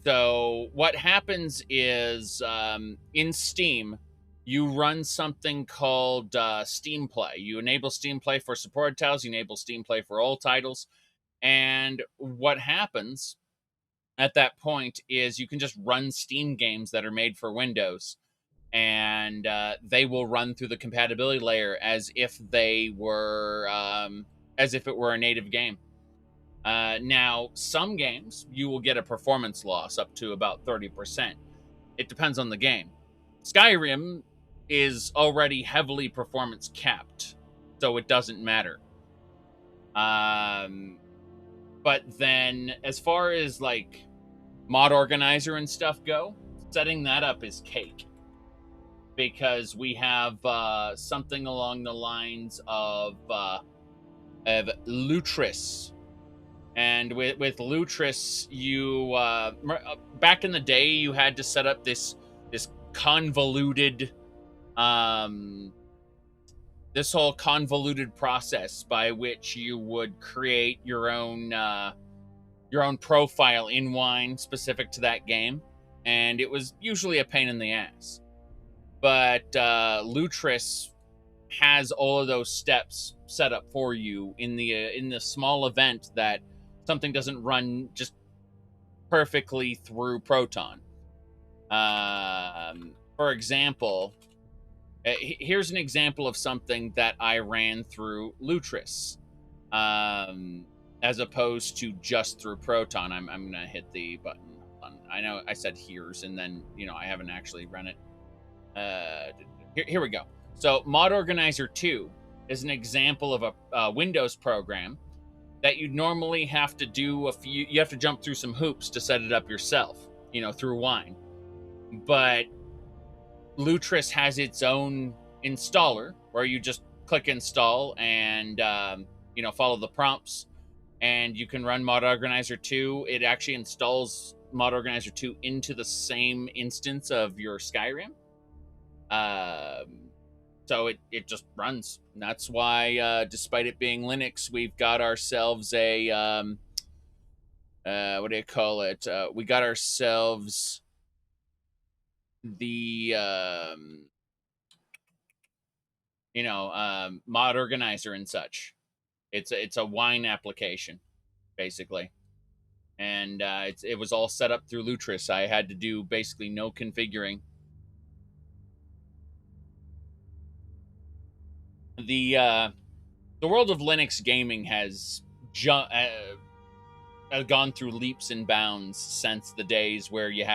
So what happens is in Steam, you run something called Steam Play. You enable Steam Play for supported titles. You enable Steam Play for all titles. And what happens at that point is you can just run Steam games that are made for Windows. And they will run through the compatibility layer as if they were, as if it were a native game. Now, some games, you will get a performance loss up to about 30%. It depends on the game. Skyrim is already heavily performance capped, so it doesn't matter. But then, as far as, like, mod organizer and stuff go, setting that up is cake. Because we have something along the lines of Lutris. And with Lutris, you back in the day, you had to set up this convoluted, this whole convoluted process by which you would create your own profile in Wine specific to that game, and it was usually a pain in the ass. But Lutris has all of those steps set up for you in the small event that something doesn't run just perfectly through Proton. For example, here's an example of something that I ran through Lutris, as opposed to just through Proton. I'm gonna hit the button. I know I said here's, and then I haven't actually run it. Here we go. So Mod Organizer 2 is an example of a Windows program that you'd normally have to do you have to jump through some hoops to set it up yourself, through Wine. But Lutris has its own installer where you just click install and, follow the prompts, and you can run Mod Organizer 2. It actually installs Mod Organizer 2 into the same instance of your Skyrim. So it just runs. And that's why, despite it being Linux, we've got ourselves a, what do you call it? We got ourselves the, mod organizer and such. It's a Wine application, basically. And, it was all set up through Lutris. I had to do basically no configuring. The world of Linux gaming has gone through leaps and bounds since the days where you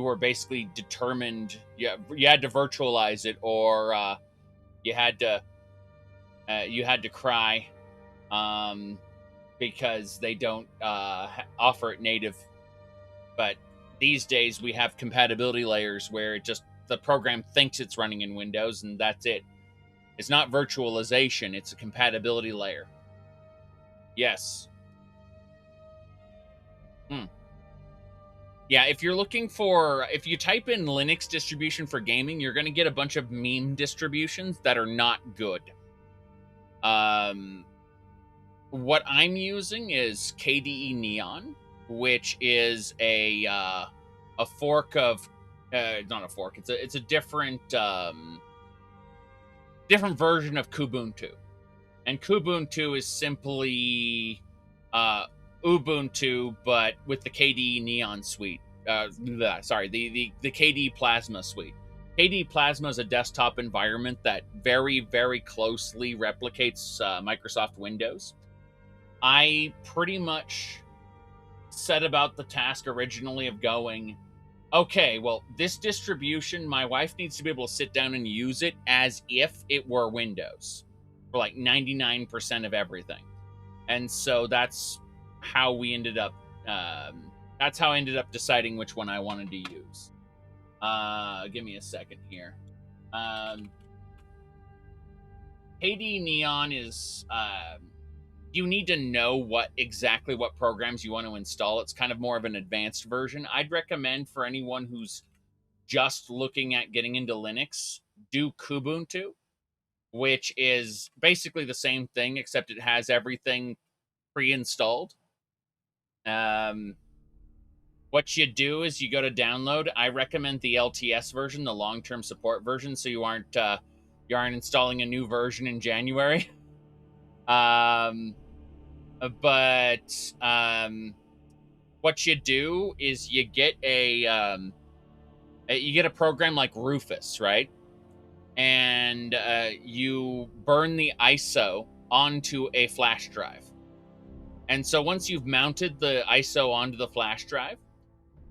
were basically determined, you had to virtualize it, or you had to cry because they don't offer it native. But these days we have compatibility layers where the program thinks it's running in Windows, and that's it. It's not virtualization, it's a compatibility layer. Yes. Yeah, if you type in Linux distribution for gaming, you're going to get a bunch of meme distributions that are not good. What I'm using is KDE Neon, which is a fork of, not a fork. It's a different version of Kubuntu, and Kubuntu is simply Ubuntu, but with the KDE Neon suite. Sorry, the KDE Plasma suite. KDE Plasma is a desktop environment that very, very closely replicates Microsoft Windows. I pretty much set about the task originally of going, okay, well, this distribution, my wife needs to be able to sit down and use it as if it were Windows for like 99% of everything. And so that's how we ended up, that's how I ended up deciding which one I wanted to use. Give me a second here. KDE Neon is, you need to know exactly what programs you want to install. It's kind of more of an advanced version. I'd recommend for anyone who's just looking at getting into Linux, do Kubuntu, which is basically the same thing, except it has everything pre-installed. What you do is you go to download. I recommend the LTS version, the long-term support version, so you aren't installing a new version in January. But what you do is you get a program like Rufus, right? And you burn the ISO onto a flash drive. And so once you've mounted the ISO onto the flash drive,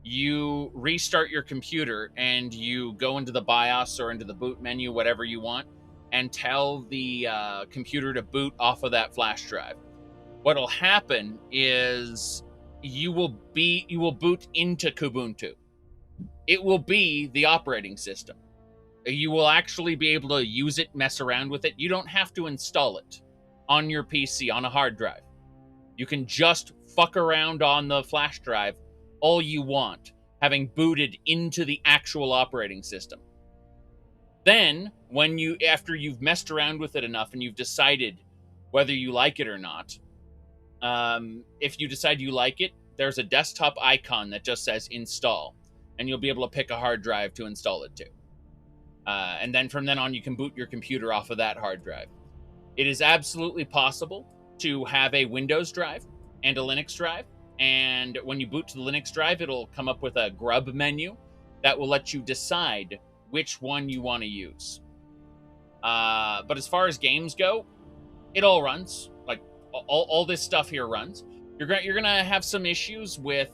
you restart your computer and you go into the BIOS or into the boot menu, whatever you want, and tell the computer to boot off of that flash drive. What'll happen is you will boot into Kubuntu. It will be the operating system. You will actually be able to use it, mess around with it. You don't have to install it on your PC, on a hard drive. You can just fuck around on the flash drive all you want, having booted into the actual operating system. Then, after you've messed around with it enough and you've decided whether you like it or not, if you decide you like it, there's a desktop icon that just says install, and you'll be able to pick a hard drive to install it to. And then from then on, you can boot your computer off of that hard drive. It is absolutely possible to have a Windows drive and a Linux drive, and when you boot to the Linux drive, it'll come up with a grub menu that will let you decide which one you want to use. But as far as games go, it all runs. Like, all this stuff here runs. You're gonna have some issues with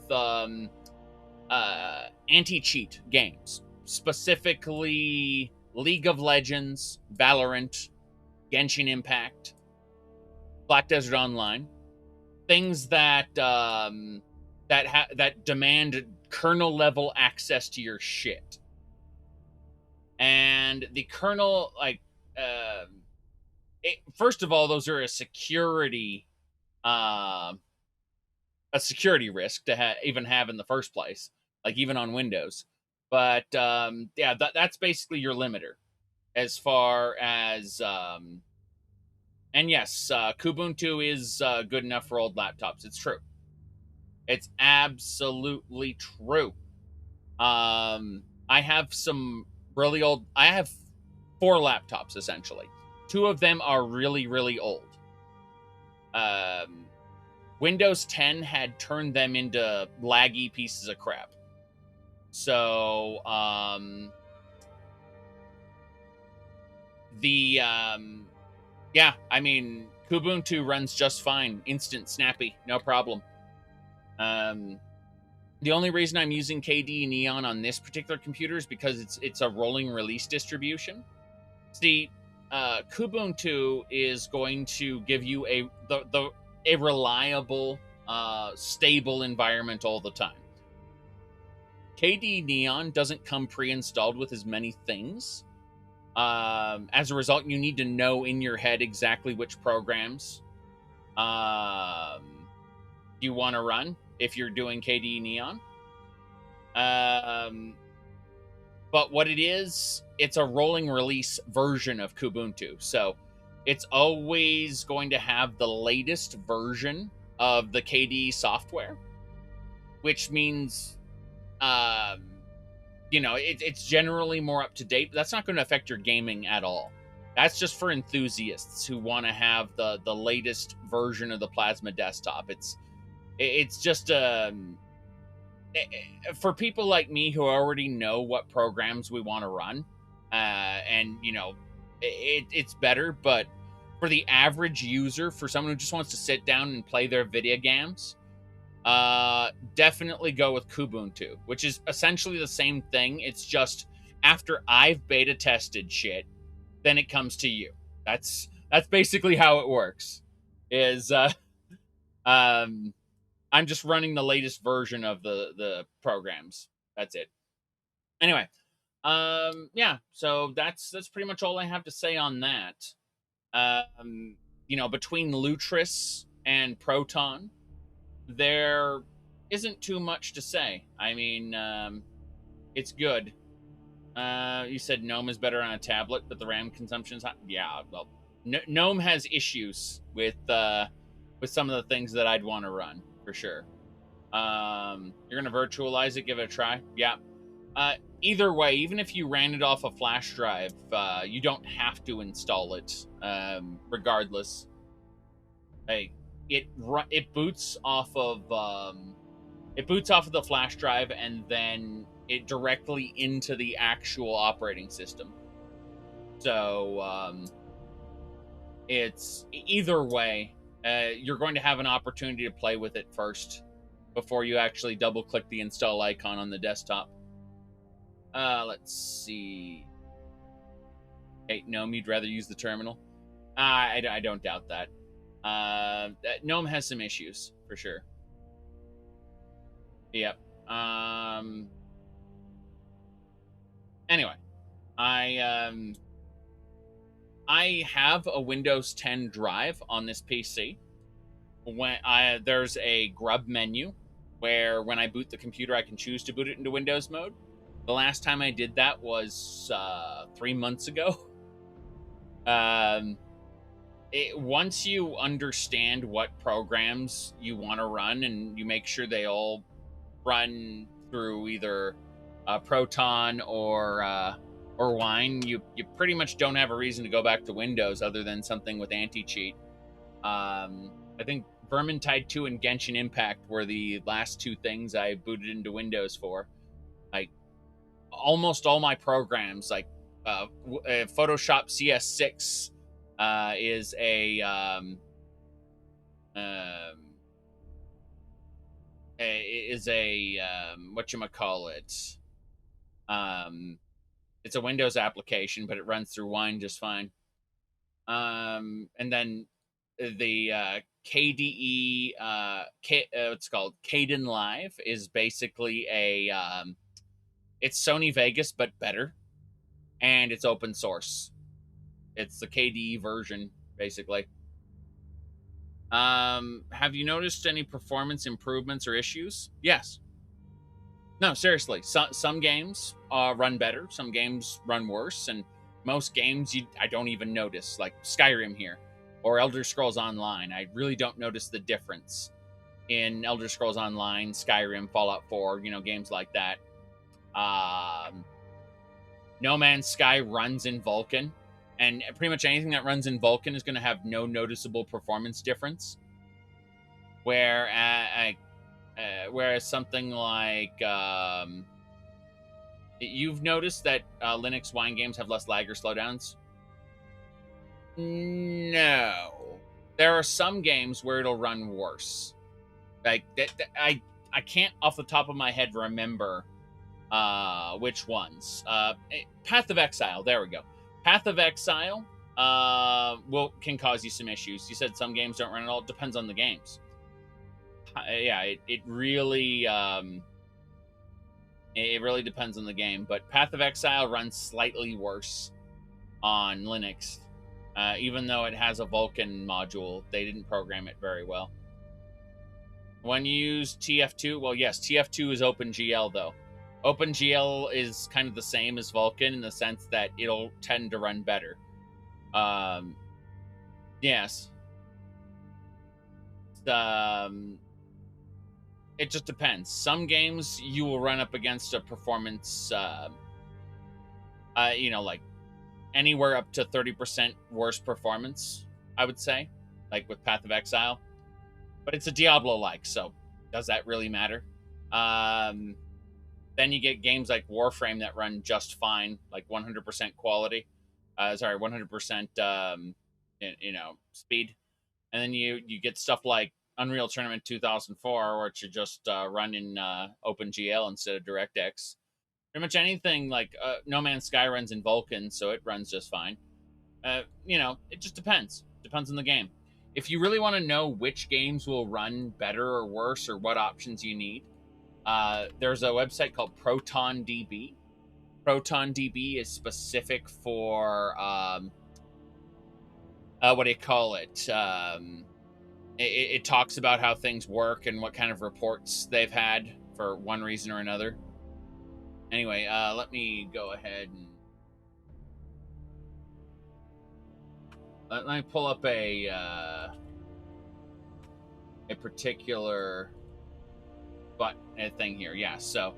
anti-cheat games, specifically League of Legends, Valorant, Genshin Impact, Black Desert Online, things that demand kernel level access to your shit. And the kernel, first of all, those are a security risk to even have in the first place, like even on Windows. But yeah, that's basically your limiter as far as and yes, Kubuntu is good enough for old laptops. It's true. It's absolutely true. I have some really old. I have 4 laptops essentially. 2 of them are really, really old. Windows 10 had turned them into laggy pieces of crap. So, yeah, I mean, Kubuntu runs just fine. Instant, snappy, no problem. The only reason I'm using KDE Neon on this particular computer is because it's a rolling release distribution. See, Kubuntu is going to give you a reliable, stable environment all the time. KDE Neon doesn't come pre-installed with as many things. As a result, you need to know in your head exactly which programs you want to run if you're doing KDE Neon. But what it is, it's a rolling release version of Kubuntu. So it's always going to have the latest version of the KDE software, which means, you know, it's generally more up to date. But that's not going to affect your gaming at all. That's just for enthusiasts who want to have the latest version of the Plasma desktop. It's just for people like me who already know what programs we want to run, and you know, it's better. But for the average user, for someone who just wants to sit down and play their video games, definitely go with Kubuntu, which is essentially the same thing. It's just after I've beta tested shit, then it comes to you. That's basically how it works. I'm just running the latest version of the programs. That's it. Anyway, yeah. So that's pretty much all I have to say on that. You know, between Lutris and Proton, there isn't too much to say. I mean, it's good. You said GNOME is better on a tablet, but the RAM consumption is high. Yeah, well, GNOME has issues with some of the things that I'd want to run. For sure. You're going to virtualize it, give it a try? Yeah. Either way, even if you ran it off a flash drive, you don't have to install it, regardless. Hey, it boots off of the flash drive and then it directly into the actual operating system. So, it's either way. You're going to have an opportunity to play with it first before you actually double-click the install icon on the desktop. Let's see. Hey, GNOME, you'd rather use the terminal? I don't doubt that. GNOME has some issues, for sure. Yep. Anyway, I have a Windows 10 drive on this PC. There's a grub menu where when I boot the computer, I can choose to boot it into Windows mode. The last time I did that was 3 months ago. Once you understand what programs you want to run and you make sure they all run through either Proton or Wine, you pretty much don't have a reason to go back to Windows other than something with anti-cheat. I think Vermintide 2 and Genshin Impact were the last two things I booted into Windows for. Like, almost all my programs, like Photoshop CS6 is a whatchamacallit, it's a Windows application, but it runs through Wine just fine. And then the KDE, what's called Kden Live is basically it's Sony Vegas, but better. And it's open source. It's the KDE version, basically. Have you noticed any performance improvements or issues? Yes. No, seriously. Some games run better. Some games run worse. And most games I don't even notice. Like Skyrim here. Or Elder Scrolls Online. I really don't notice the difference in Elder Scrolls Online, Skyrim, Fallout 4, games like that. No Man's Sky runs in Vulkan. And pretty much anything that runs in Vulkan is going to have no noticeable performance difference. Whereas something like... you've noticed that Linux Wine games have less lag or slowdowns? No. There are some games where it'll run worse. Like, I can't off the top of my head remember which ones. Path of Exile, there we go. Path of Exile can cause you some issues. You said some games don't run at all. It depends on the games. Yeah, it really depends on the game. But Path of Exile runs slightly worse on Linux, even though it has a Vulkan module. They didn't program it very well. When you use TF2, well, yes, TF2 is OpenGL though. OpenGL is kind of the same as Vulkan in the sense that it'll tend to run better. Yes. It just depends. Some games you will run up against a performance, like anywhere up to 30% worse performance, I would say, like with Path of Exile. But it's a Diablo-like, so does that really matter? Then you get games like Warframe that run just fine, like 100% quality. 100% speed. And then you get stuff like Unreal Tournament 2004, which you just run in OpenGL instead of DirectX. Pretty much anything like No Man's Sky runs in Vulkan, so it runs just fine. It just depends. Depends on the game. If you really want to know which games will run better or worse or what options you need, there's a website called ProtonDB. ProtonDB is specific for what do you call it? It talks about how things work and what kind of reports they've had for one reason or another. Anyway, let me go ahead and let me pull up a particular thing here. Yeah, so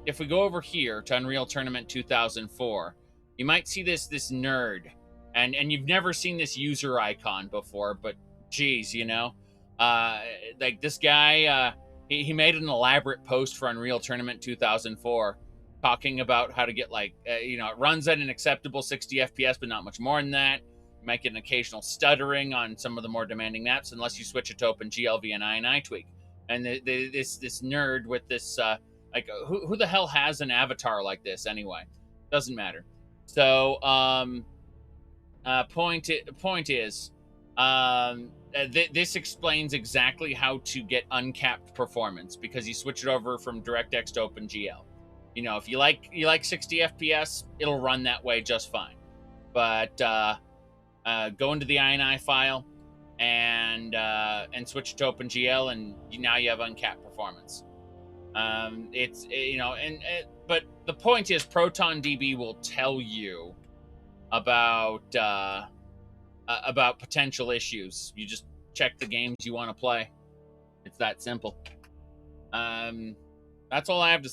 if we go over here to Unreal Tournament 2004, you might see this nerd, and you've never seen this user icon before, but geez, like this guy, he made an elaborate post for Unreal Tournament 2004 talking about how to get it runs at an acceptable 60 FPS, but not much more than that. You might get an occasional stuttering on some of the more demanding maps unless you switch it to OpenGL via an INI tweak. And this nerd with this who the hell has an avatar like this anyway? Doesn't matter. So point is this explains exactly how to get uncapped performance, because you switch it over from DirectX to OpenGL. If you like 60 FPS, it'll run that way just fine. But go into the INI file and switch it to OpenGL, and now you have uncapped performance. But the point is, ProtonDB will tell you about potential issues. You just check the games you want to play. It's that simple. That's all I have to say.